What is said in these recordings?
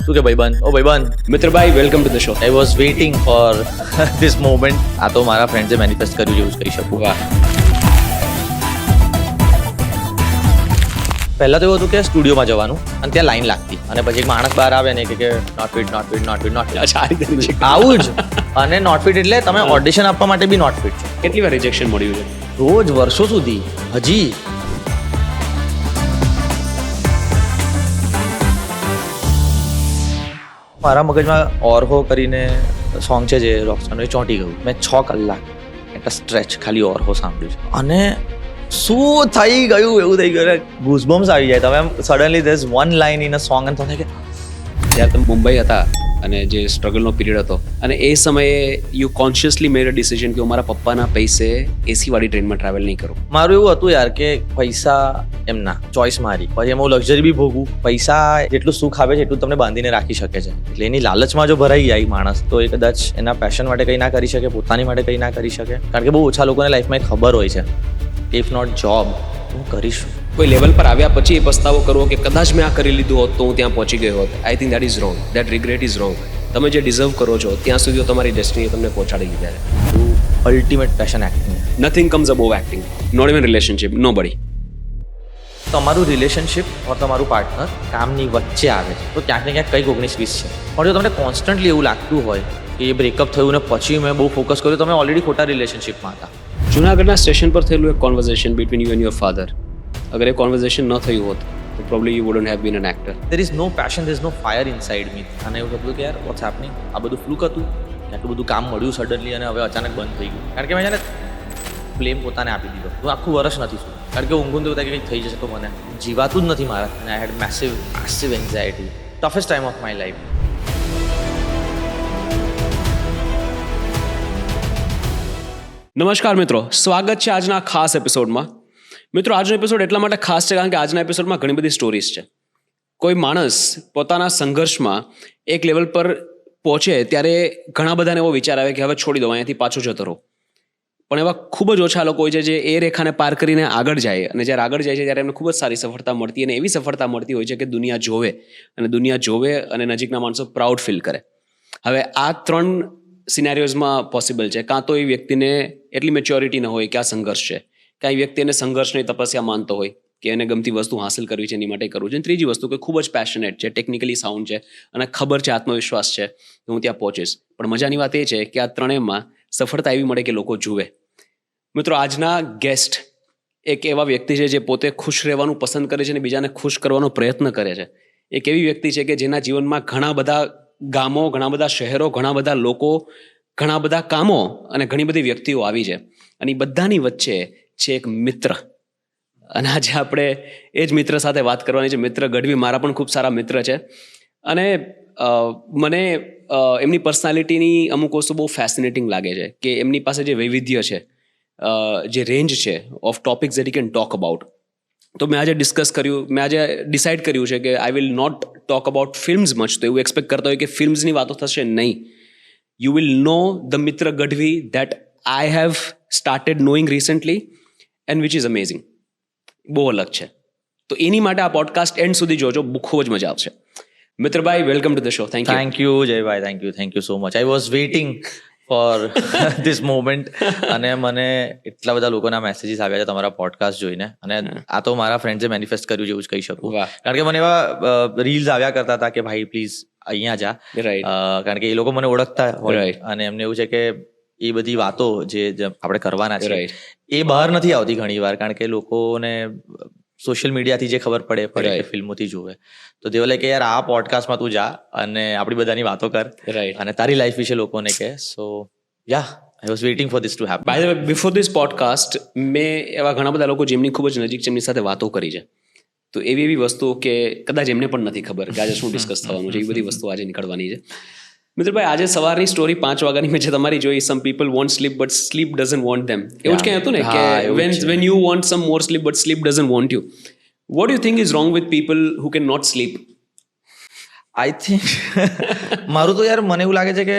શું કે ભાઈબંધ? ઓ ભાઈબંધ, મિત્રભાઈ, welcome to the show. I was waiting for this moment. આ તો મારા ફ્રેન્ડ્સે મેનિફેસ્ટ કર્યું જેવું જ કહી શકું. વાહ. પહેલાં તો એવું હતું કે સ્ટુડિયોમાં જવાનું અને ત્યાં લાઈન લાગતી અને પછી એક માણસ બહાર આવે ને કે not fit not fit not fit not fit. અચ્છા, આ રીતે reject. આવું જ. અને નોટ ફિટ એટલે તમે ઓડિશન આપવા માટે બી નોટ ફિટ છો. કેટલી વાર રિજેક્શન મળ્યું છે? રોજ વર્ષો સુધી હજી. મારા મગજમાં ઓરહો કરીને સોંગ છે જે રોક્સટારનું, એ ચોંટી ગયું. મેં 6 કલાક એટલે સ્ટ્રેચ ખાલી ઓરહો સાંભળ્યું છે અને શું થઈ ગયું એવું થઈ ગયું. ગૂઝબમ્સ આવી જાય. તમે suddenly there is one line in a song અને તમે કે જ્યારે તમે મુંબઈ હતા અને જે સ્ટ્રગલનો પીરિયડ હતો અને એ સમયે you consciously made a decision કે હું મારા પપ્પાના પૈસે એસી વાળી ટ્રેનમાં ટ્રાવેલ નહીં કરું. મારું એવું હતું યાર કે પૈસા એમના ચોઈસ મારી, પછી એમાં હું લક્ઝરી બી ભોગવું. પૈસા જેટલું સુખ આવે છે એટલું તમને બાંધીને રાખી શકે છે. એટલે એની લાલચમાં જો ભરાઈ જાય માણસ તો એ કદાચ એના પેશન માટે કંઈ ના કરી શકે, પોતાની માટે કંઈ ના કરી શકે. કારણ કે બહુ ઓછા લોકોને લાઈફમાં ખબર હોય છે ઇફ નોટ જોબ હું કરીશું. કોઈ લેવલ પર આવ્યા પછી એ પસ્તાવો કરવો કે કદાચ મેં આ કરી લીધું હોત તો હું ત્યાં પહોંચી ગયો હોત. આઈ think that is wrong. That regret is wrong. તમે જે ડિઝર્વ કરો છો ત્યાં સુધી તમારી ડેસ્ટિની તમને પહોંચાડી દીધા છે. Ultimate passion acting. Nothing comes above acting. Not even relationship. No buddy. તમારું રિલેશનશિપ ઓર તમારું પાર્ટનર કામની વચ્ચે આવે છે તો ક્યાંક ને ક્યાંક કંઈક 19-20 છે. પણ જો તમને કોન્સ્ટન્ટલી એવું લાગતું હોય કે એ બ્રેકઅપ થયું ને પછી મેં બહુ ફોકસ કર્યું, તમે ઓલરેડી ખોટા રિલેશનશિપમાં હતા. જુનાગઢના સ્ટેશન પર થયેલું એક conversation between you and your father, અગર એ કોન્વર્ઝેશન ન થયું હોત તો probably you wouldn't have been an actor. There is no passion, there is no fire inside me. અને એવું થતું કે યાર વોટ્સ હેપનિંગ, આ બધું ફ્લુક હતું, આટલું બધું કામ મળ્યું સડનલી અને હવે અચાનક બંધ થઈ ગયું. કારણ કે મેં છે ને બ્લેમ પોતાને આપી દીધો. હું આખું વર્ષ નથી શું, કારણ કે ઊંઘું તો કંઈક થઈ જશે તો મને જીવાતું જ નથી મારા. અને I had massive anxiety. Toughest time of my life. નમસ્કાર મિત્રો, સ્વાગત છે આજના ખાસ એપિસોડમાં. મિત્રો, આજનો એપિસોડ એટલા માટે ખાસ છે કારણ કે આજના એપિસોડમાં ઘણી બધી સ્ટોરીઝ છે. કોઈ માણસ પોતાના સંઘર્ષમાં એક લેવલ પર પહોંચે ત્યારે ઘણા બધાને એવો વિચાર આવે કે હવે છોડી દો, અહીંયાથી પાછો જતો રહો. પણ એવા ખૂબ જ ઓછા લોકો હોય છે જે એ રેખાને પાર કરીને આગળ જાય, અને જ્યારે આગળ જાય છે ત્યારે એમને ખૂબ જ સારી સફળતા મળતી, અને એવી સફળતા મળતી હોય છે કે દુનિયા જોવે અને નજીકના માણસો પ્રાઉડ ફીલ કરે. હવે આ 3 સિનેરિયોઝમાં પોસિબલ છે. કાં તો એ વ્યક્તિને એટલી મેચ્યોરિટી ન હોય કે આ સંઘર્ષ છે, કાં એ વ્યક્તિ એને સંઘર્ષની તપસ્યા માનતો હોય કે એને ગમતી વસ્તુ હાંસલ કરવી છે, એની માટે કરવું છે. અને ત્રીજી વસ્તુ કે ખૂબ જ પેશનેટ છે, ટેકનિકલી સાઉન્ડ છે અને ખબર છે, આત્મવિશ્વાસ છે કે હું ત્યાં પહોંચીશ. પણ મજાની વાત એ છે કે આ ત્રણેયમાં સફળતા એવી મળે કે લોકો જુએ. મિત્રો, આજના ગેસ્ટ એક એવા વ્યક્તિ છે જે પોતે ખુશ રહેવાનું પસંદ કરે છે અને બીજાને ખુશ કરવાનો પ્રયત્ન કરે છે. એક એવી વ્યક્તિ છે કે જેના જીવનમાં ઘણા બધા ગામો, ઘણા બધા શહેરો, ઘણા બધા લોકો, ઘણા બધા કામો અને ઘણી બધી વ્યક્તિઓ આવી છે. અને એ બધાની વચ્ચે છે એક મિત્ર. અને આજે આપણે એ જ મિત્ર સાથે વાત કરવાની છે. મિત્ર ગઢવી મારા પણ ખૂબ સારા મિત્ર છે. અને મને એમની પર્સનાલિટીની અમુક વસ્તુ બહુ ફેસિનેટિંગ લાગે છે કે એમની પાસે જે વૈવિધ્ય છે, જે રેન્જ છે of topics that he can talk about. તો મેં આજે ડિસાઇડ કર્યું છે કે I will not talk about films much. તો એવું એક્સપેક્ટ કરતા હોય કે ફિલ્મ્સની વાતો થશે, નહીં. યુ વિલ નો ધ મિત્ર Gadhvi that I have started knowing recently and which is amazing. બહુ અલગ છે. તો એની માટે આ પોડકાસ્ટ એન્ડ સુધી જોજો, ખૂબ જ મજા આવશે. મિત્રભાઈ, welcome to the show. Thank you જયભાઈ, thank you so much. I was waiting for this moment. અને મને એટલા બધા લોકોના મેસેજીસ આવ્યા છે તમારા પોડકાસ્ટ જોઈને. અને આ તો મારા ફ્રેન્ડ્સે મેનિફેસ્ટ કર્યું જેવું જ કહી શકું. કારણ કે મને એવા રીલ્સ આવ્યા કરતા હતા કે ભાઈ પ્લીઝ અહીંયા જા. કારણ કે એ લોકો મને ઓળખતા હોય અને એમને એવું છે કે એ બધી વાતો જે આપણે કરવાના છે એ બહાર નથી આવતી ઘણી વાર. કારણ કે લોકોને સોશિયલ મીડિયાથી જે ખબર પડે કે ફિલ્મોથી જોવે. તો તેઓ કે યાર આ પોડકાસ્ટમાં તું જા અને આપણી બધાની વાતો કર અને તારી લાઈફ વિશે લોકોને કહે. So yeah, I was waiting for this to happen. By the way, before this podcast મેં એવા ઘણા બધા લોકો જેમની ખૂબ જ નજીક છે એમની સાથે વાતો કરી છે. તો એવી વસ્તુઓ કે કદાચ એમને પણ નથી ખબર કે આજે શું ડિસ્કસ થવાનું છે. એ બધી વસ્તુ આજે નીકળવાની છે. મિત્રભાઈ, આજે સવારની સ્ટોરી 5 વાગ્યાની મેં જે તમારી જોઈ, some people want sleep but sleep doesn't want them. એવું જ કંઈ હતું ને કે when you want some more sleep but sleep doesn't want you. What do you think is wrong with people who can not sleep? I think મારું તો યાર મને એવું લાગે છે કે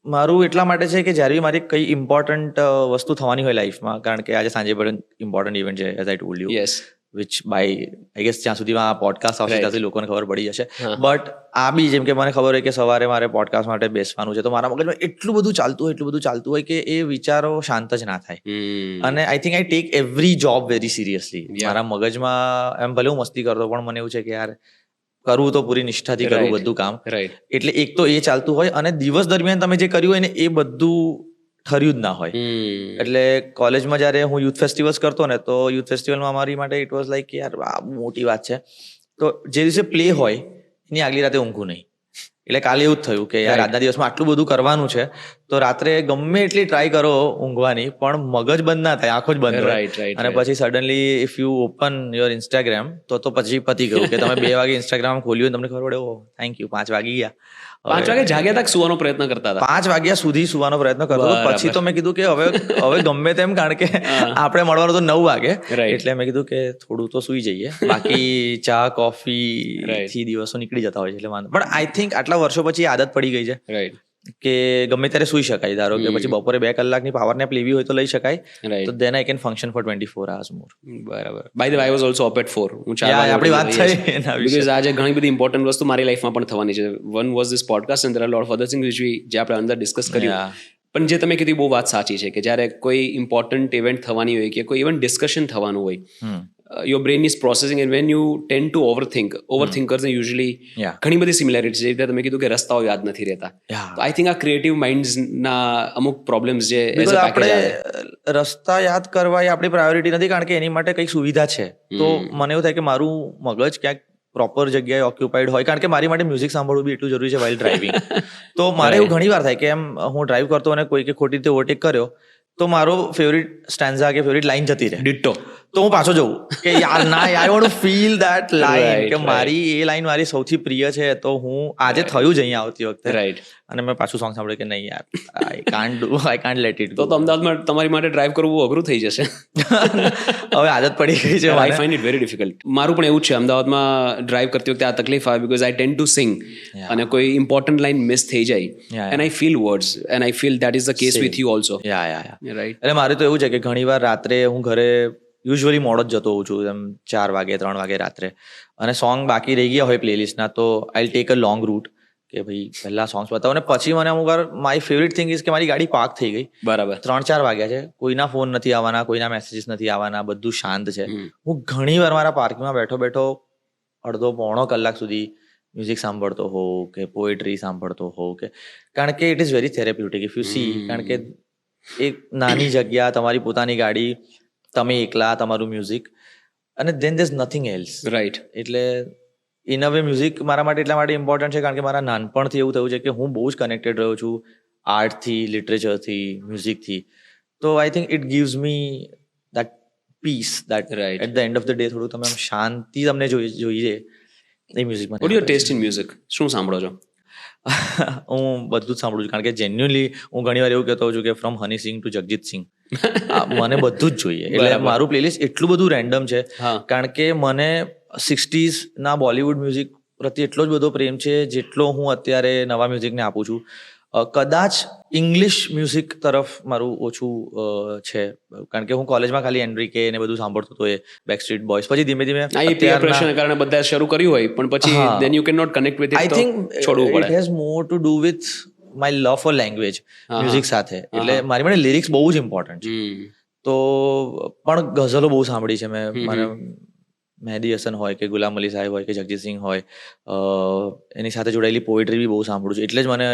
મારું એટલા માટે છે કે જ્યારે મારી કઈ ઇમ્પોર્ટન્ટ વસ્તુ થવાની હોય લાઈફમાં. કારણ કે આજે સાંજે પણ ઇમ્પોર્ટન્ટ ઇવેન્ટ છે, as I told you. Yes. Which by I guess જ્યાં સુધીમાં આ પોડકાસ્ટ આવશે ત્યાં સુધી લોકોને ખબર પડી જશે. હા. બટ આ બી જેમ કે મને ખબર હોય કે સવારે મારે પોડકાસ્ટ માટે બેસવાનું છે તો મારા મગજમાં એટલું બધું ચાલતું હોય કે એ વિચારો શાંત જ ના થાય. અને I think I take every job very seriously. મારા મગજમાં એમ ભલે હું મસ્તી કરતો પણ મને એવું છે કે યાર કરવું તો પૂરી નિષ્ઠાથી કરવું બધું કામ. એટલે એક તો એ ચાલતું હોય અને દિવસ દરમિયાન તમે જે કર્યું હોય ને એ બધું ઠર્યું જ ના હોય. એટલે કોલેજમાં જ્યારે હું યુથ ફેસ્ટિવલ્સ કરતો ને તો યુથ ફેસ્ટિવલમાં અમારી માટે ઇટ વોઝ લાઈક યાર આ મોટી વાત છે. તો જે દિવસે પ્લે હોય એની આગલી રાતે ઊંઘું નહીં. એટલે કાલે એવું જ થયું કે યાર આજના દિવસમાં આટલું બધું કરવાનું છે તો રાત્રે ગમે એટલી ટ્રાય કરો ઊંઘવાની પણ મગજ બંધ ના થાય, આંખો જ બંધ હોય. અને પછી suddenly if you open your Instagram તો પછી પતી ગયું કે તમે 2 વાગે ઇન્સ્ટાગ્રામ ખોલ્યું તમને ખબર પડે ઓ થેન્ક યુ 5 વાગી ગયા. 5 વાગે જાગ્યા તક સુવાનો પ્રયત્ન કરતા હતા. 5 વાગ્યા સુધી સુવાનો પ્રયત્ન કરતો હતો. પછી તો મેં કીધું કે હવે ગમે તેમ, કારણ કે આપણે મળવાનું તો 9 વાગે, એટલે મેં કીધું કે થોડું તો સુઈ જઈએ. બાકી ચા કોફી થી દિવસો નીકળી જતા હોય છે એટલે વાંધો. પણ આઈ થિંક આટલા વર્ષો પછી આદત પડી ગઈ છે કે ગમે ત્યારે સુઈ શકાય. ધારો કે પછી બપોરે 2 કલાકની પાવર નેપ લેવી હોય તો લઈ શકાય. તો then I can function for 24 hours more. બરાબર. By the way I was also up at 4. હું આપણી વાત થઈ એના વિશે. બીકોઝ આજે ઘણી બધી ઇમ્પોર્ટન્ટ વસ્તુ મારી લાઈફમાં પણ થવાની છે. One was this podcast and there are lot of other things જે આપણે અંદર ડિસ્કસ કર્યું. પણ જે તમે કીધું બહુ વાત સાચી છે કે જ્યારે કોઈ ઇમ્પોર્ટન્ટ ઇવેન્ટ થવાની હોય કે કોઈ ઇવન ડિસ્કશન થવાનું હોય, your brain is processing and when you tend to overthinkers ને યુઝ્યુઅલી ઘણી બધી સિમિલારિટી છે. એટલે તમે કીધું કે રસ્તાઓ યાદ નથી રહેતા. તો આઈ થિંક આ ક્રિએટિવ માઇન્ડ્સ ના અમુક પ્રોબ્લેમ્સ જે એઝ અ પેકેજ આવે. રસ્તા યાદ કરવા એ આપણી પ્રાયોરિટી નથી, કારણ કે એની માટે કંઈક સુવિધા છે. તો મને એવું થાય કે મારું મગજ ક્યાંક પ્રોપર જગ્યાએ ઓક્યુપાઈડ હોય, કારણ કે મારી માટે મ્યુઝિક સાંભળવું બી એટલું જરૂરી છે વાઇલ ડ્રાઇવિંગ. તો મારે એવું ઘણી વાર થાય કે એમ હું ડ્રાઈવ કરતો અને કોઈ કે ખોટી રીતે ઓવરટેક કર્યો તો મારો ફેવરિટ સ્ટેન્ઝા કે ફેવરિટ લાઈન જતી રહે. ડિટ્ટો. તો હું પાછો જઉં કે યાર ના, આઈ want to feel that line, કે મારી એ લાઈન મારી સૌથી પ્રિય છે. તો હું આજે થયું જ અહીંયા આવતી વખતે અને મેં પાછું સોંગ સાંભળ્યું કે નહીં યાર આઈ કાન્ટ લેટ ઇટ. તો અમદાવાદમાં તમારી માટે ડ્રાઈવ કરવું અઘરું થઈ જશે. હવે આદત પડી ગઈ છે. આઈ ફાઇન્ડ ઇટ વેરી ડિફિકલ્ટ. મારું પણ એવું જ છે. અમદાવાદમાં ડ્રાઈવ કરતી વખતે આ તકલીફ આવે because I tend to sing અને કોઈ ઇમ્પોર્ટન્ટ લાઈન મિસ થઈ જાય and I feel words and I feel that is the case with you also. Right. એટલે મારે તો એવું છે કે ઘણી વાર રાત્રે હું ઘરે યુઝ્યુઅલી મોડો જ જતો હોઉં છું, એમ 4 વાગે 3 વાગે રાત્રે, અને સોંગ બાકી રહી ગયા હોય પ્લેલિસ્ટના તો I take a long route કે ભાઈ પહેલા સોંગ્સ બતાવો. અને પછી મને અમુક વાર માય ફેવરિટ થિંગ ઇઝ કે મારી ગાડી પાર્ક થઈ ગઈ, બરાબર 3-4 વાગ્યા છે, કોઈના ફોન નથી આવવાના, કોઈના મેસેજીસ નથી આવવાના, બધું શાંત છે. હું ઘણી વાર મારા પાર્કિંગમાં બેઠો બેઠો અડધો-પોણો કલાક સુધી મ્યુઝિક સાંભળતો હોઉં કે પોએટ્રી સાંભળતો હોઉં, કે કારણ કે it is very therapeutic if you see. કારણ કે એક નાની જગ્યા, તમારી પોતાની ગાડી, તમે એકલા, તમારું મ્યુઝિક, અને then there is nothing else. Right. એટલે ઇન અ વે મ્યુઝિક મારા માટે એટલા માટે ઇમ્પોર્ટન્ટ છે કારણ કે મારા નાનપણથી એવું થયું છે કે હું બહુ જ કનેક્ટેડ રહ્યો છું આર્ટથી, લિટરેચરથી, મ્યુઝિકથી. તો I think it gives me that peace that at the end of the day થોડું તમે આમ શાંતિ તમને જોઈએ એ મ્યુઝિકમાં. What your taste in music? શું સાંભળો છો? હું બધું જ સાંભળું છું, કારણ કે જેન્યુઅલી હું ઘણી વાર એવું કહેતો હોઉં છું કે ફ્રોમ હની સિંગ ટુ જગજીત સિંગ મને બધું જ જોઈએ. એટલે મારું પ્લેલિસ્ટ એટલું બધું રેન્ડમ છે કારણ કે મને 60s ના બોલિવૂડ મ્યુઝિક પ્રત્યે એટલો જ બધો પ્રેમ છે જેટલો હું અત્યારે નવા મ્યુઝિકને આપું છું. કદાચ ઇંગ્લિશ મ્યુઝિક તરફ મારું ઓછું છે, કારણ કે હું કોલેજમાં ખાલી એન્ડ્રિકે ને બધું સાંભળતો હતો, એ બેકસ્ટ્રીટ બોયઝ. પછી ધીમે ધીમે પીયર પ્રેશરને કારણે બધા શરૂ કર્યું હોય પણ પછી then you can not connect with it. I think છોડવું પડે. It has more to do with my love for language music સાથે. એટલે મારી માટે લિરિક્સ બહુ જ ઇમ્પોર્ટન્ટ છે. તો પણ ગઝલો બહુ સાંભળી છે મેં. મને મહેદી હસન હોય કે ગુલામ અલી સાહેબ હોય કે જગજીત સિંહ હોય, એની સાથે જોડાયેલી પોએટ્રી બી બહુ સાંભળું છું. એટલે જ મને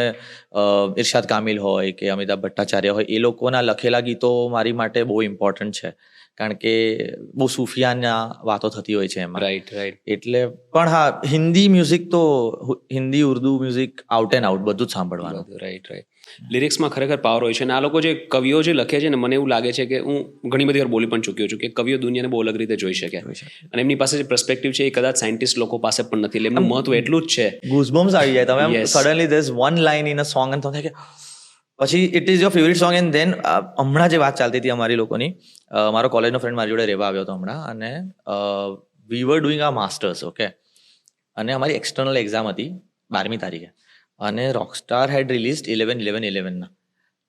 ઇરશાદ કામિલ હોય કે અમિતાભ ભટ્ટાચાર્ય હોય, એ લોકોના લખેલા ગીતો મારી માટે બહુ ઇમ્પોર્ટન્ટ છે, કારણ કે બહુ સુફિયાના વાતો થતી હોય છે એમાં. રાઈટ. એટલે પણ હા, હિન્દી મ્યુઝિક તો Hindi, Urdu music out and out બધું જ સાંભળવાનું. રાઈટ. લિરિક્સમાં ખરેખર પાવર હોય છે. અને આ લોકો જે કવિઓ જે લખે છે ને, મને એવું લાગે છે કે હું ઘણી બધી વાર બોલી પણ ચૂક્યો છું કે કવિઓ દુનિયાને બહુ અલગ રીતે જોઈ શકે, અને એમની પાસે જે પર્સપેક્ટિવ છે એ કદાચ સાયન્ટિસ્ટ લોકો પાસે પણ નથી. એટલે એમનું મહત્વ એટલું જ છે. ગૂઝબમ્સ આવી જાય તમે suddenly there is one line in a song and તમને કે પછી it is your favourite song. And then હમણાં જે વાત ચાલતી હતી અમારી લોકોની, મારો કોલેજનો ફ્રેન્ડ મારી જોડે રહેવા આવ્યો હતો હમણાં, અને વી વર ડુઈંગ આ માસ્ટર્સ, ઓકે, અને અમારી એક્સટર્નલ એક્ઝામ હતી 12મી તારીખે, અને રોકસ્ટાર હેડ રિલીઝડ 11/11/11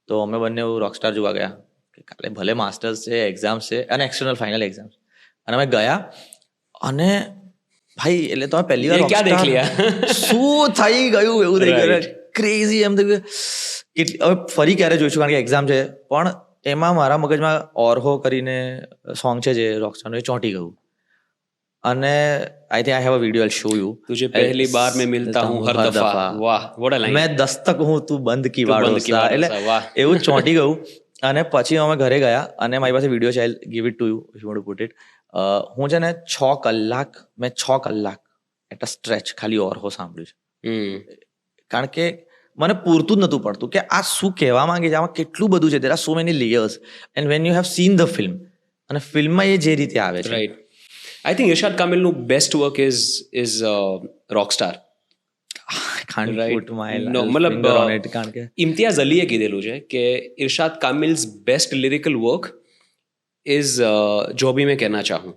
તો અમે બંને રોકસ્ટાર જોવા ગયા કે કાલે ભલે માસ્ટર્સ છે, એક્ઝામ્સ છે અને એક્સટર્નલ ફાઇનલ એક્ઝામ્સ, અને અમે ગયા અને ભાઈ એટલે તમે પહેલી વાર ये क्या देख लिया? શું થઈ ગયું એવું થઈ ગયું Right. ક્રેઝી એમ થઈ ગયું હવે ફરી ક્યારે જોઈશું કારણ કે એક્ઝામ છે પણ એમાં મારા મગજમાં ઓરહો કરીને સોંગ છે જે રોકસ્ટારનું એ ચોંટી ગયું અને I think I have a video I show you तुझे पहली बार मैं मिलता हूँ हर दफा वाह व्हाट अ लाइन મેં દસ્તક હું તું બંધ કી તું વાળો બંધ કી વાળો એટલે સા, વાહ. એવું જ ચોંટી ગયું અને પછી અમે ઘરે ગયા અને મારી પાસે વિડીયો છે give it to you if you want two put it હું છે ને 6 કલાક એટ અ સ્ટ્રેચ ખાલી ઓરહો સાંભળ્યું છે કારણ કે મને પૂરતું જ નહોતું પડતું કે આ શું કહેવા માંગે છે આમાં કેટલું બધું છે there are so many layers and when you have seen the film અને ફિલ્મમાં એ જે રીતે આવે છે રાઈટ આઈ થિંક ઇરશાદ કામિલનું best work is Rockstar can't Right. put my No, મતલબ, finger on it કારણ કે ઇમ્તિયાઝ અલીએ કીધેલું છે કે ઇરશાદ કામિલ્સ બેસ્ટ લિરિકલ વર્ક ઇઝ જો ભી મેં કહેના ચાહું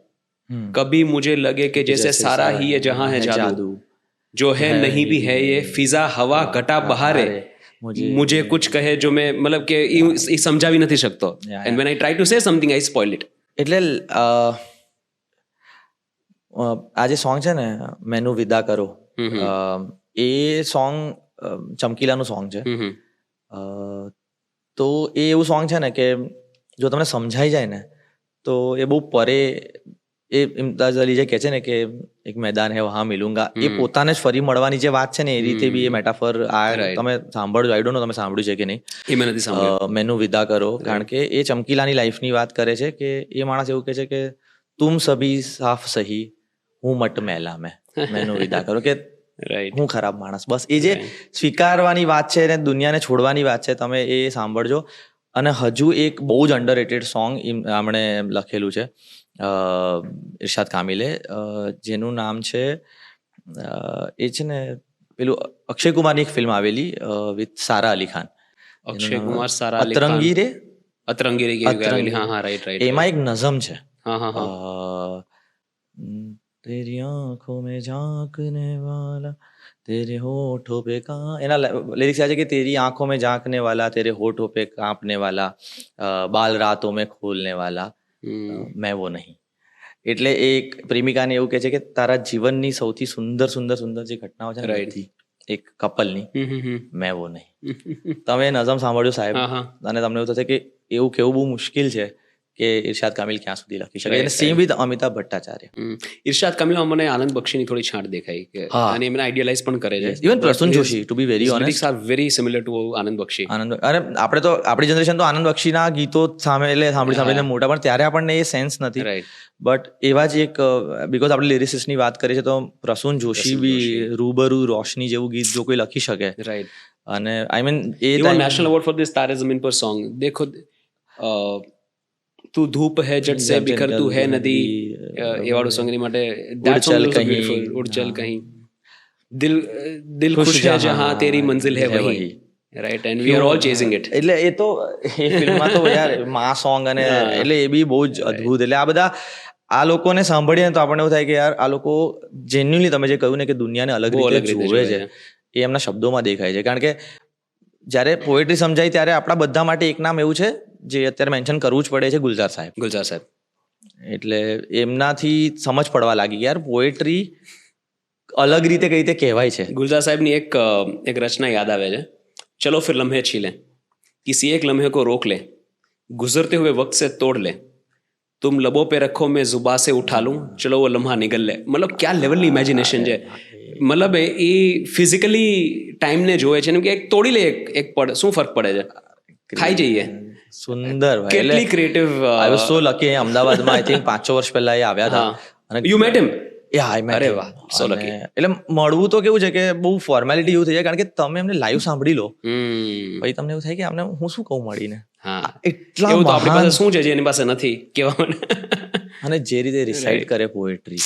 કભી મુझे लगे कि जैसे सारा ही ये जहां है जादू जो है नहीं भी है ये फिजा हवा घटा बहारे मुझे कुछ कहे जो मैं मतलब કે એ સમજાવી નથી શકતો Yeah, and when I try to say something I spoil it એટલે આ જે સોંગ છે ને મેનુ વિદા કરો એ સોંગ ચમકીલાનું સોંગ છે તો એ એવું સોંગ છે ને કે જો તમને સમજાઈ જાય ને તો એ બહુ પરે એ ઇમ્તિયાઝ અલી જે કહે છે ને કે એક મેદાન હે વહાં મિલુંગા એ પોતાને જ ફરી મળવાની જે વાત છે ને એ રીતે બી એ મેટાફર આ Right. તમે સાંભળજો આઈ ડોન્ટ નો તમે સાંભળ્યું છે કે નહીં એ મેં નથી સાંભળ્યું મેનુ વિદા કરો કારણ કે એ ચમકીલાની લાઈફની વાત કરે છે કે એ માણસ એવું કહે છે કે તુમ સભી સાફ સહી હું મટ મેલા મેં મેનુ વિદા કરો કે રાઈટ હું ખરાબ માણસ બસ એ જે સ્વીકારવાની વાત છે ને દુનિયાને છોડવાની વાત છે તમે એ સાંભળજો અને હજુ એક બહુ જ અંડરરેટેડ સોંગ આમણે લખેલું છે ઇરશાદ કામિલે જેનું નામ છે એ છે ને પેલું અક્ષય કુમારની એક ફિલ્મ આવેલી વિથ સારા અલી ખાન અક્ષય કુમાર સારા અલી ખાન અતરંગી રે અતરંગી રે અતરંગી. હા હા રાઈટ રાઈટ એમાં એક નઝમ છે હા હા હા तेरी आंखों में झांकने वाला तेरे होठों पे એના લિરિક્સ આ છે કે તેરી આંખો में झांकने वाला तेरे होठों पे कांपने वाला बाल रातों में खोलने वाला मैं वो नहीं એટલે એક પ્રેમિકાને એવું કહે છે કે તારા જીવનની સૌથી સુંદર સુંદર સુંદર જે ઘટનાઓ છે ને Right. બધી એક કપલની મેં વો નહીં તમે નઝમ સાંભળ્યું સાહેબ હા હા અને તમને એવું થશે કે એવું કેવું બહુ મુશ્કેલ છે કે ઇરશાદ કામિલ ક્યાં સુધી લખી શકે Right, અને સેમ વિથ અમિતાભ ભટ્ટાચાર્ય ઇરશાદ કામિલમાં મને આનંદ બક્ષીની થોડી છાંટ દેખાઈ કે હા. અને એમને આઈડિયલાઇઝ પણ કરે છે even Prasoon Joshi to be very honest are very similar to Anand Bakshi Anand અને આપણે તો આપણી જનરેશન તો આનંદ બક્ષીના ગીતો સામે એટલે સાંભળીને મોટા પણ ત્યારે આપણને એ સેન્સ નથી રાઈટ બટ એવા જ એક બીકોઝ આપણે લિરિસિસ્ટની વાત કરીએ છીએ તો પ્રસૂન જોશી બી રૂબરૂ રોશની જેવું ગીત જો કોઈ લખી શકે રાઈટ અને I mean A even national award for this तारे जमीन पर सॉन्ग देखो તું ધૂપ હે જટ સે બિખર તું હે નદી એ વાળું સોંગ એની માટે that song is also beautiful. ઉડ ચલ કહી દિલ દિલ ખુશ હે જહાં તેરી મંઝિલ હે વહી right and we are all chasing it એટલે એ તો એ ફિલ્મમાં તો યાર મા સોંગ અને એટલે એ બી બહુ જ અદ્ભુત એટલે આ બધા આ લોકોને સાંભળીએ તો આપણને એવું થાય કે યાર આ લોકો જેન્યુઅલી તમે જે કહ્યું ને કે દુનિયાને અલગ રીતે જોવે છે એ એમના શબ્દોમાં દેખાય છે કારણ કે જ્યારે પોએટ્રી સમજાય ત્યારે આપણા બધા માટે એક નામ એવું છે જે અત્યારે મેન્શન કરવું જ પડે છે ગુલઝાર સાહેબ ગુલઝાર સાહેબ એટલે એમનાથી સમજ પડવા લાગી યાર પોએટ્રી અલગ રીતે કઈ રીતે કહેવાય છે गुलजार साहब ने एक रचना याद आवे है चलो फिर लम्हे छीले किसी एक लम्हे को रोक ले गुजरते हुए वक्त से तोड़ ले तुम लबों पे रखो मैं जुबा से उठा लूं चलो वो लम्हा निगल ले मतलब क्या લેવલની ઇમેજિનેશન છે મતલબ એ ફિઝિકલી ટાઈમને જોવે છે કે એક તોડી લે એક પડ શું ફરક પડે છે ખાઈ જઈએ સુંદર ભાઈ કેટલી creative I was so lucky અમદાવાદમાં આઈ થિંક 5-6 વર્ષ પહેલા એ આવ્યા હતા અને યુ મેટ હિમ અરે વાહ સો લકી એટલે મળવું તો કેવું છે કે બહુ ફોર્મેલિટી એવું થઈ જાય કારણ કે તમે એમને લાઈવ સાંભળી લો પછી તમને એવું થાય કે આમને હું શું કહું મળીને હા એટલા એવું તો આપણી પાસે શું છે જે એની પાસે નથી કેવા માટે અને જે રીતે રિસાઇડ કરે પોએટ્રી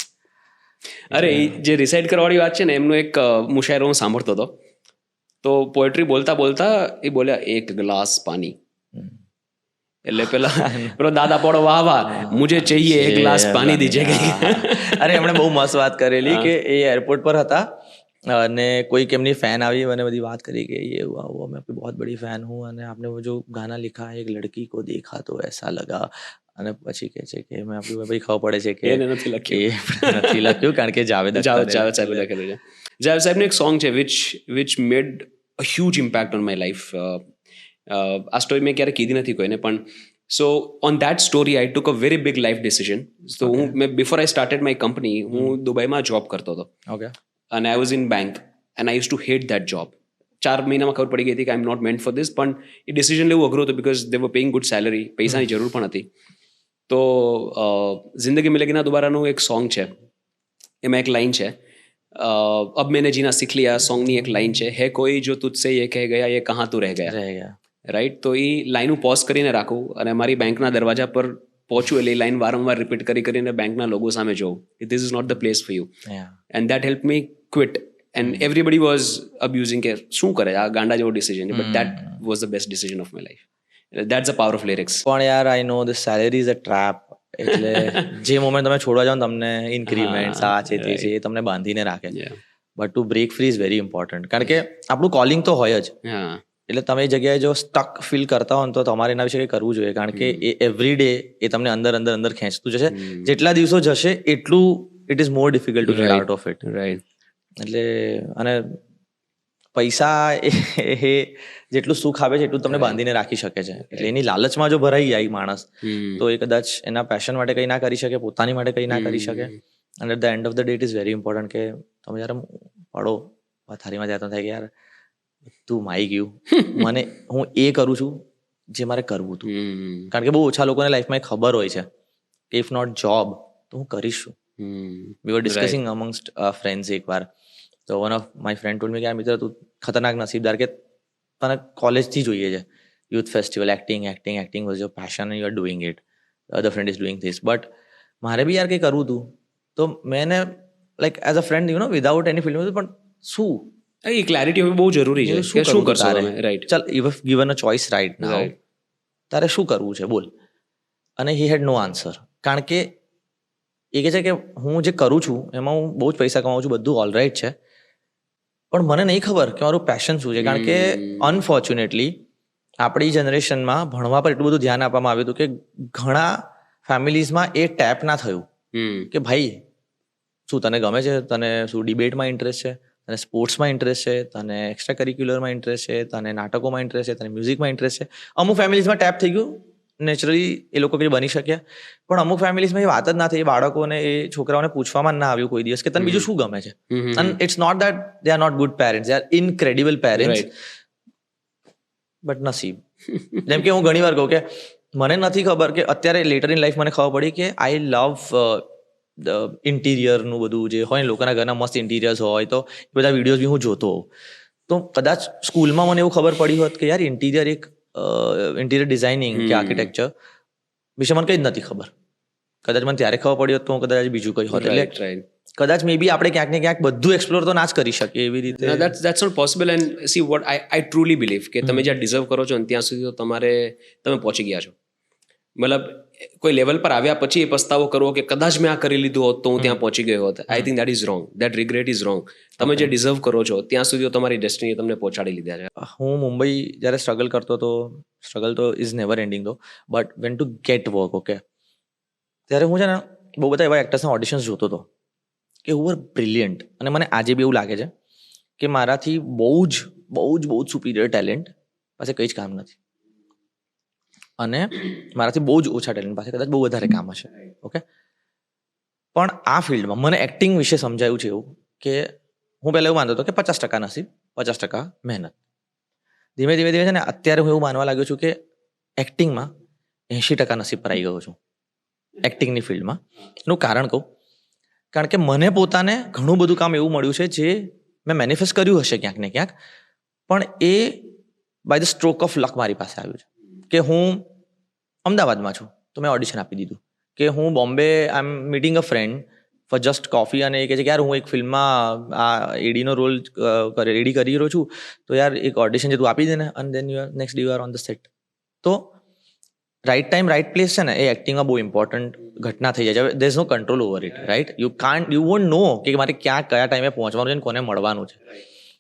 અરે એ જે રિસાઇડ કરવાની વાત છે ને એમનો એક મુશાયરો હું સાંભળતો હતો તો પોએટ્રી બોલતા બોલતા એ બોલ્યા એક ગ્લાસ પાણી એટલે પેલો દાદા પડો વાહ વાહ મુજે ચાહીએ એક ગ્લાસ પાણી દીજે ગઈ અરે એમણે બહુ મસ્ત વાત કરેલી કે એ એરપોર્ટ પર હતા અને કોઈક એમની ફેન આવી અને બધી વાત કરી કે ये हुआ मैं आपकी बहुत बड़ी फैन हूँ અને आपने वो जो गाना लिखा है एक लड़की को देखा तो ऐसा लगा અને પછી કહે છે કે મેં આપણું ભાઈ ખબર પડે છે કે એને નથી લખ્યું. એ નથી લખ્યું કારણ કે જાવેદ જાવેદ અખ્તરે સાહેબે લખેલું છે. જાવેદ સાહેબનું એક સોંગ છે which made a huge impact on my life. આ સ્ટોરી મેં ક્યારે કીધી નથી કોઈને, પણ so on that story I took a very big life decision. તો મેં before I started my company હું દુબઈમાં જોબ કરતો હતો ઓકે અને I was in bank and I use to hate that job. 4 મહિનામાં ખબર પડી ગઈ હતી કે I am not meant for this, પણ એ ડિસિઝન લેવું અઘરું હતું because they were paying good salary, પૈસાની જરૂર પણ હતી. તો જિંદગી મિલેગી ના દુબારાનું એક સોંગ છે, એમાં એક લાઈન છે અબ મેને જીના સીખ લિયા સોંગની એક લાઈન છે, હે કોઈ જો તુજસે યે કહે ગયા યે કહાં તું રહ ગયા. રહી ગયા. રાઈટ, તો એ લાઈન હું પોઝ કરીને રાખું અને મારી બેંકના દરવાજા પર પહોંચું એટલે એ લાઈન વારંવાર રિપીટ કરીને બેંકના લોગો સામે જોઉં કે this is not the place for you. Yeah. And that help me quit. And everybody was abusing કે શું કરે આ ગાંડા જેવો decision, but that was the best decision of my life. That's the power of lyrics. પણ યાર I know the salary is a trap. એટલે જે મોમેન્ટ તમે છોડવા જાઓ ને તમને ઇન્ક્રીમેન્ટ આ છે તે છે એ તમને બાંધીને રાખે. But to break free is very important, કારણ કે આપણું કોલિંગ તો હોય જ. હા, એટલે તમે એ જગ્યાએ જો સ્ટક ફીલ કરતા હો ને તો તમારે એના વિશે કંઈ કરવું જોઈએ, કારણ કે એ એવરી ડે એ તમને અંદર અંદર અંદર ખેંચતું જશે. જેટલા દિવસો જશે એટલું it is more difficult to get out of it. Right. એટલે અને પૈસા એ જેટલું સુખ આપે છે એટલું તમને બાંધીને રાખી શકે છે. એટલે એની લાલચમાં જો ભરાઈ જાય માણસ તો એ કદાચ એના પેશન માટે કંઈ ના કરી શકે, પોતાની માટે કંઈ ના કરી શકે. અને at the end of the day it is very important કે તમે જ્યારે પડો પથારીમાં ત્યાં તો થાય કે યાર તું માઈ ગયું, મને હું એ કરું છું જે મારે કરવું હતું. કારણ કે બહુ ઓછા લોકોને લાઈફમાં ખબર હોય છે કે ઇફ નોટ જોબ તો હું કરીશું. વી વર ડિસ્કસિંગ અમંગસ્ટ ફ્રેન્ડ્સ એકવાર, તો one of my friend told મી કે મિત્ર તું ખતરનાક નસીબદાર કે તને કોલેજથી જોઈએ છે youth festival, acting was your passion and you are doing it, other friend is doing this. But મારે બી યાર કંઈ કરવું હતું તો મેં like as a friend you know without any film, પણ શું એ ક્લેરિટી હવે બહુ જરૂરી છે કે શું કરશો તમે. રાઈટ. ચાલ you have given a choice right now, તારે શું કરવું છે બોલ. અને હી હેડ નો આન્સર, કારણ કે એ કહે છે કે હું જે કરું છું એમાં હું બહુ જ પૈસા કમાઉં છું, બધું ઓલરાઈટ છે, પણ મને નહીં ખબર કે મારું પેશન શું છે. કારણ કે અનફોર્ચ્યુનેટલી આપણી જનરેશનમાં ભણવા પર એટલું બધું ધ્યાન આપવામાં આવ્યું હતું કે ઘણા ફેમિલીઝમાં એ ટેપ ના થયું કે ભાઈ શું તને ગમે છે, તને શું ડિબેટમાં ઇન્ટરેસ્ટ છે, તને સ્પોર્ટ્સમાં ઇન્ટરેસ્ટ છે, તને એક્સ્ટ્રા કરિક્યુલરમાં ઇન્ટરેસ્ટ છે, તને નાટકોમાં ઇન્ટરેસ્ટ છે, તને મ્યુઝિકમાં ઇન્ટરેસ્ટ છે. અમુક ફેમિલીઝમાં ટેપ થઈ ગયું, નેચરલી એ લોકો કંઈ બની શક્યા. પણ અમુક ફેમિલીઝમાં એ વાત જ ના થઈ, એ બાળકોને એ છોકરાઓને પૂછવામાં ના આવ્યું કોઈ દિવસ કે તને બીજું શું ગમે છે. અને it's not that they are not good parents, they are incredible parents, but નસીબ. જેમ કે હું ઘણી વાર કહું કે મને નથી ખબર કે અત્યારે લેટર ઇન લાઈફ મને ખબર પડી કે આઈ લવ ઇન્ટિરિયરનું બધું જે હોય ને, લોકોના ઘરના મસ્ત ઇન્ટિરિયર્સ હોય તો એ બધા વિડીયોઝ બી હું જોતો હોઉં. તો કદાચ સ્કૂલમાં મને એવું ખબર પડી હોત કે યાર ઇન્ટિરિયર ડિઝાઇનિંગ કે આર્કિટેક્ચર વિશે મને કંઈ જ નથી ખબર. કદાચ મને ત્યારે ખબર પડી હોત તો હું કદાચ બીજું કંઈ હોત. એટલે કદાચ મે બી આપણે ક્યાંક ને ક્યાંક બધું એક્સપ્લોર તો ના જ કરી શકીએ એવી રીતે. That's not possible. And see what I truly believe કે તમે જ્યાં ડિઝર્વ કરો છો ને ત્યાં સુધી તો તમે પહોંચી ગયા છો. મતલબ કોઈ લેવલ પર આવ્યા પછી એ પસ્તાવો કરવો કે કદાચ મેં આ કરી લીધું હોત તો હું ત્યાં પહોંચી ગયો હોત, આઈ think that is wrong. That regret is wrong. તમે જે ડિઝર્વ કરો છો ત્યાં સુધી તમારી ડેસ્ટિની તમને પહોંચાડી લીધા છે. હું મુંબઈ જ્યારે સ્ટ્રગલ કરતો હતો, સ્ટ્રગલ તો ઇઝ નેવર એન્ડિંગ ધો, but went to gate work, okay, ત્યારે હું છે ને બહુ બધા એવા એક્ટર્સના ઓડિશન્સ જોતો હતો કે હુ આર બ્રિલિયન્ટ. અને મને આજે બી એવું લાગે છે કે મારાથી બહુ જ સુપીરિયર ટેલેન્ટ પાસે કંઈ જ કામ નથી, અને મારાથી બહુ જ ઓછા ટેલેન્ટ પાસે કદાચ બહુ વધારે કામ હશે. ઓકે, પણ આ ફિલ્ડમાં મને એક્ટિંગ વિશે સમજાયું છે એવું કે હું પહેલાં એવું માનતો હતો કે 50% નસીબ, 50% મહેનત. ધીમે ધીમે છે ને અત્યારે હું એવું માનવા લાગ્યો છું કે એક્ટિંગમાં 80% નસીબ પર આવી ગયો છું એક્ટિંગની ફિલ્ડમાં. એનું કારણ કહું, કારણ કે મને પોતાને ઘણું બધું કામ એવું મળ્યું છે જે મેં મેનિફેસ્ટ કર્યું હશે ક્યાંક ને ક્યાંક, પણ એ by the stroke of luck મારી પાસે આવ્યું છે. કે હું અમદાવાદમાં છું તો મેં ઓડિશન આપી દીધું, કે હું બોમ્બે આઈ એમ મીટિંગ અ ફ્રેન્ડ ફોર જસ્ટ કોફી અને એ કહે છે કે યાર હું એક ફિલ્મમાં આ એડીનો રોલ એડી કરી રહ્યો છું, તો યાર એક ઓડિશન જે તું આપી દે ને, અને then next day you are on the set. તો રાઈટ ટાઈમ રાઈટ પ્લેસ છે ને એ એક્ટિંગમાં બહુ ઇમ્પોર્ટન્ટ ઘટના થઈ જાય છે. There is no control over it, right? You won't know કે મારે કયા ટાઈમે પહોંચવાનું છે અને કોને મળવાનું છે.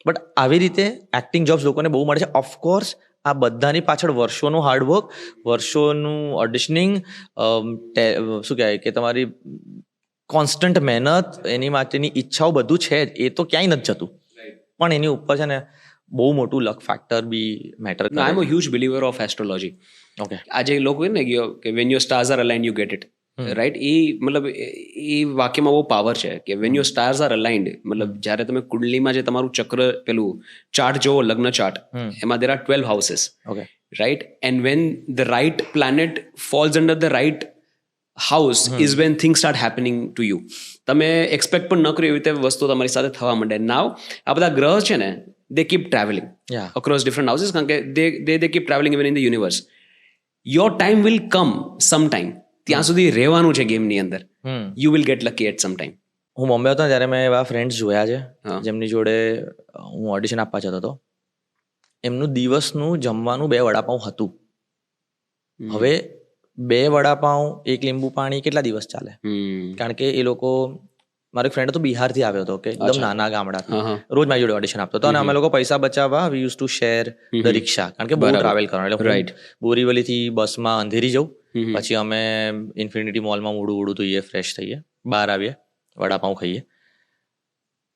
બટ આવી રીતે એક્ટિંગ જોબ્સ લોકોને બહુ મળે છે. ઓફકોર્સ આ બધાની પાછળ વર્ષોનું હાર્ડવર્ક, વર્ષોનું ઓડિશનિંગ, શું કહેવાય કે તમારી કોન્સ્ટન્ટ મહેનત, એની માટેની ઈચ્છાઓ બધું છે જ, એ તો ક્યાંય નથી જતું. પણ એની ઉપર છે ને બહુ મોટું લક ફેક્ટર બી મેટર કરે. I am a huge believer of astrology. Okay, આજે લોકો ને કે when your stars are aligned you get it, right? એ મતલબ એ વાક્યમાં બહુ પાવર છે કે when your stars are aligned, મતલબ જ્યારે તમે કુંડલીમાં જે તમારું ચક્ર પેલું ચાર્ટ જોવો, લગ્ન ચાર્ટ, એમાં there are 12 houses, okay, right? And when the right planet falls under the right house is when things start happening to you. તમે એક્સપેક્ટ પણ ન કર્યું એવી રીતે વસ્તુ તમારી સાથે થવા માંડે. નાવ આ બધા ગ્રહ છે ને, they keep travelling Yeah. across different houses, કારણ કે they keep traveling even in the universe. Your time will come sometime. ત્યાં સુધી રહેવાનું છે ગેમની અંદર. You will get lucky at some time. હું બોમ્બે હતો ને ત્યારે મેં એવા ફ્રેન્ડ્સ જોયા છે હા. જેમની જોડે હું ઓડિશન આપવા જતો હતો. એમનું દિવસનું જમવાનું 2 વડાપાઉં હતું. હવે 2 વડાપાઉં, 1 લીંબુ પાણી કેટલા દિવસ ચાલે? કારણ કે એ લોકો, મારો એક ફ્રેન્ડ હતો બિહારથી આવ્યો હતો, કે એકદમ નાના ગામડાથી, રોજ મારી જોડે ઓડિશન આપતો હતો. અને અમે લોકો પૈસા બચાવવા we use to share the rickshaw, કારણ કે બહુ ટ્રાવેલ કરવાનું. એટલે Right. બોરીવલીથી બસમાં અંધેરી જવું, પછી અમે ઇન્ફિનિટી મોલમાં મોડું ધોઈએ, ફ્રેશ થઈએ, બહાર આવીએ, વડાપાઉં ખાઈએ.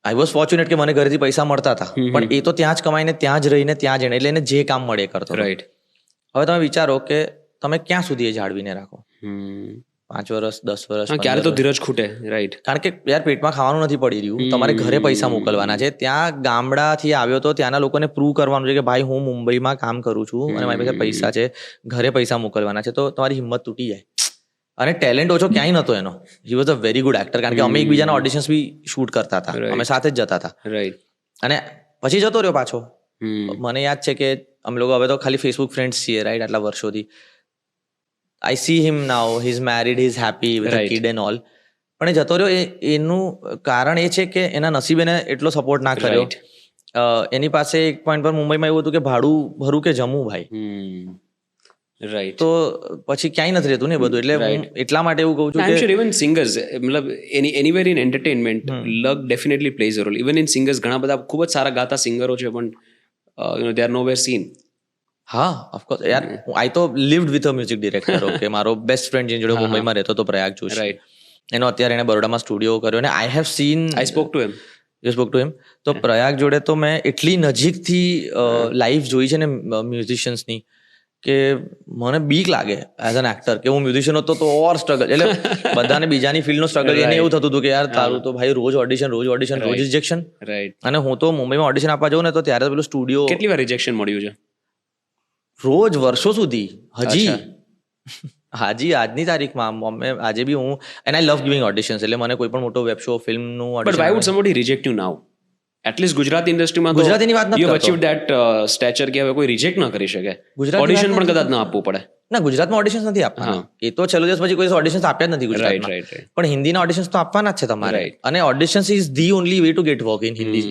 આઈ વોઝ ફોર્ચ્યુનેટ કે મને ઘરેથી પૈસા મળતા હતા, પણ એ તો ત્યાં જ કમાઈને ત્યાં જ રહીને ત્યાં જ એને, એટલે એને જે કામ મળે એ કરતો હતો. રાઈટ. હવે તમે વિચારો કે તમે ક્યાં સુધી એ જાળવીને રાખો? 5 વર્ષ, 10 વર્ષ, ક્યારે તો ધીરજ ખૂટે. રાઈટ. કારણ કે યાર પેટમાં ખાવાનું નથી પડી રહ્યું, તમારે ઘરે પૈસા મોકલવાના છે. ત્યાં ગામડાથી આવ્યો તો ત્યાંના લોકોને પ્રૂવ કરવાનું છે કે ભાઈ હું મુંબઈમાં કામ કરું છું અને મારી પાસે પૈસા છે, ઘરે પૈસા મોકલવાના છે. તો તમારી હિંમત તૂટી જાય. અને ટેલેન્ટ ઓછો ક્યાંય નતો એનો. He was a very good actor, કારણ કે અમે એકબીજાના ઓડિશન્સ બી શૂટ કરતા હતા, અમે સાથે જ જતા હતા. રાઈટ. અને પછી જતો રહ્યો પાછો. મને યાદ છે કે અમે લોકો હવે તો ખાલી ફેસબુક ફ્રેન્ડ્સ છીએ, રાઈટ, આટલા વર્ષોથી. I see him now, he is married, he is happy with a kid and all. પણ એ જતો રહ્યો, એનું કારણ એ છે કે એના નસીબે એને એટલો સપોર્ટ ના કર્યો. એની પાસે એક પોઈન્ટ પર મુંબઈમાં એવું હતું કે ભાડું ભરું કે જમવું ભાઈ. રાઈટ. તો પછી ક્યાંય નથી રહેતું ને બધું. એટલે હું એટલા માટે એવું કહું છું I'm કે sure even singers, મતલબ anywhere in entertainment, luck definitely plays a role. Even in singers, ઘણા બધા ખૂબ જ સારા ગાતા સિંગરો છે, પણ they are nowhere seen. હા, ઓફકોર્સ યાર. આઈ તો lived with a music director. Okay, મારો બેસ્ટ ફ્રેન્ડ જેની જોડે મુંબઈમાં રહેતો હતો, પ્રયાગ જોશી. Right. એનો અત્યારે એને બરોડામાં સ્ટુડિયો કર્યો. અને I have seen, I spoke to him. You spoke to him. તો પ્રયાગ જોડે તો મેં એટલી નજીકથી લાઈફ જોઈ છે ને મ્યુઝિશિયન્સની, કે મને બીક લાગે એઝ એન એક્ટર કે હું મ્યુઝિશિયન હતો તો ઓર સ્ટ્રગલ. એટલે બધાને બીજાની ફિલ્ડનું સ્ટ્રગલ એને એવું થતું હતું કે યાર તારું તો ભાઈ રોજ ઓડિશન, રોજ રિજેક્શન. Right. અને હું તો મુંબઈમાં ઓડિશન આપવા જાઉં ને તો ત્યારે પેલું સ્ટુડિયો કેટલી વાર રિજેક્શન મળ્યું છે? રોજ વર્ષો સુધી. હજી આજની તારીખમાં આજે બી હું, and I love giving auditions. એટલે મને કોઈ પણ મોટો વેબ શો, ફિલ્મનું But why would somebody reject you now? At least Gujarati ઇન્ડસ્ટ્રીમાં ગુજરાતીની વાત નથી you have કરતો. achieved that stature કે હવે કોઈ રિજેક્ટ ના કરી શકે. ગુજરાતી ઓડિશન વાત પણ નથી કદાચ ના આપવું પડે. ના, ગુજરાતમાં ઓડિશન્સ નથી આપવાના. એ તો છેલ્લો દિવસ પછી કોઈ ઓડિશન્સ આપ્યા જ નથી ગુજરાતમાં. Right. પણ હિન્દીના ઓડિશન્સ તો આપવાના જ છે તમારે. અને auditions is the only way to gate work in Hindi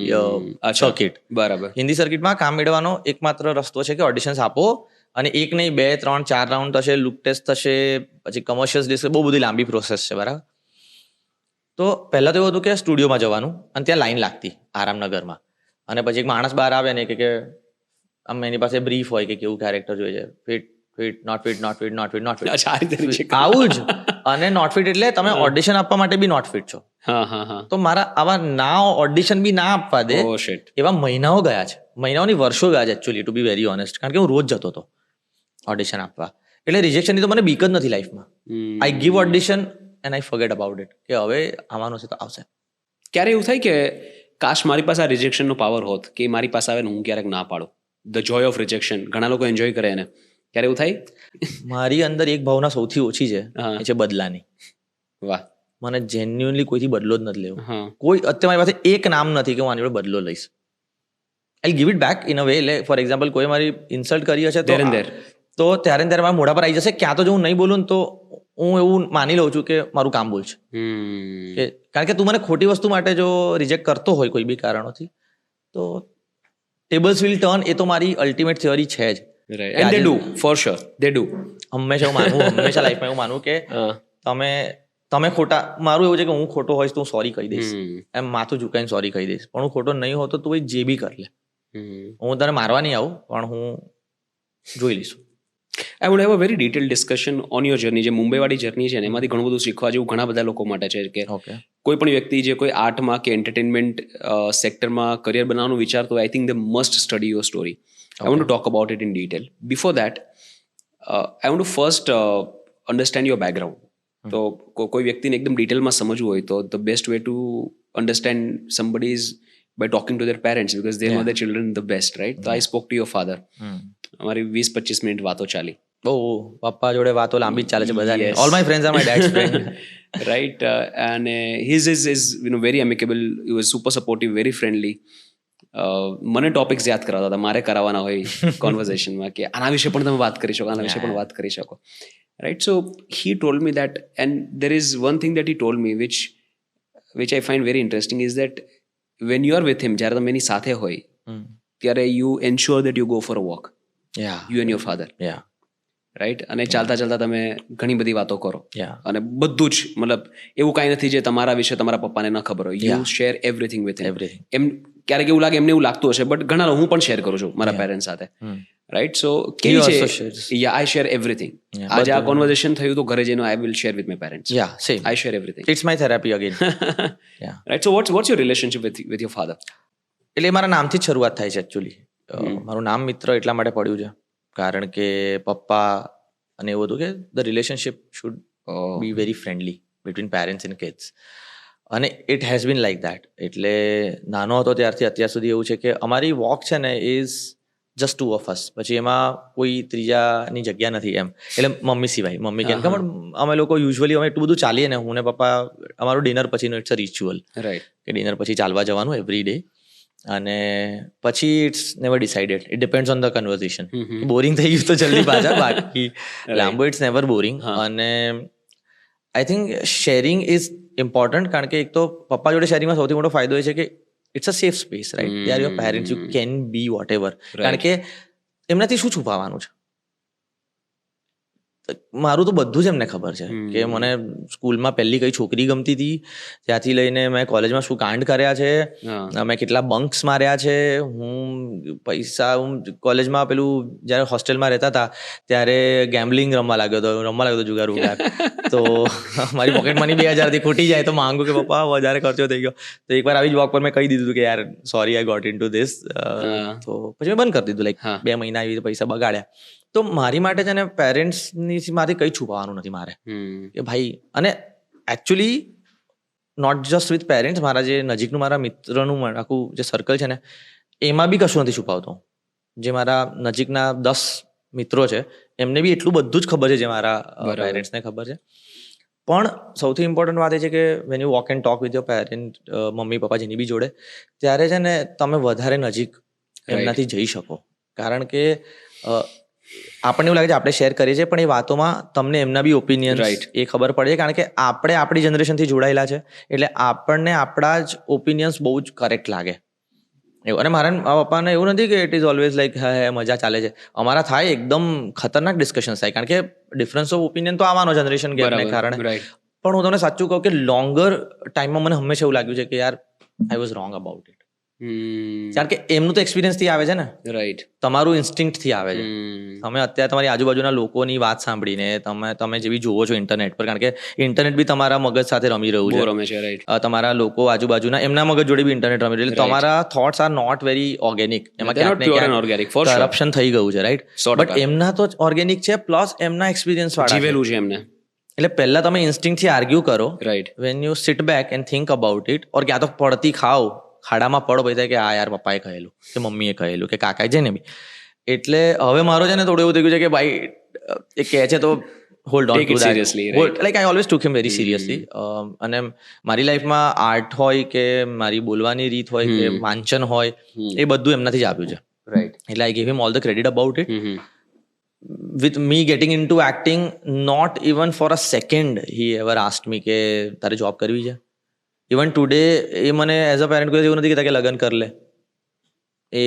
circuit. બરાબર. હિન્દી સર્કિટમાં કામ મેળવવાનો એકમાત્ર રસ્તો છે કે ઓડિશન્સ આપો, અને 1 નહીં 2 3 4 રાઉન્ડ થશે, લુક ટેસ્ટ થશે, પછી કમર્શિયલ ડિસ્ક, બહુ બધી લાંબી પ્રોસેસ છે, બરાબર. તો પહેલા તો એવું હતું કે સ્ટુડિયોમાં જવાનું અને ત્યાં લાઈન લાગતી આરામનગરમાં, અને પછી એક માણસ બહાર આવે ને કે આમ એની પાસે બ્રીફ હોય કે કેવું કેરેક્ટર જોઈએ છે, ફિટ નોટ ફિટ. અચ્છા, આ રીતે reject. આવું જ. અને નોટ ફિટ એટલે તમે ઓડિશન આપવા માટે બી નોટ ફિટ છો. હા. તો મારા આવા ના ઓડિશન બી ના આપવા દે Oh shit. એવા મહિનાઓ ગયા છે, મહિનાઓની વર્ષો ગયા છે actually, to be very honest. કારણ કે હું રોજ જતો હતો ઓડિશન આપવા. એટલે રિજેક્શનની તો મને બીક જ નથી લાઈફમાં. આઈ give audition and I forget about it, કે હવે આવવાનું છે તો આવશે. ક્યારે એવું થાય કે કાશ મારી પાસે આ રિજેક્શનનો પાવર હોત, કે મારી પાસે આવે ને હું ક્યારેક ના પાડું? ધ જોય ઓફ રિજેક્શન, ઘણા લોકો એન્જોય કરે એને. ક્યારે એવું થાય? મારી અંદર એક ભાવના સૌથી ઓછી છે, એ છે બદલાની. વાહ. મને જેન્યુઅનલી કોઈથી બદલો જ નથી લેવો. હા. કોઈ અત્યારે મારી પાસે એક નામ નથી કે હું આની જોડે બદલો લઈશ. આઈ give it back in a way. એટલે ફોર એક્ઝામ્પલ કોઈ મારી ઇન્સલ્ટ કરી હશે There and there. તો ત્યારે ને ત્યારે મારા મોઢા પર આવી જશે. ક્યાં તો જો હું નહીં બોલું ને તો હું એવું માની લઉં છું કે મારું કામ બોલ છે. કે કારણ કે તું મને ખોટી વસ્તુ માટે જો રિજેક્ટ કરતો હોય કોઈ બી કારણોથી, તો ટેબલ્સ વિલ ટર્ન. એ તો મારી અલ્ટિમેટ થિયરી છે જ. Right. And they do, for sure. They do. હંમેશા હું માનું, હંમેશા લાઈફમાં એવું માનું કે તમે ખોટા, મારું એવું છે કે હું ખોટો હોઈશ તો હું સોરી કહી દઈશ, એમ માથું ઝુકાઈને સોરી કહી દઈશ. પણ હું ખોટો નહીં હોતો તો જે બી કરી લે. હું તને મારવા નહીં આવું, પણ હું જોઈ લઈશું. I would have a very detail discussion on your journey. જે મુંબઈવાળી જર્ની છે ને એમાંથી ઘણું બધું શીખવા જેવું ઘણા બધા લોકો માટે છે કે ઓકે. કોઈ પણ વ્યક્તિ જે કોઈ આર્ટમાં કે એન્ટરટેનમેન્ટ સેક્ટરમાં કરિયર બનાવવાનું વિચારતો હોય, I think they must study your story. I want to talk about it in detail. Before that I want two first understand your background. તો કોઈ વ્યક્તિને એકદમ ડિટેલમાં સમજવું હોય તો the best way to understand somebody is by talking to their parents because they know their children the best, right? So I spoke to your father. અમારી 20-25 minute વાતો ચાલી. બહુ પપ્પા જોડે વાતો લાંબી જ ચાલે છે બધાની. Yes. All my friends are my dad's friend. Right? And his is very amicable. He was super supportive, very friendly. મને ટોપિક્સ યાદ કરાવતા હતા, મારે કરાવવાના હોય કોન્વર્ઝેશનમાં કે આના વિશે પણ તમે વાત કરી શકો, આના વિશે પણ વાત કરી શકો. Right? So he told me that, and there is one thing that he told me which I find very interesting is that when you are with him, જ્યારે તમે એની સાથે હોય ત્યારે you ensure that you go for a walk, you and your father, right? અને ચાલતા ચાલતા તમે ઘણી બધી વાતો કરો અને બધું જ મતલબ એવું કાંઈ નથી જે તમારા વિશે તમારા પપ્પાને ન ખબર હોય. You share everything with everything. એમ ક્યારેક એવું લાગે, એમને એવું લાગતું હશે, બટ ઘણા હું પણ શેર કરું છું મારા પેરેન્ટ્સ સાથે, રાઈટ? સો કેવી છે, આઈ શેર એવરીથિંગ. આજે આ કોન્વર્ઝેશન થયું તો ઘરે જઈને I will share with my parents. I share everything. It's my therapy again. Right? So what's your relationship with your father? એટલે મારા નામથી જ શરૂઆત થાય છે એકચ્યુઅલી. મારું નામ મિત્ર એટલા માટે પડ્યું છે કારણ કે પપ્પા અને એવું હતું કે the relationship should be very friendly between parents and kids, અને it has been like that. એટલે નાનો હતો ત્યારથી અત્યાર સુધી એવું છે કે અમારી વોક છે ને is just two of us. પછી એમાં કોઈ ત્રીજાની જગ્યા નથી એમ. એટલે મમ્મી સિવાય. મમ્મી કેમ કે અમે લોકો યુઝ્યુઅલી અમે એટલું બધું ચાલીએ ને, હું ને પપ્પા, અમારું ડિનર પછીનું ઇટ્સ અ રિચ્યુઅલ, રાઈટ? કે ડિનર પછી ચાલવા જવાનું એવરી ડે. અને પછી it's never decided, it depends on the conversation. Boring થઈ ગયું તો જલ્દી પાછા, બાકી લાંબુ it's never boring. And I think sharing is important, કારણ કે એક તો પપ્પા જોડે શેરિંગમાં સૌથી મોટો ફાયદો એ છે કે it's a safe space, right? They are your parents, you can be whatever. કારણ કે એમનાથી શું છુપાવવાનું છે? મારું તો બધું જ એમને ખબર છે કે મને સ્કૂલમાં પહેલી કઈ છોકરી ગમતી હતી, ત્યાંથી લઈને મેં કોલેજમાં શું કાંડ કર્યા છે, મેં કેટલા બંક્સ માર્યા છે, હું કોલેજમાં પેલું જ્યારે હોસ્ટેલમાં રહેતા હતા ત્યારે ગેમ્બલિંગ રમવા લાગ્યો હતો જુગાર ઉગાર. તો મારી પોકેટ મની 2000 થી ખૂટી જાય તો માંગુ કે પપ્પા વધારે ખર્ચો થઈ ગયો. તો એકવાર આવી જ વોક પર મેં કહી દીધું કે યાર sorry, I got into this. તો પછી મેં બંધ કરી દીધું, લાઈક 2 મહિના આવી રીતે પૈસા બગાડ્યા. તો મારી માટે છે ને પેરેન્ટ્સની માંથી કંઈ છુપાવવાનું નથી મારે કે ભાઈ. અને actually not just with parents, મારા જે નજીકનું મારા મિત્રનું આખું જે સર્કલ છે ને એમાં બી કશું નથી છુપાવતો. જે મારા નજીકના 10 મિત્રો છે એમને બી એટલું બધું જ ખબર છે જે મારા પેરેન્ટ્સને ખબર છે. પણ સૌથી ઇમ્પોર્ટન્ટ વાત એ છે કે when you walk and talk with your parent, mummy papa જેની બી જોડે, ત્યારે છે ને તમે વધારે નજીક એમનાથી જઈ શકો. કારણ કે આપણને એવું લાગે છે આપણે શેર કરીએ છીએ, પણ એ વાતોમાં તમને એમના બી ઓપિનિયન એ ખબર પડે છે. કારણ કે આપણે આપણી જનરેશનથી જોડાયેલા છે, એટલે આપણને આપણા જ ઓપિનિયન્સ બહુ જ કરેક્ટ લાગે એવું. અને મારા પપ્પાને એવું નથી કે ઇટ ઇઝ ઓલવેઝ લાઈક હે મજા ચાલે છે. અમારા થાય એકદમ ખતરનાક ડિસ્કશન થાય, કારણ કે ડિફરન્સ ઓફ ઓપિનિયન તો આવવાનો જનરેશન ગેપને કારણે. પણ હું તમને સાચું કહું કે લોંગર ટાઈમમાં મને હંમેશા એવું લાગ્યું છે કે યાર I was wrong about it. કારણ કે એમનું તો એક્સપિરિયન્સ થી આવે છે ને, રાઈટ? તમારું ઇન્સ્ટિંક્ટ થી આવે છે. તમે અત્યારે તમારી આજુબાજુના લોકોની વાત સાંભળીને તમે જેવી જોવો છો ઇન્ટરનેટ પર, કારણ કે ઇન્ટરનેટ બી તમારા મગજ સાથે રમી રહ્યું છે, રાઈટ? તમારા લોકો આજુબાજુના એમના મગજ જોડે બી ઇન્ટરનેટ રમી રહ્યું, એટલે તમારા thoughts are not very organic. એમાં કરપ્શન થઈ ગયું છે, રાઈટ? બટ એમના તો ઓર્ગેનિક છે, પ્લસ એમના એક્સપિરિયન્સ વાળા જીવેલું છે એમને. એટલે પહેલા તમે ઇન્સ્ટિંક્ટ થી આર્ગ્યુ કરો, right? When you sit back and think about it, or ક્યાં તો પડતી ખાઓ, ખાડામાં પડો પછી કે આ યાર પપ્પાએ કહેલું કે મમ્મીએ કહેલું કે કાકાએ છે ને બી. એટલે હવે મારો છે ને થોડું એવું થઈ ગયું છે કે ભાઈ એ કહે છે તો hold on two that. Like I always took him very seriously. અને મારી લાઈફમાં આર્ટ હોય કે મારી બોલવાની રીત હોય કે વાંચન હોય, એ બધું એમનાથી જ આવ્યું છે, રાઈટ? એટલે આઈ give him all the credit about it. with me getting into acting, not even for a second he ever asked me કે તારે જોબ કરવી છે. ઇવન ટુડે એ મને એઝ અ પેરેન્ટ કોઈ એવું નથી કહેતા કે લગ્ન કર લે. એ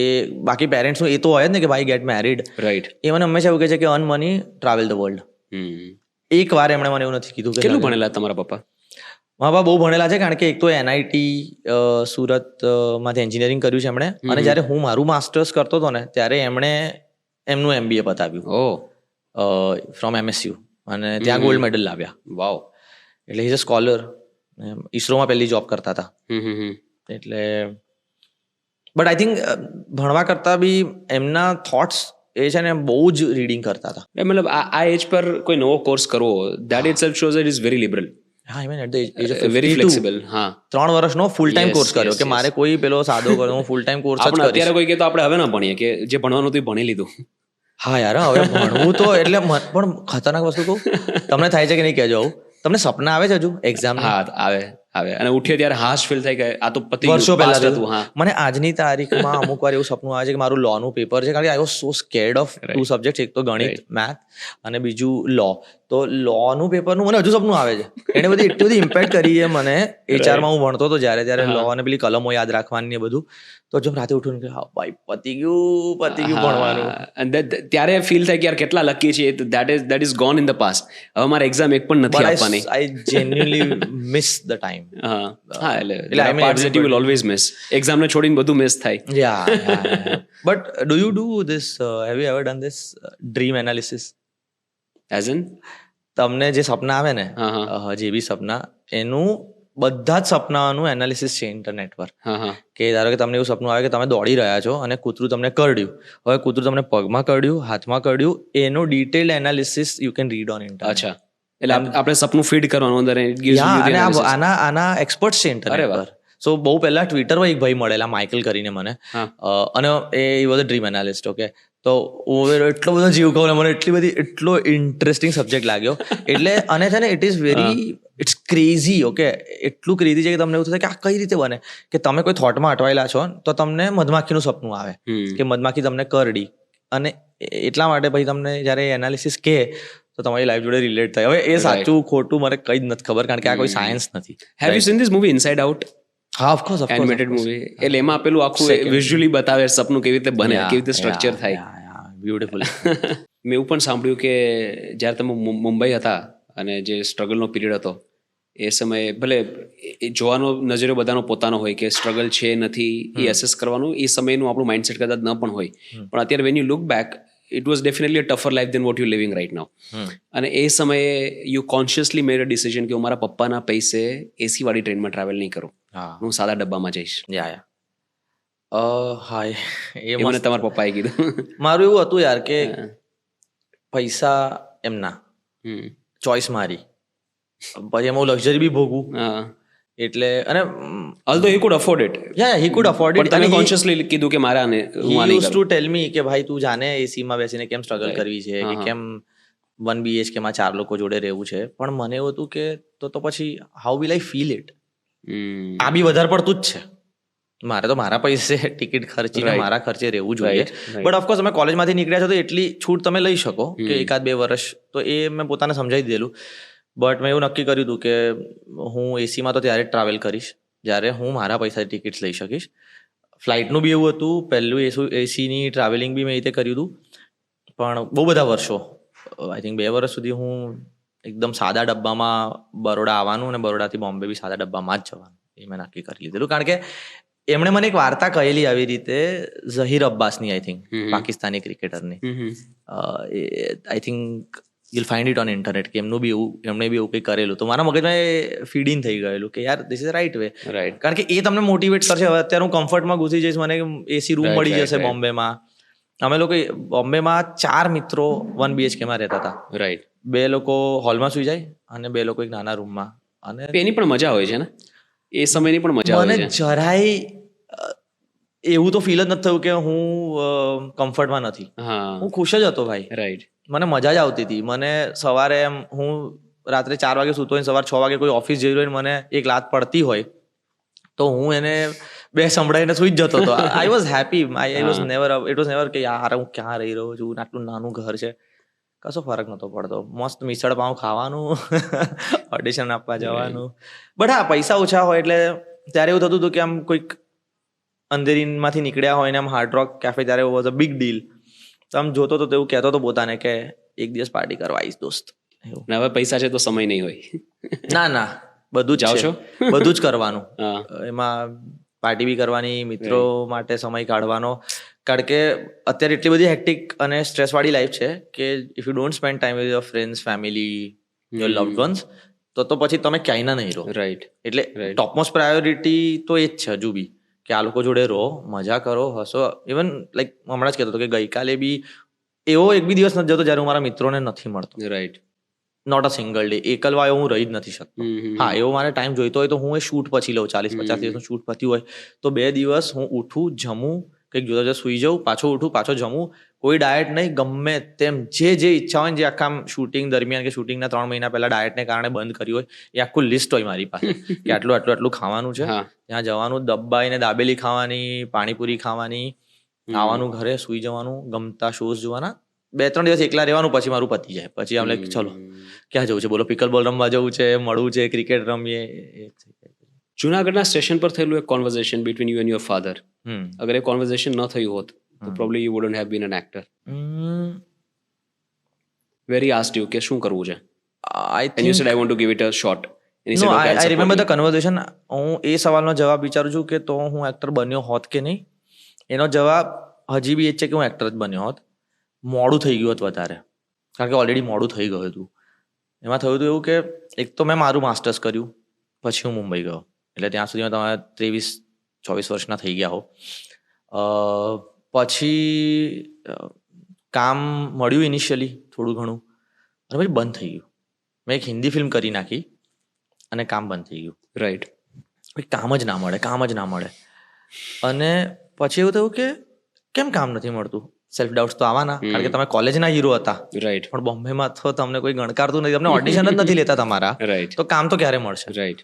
બાકી પેરેન્ટ્સનું એ તો હોય જ ને કે ભાઈ ગેટ મેરિડ, રાઈટ? એ મને હંમેશા એવું કહે છે કે earn money, travel the world. એક વાર એમણે મને એવું નથી કીધું. કેટલું ભણેલા તમારા પપ્પા? મારા પપ્પા બહુ ભણેલા છે, કારણ કે એક તો NIT સુરતમાંથી એન્જિનિયરિંગ કર્યું છે એમણે. અને જ્યારે હું મારું માસ્ટર્સ કરતો હતો ને ત્યારે એમણે એમનું MBA પતાવ્યું ઓ ફ્રોમ MSU અને ત્યાં ગોલ્ડ મેડલ લાવ્યા. વાવ. એટલે ઇઝ અ સ્કોલર. ઈસરોમાં પહેલી જોબ કરતા હતા. એટલે બટ આઈ થિંક ભણવા કરતાં બી એમના થોટ્સ એ છે ને બહુ જ રીડિંગ કરતા હતા. મતલબ આ એજ પર કોઈ નવો કોર્સ કરવો, that it self shows it is very liberal, હા even at the age of very flexible. હા 3 વર્ષનો ફૂલ ટાઈમ Yes, કોર્સ કર્યો yes, કે મારે કોઈ પેલો સાદો કર્યો, હું ફૂલ ટાઈમ કોર્સ જ આપણે કરીશ. અત્યારે કોઈ કે તો આપણે હવે ના ભણીએ, કે જે ભણવાનું હતું એ ભણી લીધું. હા યાર હવે ભણવું તો એટલે પણ ખતરનાક વસ્તુ કહું તમને થાય છે કે નહીં કહેજો, આવું તમને સપના આવે છે હજુ એક્ઝામ? હા આવે અને ઉઠીએ ત્યારે હાશ ફીલ થાય કે આ તો પતિ વર્ષો પહેલા હતું. હતું. હા મને આજની તારીખમાં અમુક વાર એવું સપનું આવે છે કે મારું લો નું પેપર છે, કારણ કે I was so scared of 2 subject, એક તો ગણિત મેથ અને બીજું લો. તો લો નું પેપરનું મને હજુ સપનું આવે છે. એને બધી એટલી બધી ઇમ્પેક્ટ કરી છે મને. HR માં હું ભણતો હતો ત્યારે લો અને પેલી કલમો યાદ રાખવાની બધું, તો જો રાતે ઉઠું કે હા ભાઈ પતી ગયું ભણવાનું. અને ત્યારે ફીલ થાય કે યાર કેટલા લકી છે, that is gone in the past. હવે મારે એક્ઝામ એક પણ નથી આપવાની. I genuinely miss the time. હા એટલે I mean parts that you will always miss. Exam ને છોડીને બધું મિસ થાય. Yeah. But do you do this? Have you ever done this dream analysis? As in? તમને જે સપના આવે ને, હા. જે બી સપના, એનું બધા જ સપનાનું એનાલિસિસ છે ઇન્ટરનેટ પર. હા કે ધારો કે તમને એવું સપનું આવે કે તમે દોડી રહ્યા છો અને કૂતરું તમને કરડ્યું. હવે કૂતરું તમને પગમાં કરડ્યું, હાથમાં કરડ્યું, એનું detailed analysis you can read on internet. અચ્છા, એટલે આપણે સપનું ફીડ કરવાનું અંદર, it gives you the અને analysis. આના એક્સપર્ટ છે ઇન્ટરનેટ પર. સો બહુ પહેલા ટ્વિટરમાં એક ભાઈ મળેલા, માઇકલ કરીને મને, અને એ was a dream analyst. Okay, તો એટલો બધો જીવ કહું ને, મને એટલો ઇન્ટરેસ્ટિંગ સબ્જેક્ટ લાગ્યો. એટલે અને છે ને ઇટ્સ ક્રેઝી. ઓકે, એટલું ક્રેઝી છે કે તમને એવું થશે કે આ કઈ રીતે બને, કે તમે કોઈ થોટમાં અટવાયેલા છો તો તમને મધમાખીનું સપનું આવે કે મધમાખી તમને કરડી, અને એટલા માટે ભાઈ તમને જ્યારે એનાલિસિસ કે તો તમારી લાઈફ જોડે રિલેટ થાય. હવે એ સાચું ખોટું મને કઈ જ નથી ખબર, કારણ કે આ કોઈ સાયન્સ નથી. Have you seen this movie Inside Out? હા ઓફકોર્સ એનિમેટેડ મૂવી. એટલે એમાં પેલું આખું વિઝ્યુઅલી બતાવે સપનું કેવી રીતે બને, કેવી રીતે સ્ટ્રક્ચર થાય. બ્યુટીફુલ. મેં એવું પણ સાંભળ્યું કે જ્યારે તમે મુંબઈ હતા અને જે સ્ટ્રગલનો પીરિયડ હતો, એ સમયે ભલે એ જોવાનો નજરો બધાનો પોતાનો હોય કે સ્ટ્રગલ છે નથી એ એસેસ કરવાનું, એ સમયનું આપણું માઇન્ડસેટ કદાચ ન પણ હોય, પણ અત્યારે van you look back it was definitely a tougher life than what you're living right now. અને એ સમયે you consciously made a decision કે હું મારા પપ્પાના પૈસે એસી વાળી ટ્રેનમાં ટ્રાવેલ નહીં કરું, હું સાદા ડબ્બામાં જઈશ. હા એ મને તમારા પપ્પાએ કીધું. મારું એવું હતું યાર કે પૈસા એમના, ચોઈસ મારી, પછી એમાં લક્ઝરી બી ભોગવું. એટલે અને although he could afford it. he could afford it. તમે કોન્શિયસલી કીધું કે મારે આને he used to tell me કે ભાઈ તું જાને એસી માં બેસીને કેમ સ્ટ્રગલ કરવી છે, કે કેમ 1 BHK માં 4 લોકો જોડે રહેવું છે. પણ મને એવું હતું કે તો પછી how will I feel it. આ બી વધારે પડતું જ છે. મારે તો મારા પૈસે ટિકિટ ખર્ચીને મારા ખર્ચે રહેવું જોઈએ. બટ ઓફકોર્સ અમે કોલેજમાંથી નીકળ્યા છો તો એટલી છૂટ તમે લઈ શકો કે 1-2 વર્ષ, તો એ મેં પોતાને સમજાવી દીધેલું. બટ મેં એવું નક્કી કર્યું હતું કે હું એસીમાં તો ત્યારે જ ટ્રાવેલ કરીશ જ્યારે હું મારા પૈસાથી ટિકિટ્સ લઈ શકીશ. ફ્લાઇટનું બી એવું હતું, પહેલું એસીની ટ્રાવેલિંગ બી મેં એ રીતે કર્યું હતું. પણ બહુ બધા વર્ષો, આઈ થિંક 2 વર્ષ સુધી હું એકદમ સાદા ડબ્બામાં બરોડા આવવાનું અને બરોડાથી બોમ્બે બી સાદા ડબ્બામાં જ જવાનું, એ મેં નક્કી કરી લીધેલું. કારણ કે એમણે મને એક વાર્તા કહેલી આવી રીતે, ઝહીર અબ્બાસની, આઈ થિંક પાકિસ્તાની ક્રિકેટરની. I think you'll find it on internet કે એમણે બી એવું કંઈ કરેલું. તો મારા મગજમાં એ ફીડ ઇન થઈ ગયેલું કે યાર ધીસ ઇઝ રાઈટ વે. કારણ કે એ તમને મોટિવેટ કરશે. હવે અત્યારે હું કમ્ફર્ટમાં ઘૂસી જઈશ, મને એસી રૂમ મળી જશે બોમ્બેમાં. અમે લોકો બોમ્બેમાં 4 મિત્રો 1 BHK માં રહેતા હતા. રાઈટ, 2 લોકો હોલમાં સુઈ જાય અને 2 લોકો એક નાના રૂમમાં. અને એની પણ મજા હોય છે ને, એ સમયની પણ મજા હોય છે. મને જરાય એવું તો ફીલ જ નથી થયું કે હું કમ્ફર્ટમાં નથી. હું ખુશ જ હતો ભાઈ. રાઈટ, મને મજા જ આવતી હતી. મને સવારે એમ હું રાત્રે 4 વાગે સૂતો હોય, સવારે 6 વાગે કોઈ ઓફિસ જઈ રહ્યો મને એક લાત પડતી હોય તો હું એને 2 સંભળાઈને સુઈ જ જતો હતો. I was happy. It was never કે યાર હું ક્યાં રહી રહ્યો છું, આટલું નાનું ઘર છે, કશો ફરક નતો પડતો. મસ્ત મિસળ પાઉં ખાવાનું, ઓડિશન આપવા જવાનું. બટ હા, પૈસા ઓછા હોય એટલે ત્યારે એવું થતું હતું કે આમ કોઈક અંધેરીમાંથી નીકળ્યા હોય ને આમ હાર્ડ રોક કેફે, ત્યારે વોઝ અ બિગ ડીલ. તો આમ જોતો તો એવું કહેતો હતો પોતાને કે એક દિવસ પાર્ટી કરવા આવીશ દોસ્ત. હવે પૈસા છે તો સમય નહીં હોય. ના બધું જ જાઓ છો, બધું જ કરવાનું. એમાં પાર્ટી બી કરવાની, મિત્રો માટે સમય કાઢવાનો. કારણ કે અત્યારે એટલી બધી હેક્ટિક અને સ્ટ્રેસવાળી લાઈફ છે કે if you don't spend time with your friends, family, your loved once, તો પછી તમે ક્યાંય નહીં રહો. રાઈટ. એટલે ટોપમોસ્ટ પ્રાયોરિટી તો એ જ છે હજુ બી, કે આ લોકો જોડે રહો, મજા કરો, હસો. ઇવન લાઈક હમણાં જ કહેતો હતો કે ગઈકાલે બી એવો એક બી દિવસ નથી જતો જ્યારે હું મારા મિત્રોને નથી મળતો. Right. Not a single day. એકલવાયો હું રહી જ નથી શકતો. હા, એવો મારે ટાઈમ જોઈતો હોય તો હું એ શૂટ પછી લઉં. 40-50 દિવસનું શૂટ પત્યું હોય તો 2 દિવસ હું ઉઠું, જમું, કંઈક જોતા જોતા સુઈ જાઉં, પાછો ઉઠું, પાછો જમું. કોઈ ડાયટ નહીં, ગમે તેમ જે ઈચ્છા હોય ને, જે આખા શૂટિંગ દરમિયાન કે શૂટિંગના 3 મહિના પહેલા ડાયટને કારણે બંધ કર્યું હોય, એ આખું લિસ્ટ હોય મારી પાસે કે આટલું આટલું આટલું ખાવાનું છે. ત્યાં જવાનું, દબાઈને દાબેલી ખાવાની, પાણીપુરી ખાવાની, આવવાનું ઘરે, સુઈ જવાનું, ગમતા શોઝ જોવાના, 2-3 દિવસ એકલા રહેવાનું, પછી મારું પતી જાય. પછી આમ લાઈક ચલો ક્યાં જવું છે, બોલો પિકલ બોલ રમવા જવું છે, મળવું છે, ક્રિકેટ રમીએ. જુનાગઢના સ્ટેશન પર થયેલું એક conversation between you and your father, અગર એ કોન્વર્ઝેશન ન થયું હોત તો probably you wouldn't have been an actor. Where he asked you કે શું કરવું છે, and you said I want to give it a shot. No, I remember the conversation. હું એ સવાલનો જવાબ વિચારું છું કે તો હું એક્ટર બન્યો હોત કે નહીં. એનો જવાબ હજી બી એ જ છે કે હું એક્ટર જ બન્યો હોત. મોડું થઈ ગયું હતું વધારે, કારણ કે ઓલરેડી મોડું થઈ ગયું હતું. એમાં થયું હતું એવું કે એક તો મેં મારું માસ્ટર્સ કર્યું, પછી હું મુંબઈ ગયો. એટલે ત્યાં સુધીમાં તમે 23-24 વર્ષના થઈ ગયા હો. પછી કામ મળ્યું ઇનિશિયલી થોડું ઘણું, અને પછી બંધ થઈ ગયું. મેં એક હિન્દી ફિલ્મ કરી નાખી અને કામ બંધ થઈ ગયું. રાઈટ. કામ જ ના મળે, કામ જ ના મળે. અને પછી એવું થયું કે કેમ કામ નથી મળતું. સેલ્ફ ડાઉટ્સ તો આવવાના, કારણ કે તમે કોલેજના હીરો હતા. રાઈટ. પણ બોમ્બેમાં તો તમને કોઈ ગણકારતું નથી, તમને ઓડિશન જ નથી લેતા તમારા. રાઈટ. તો કામ તો ક્યારે મળશે. રાઈટ.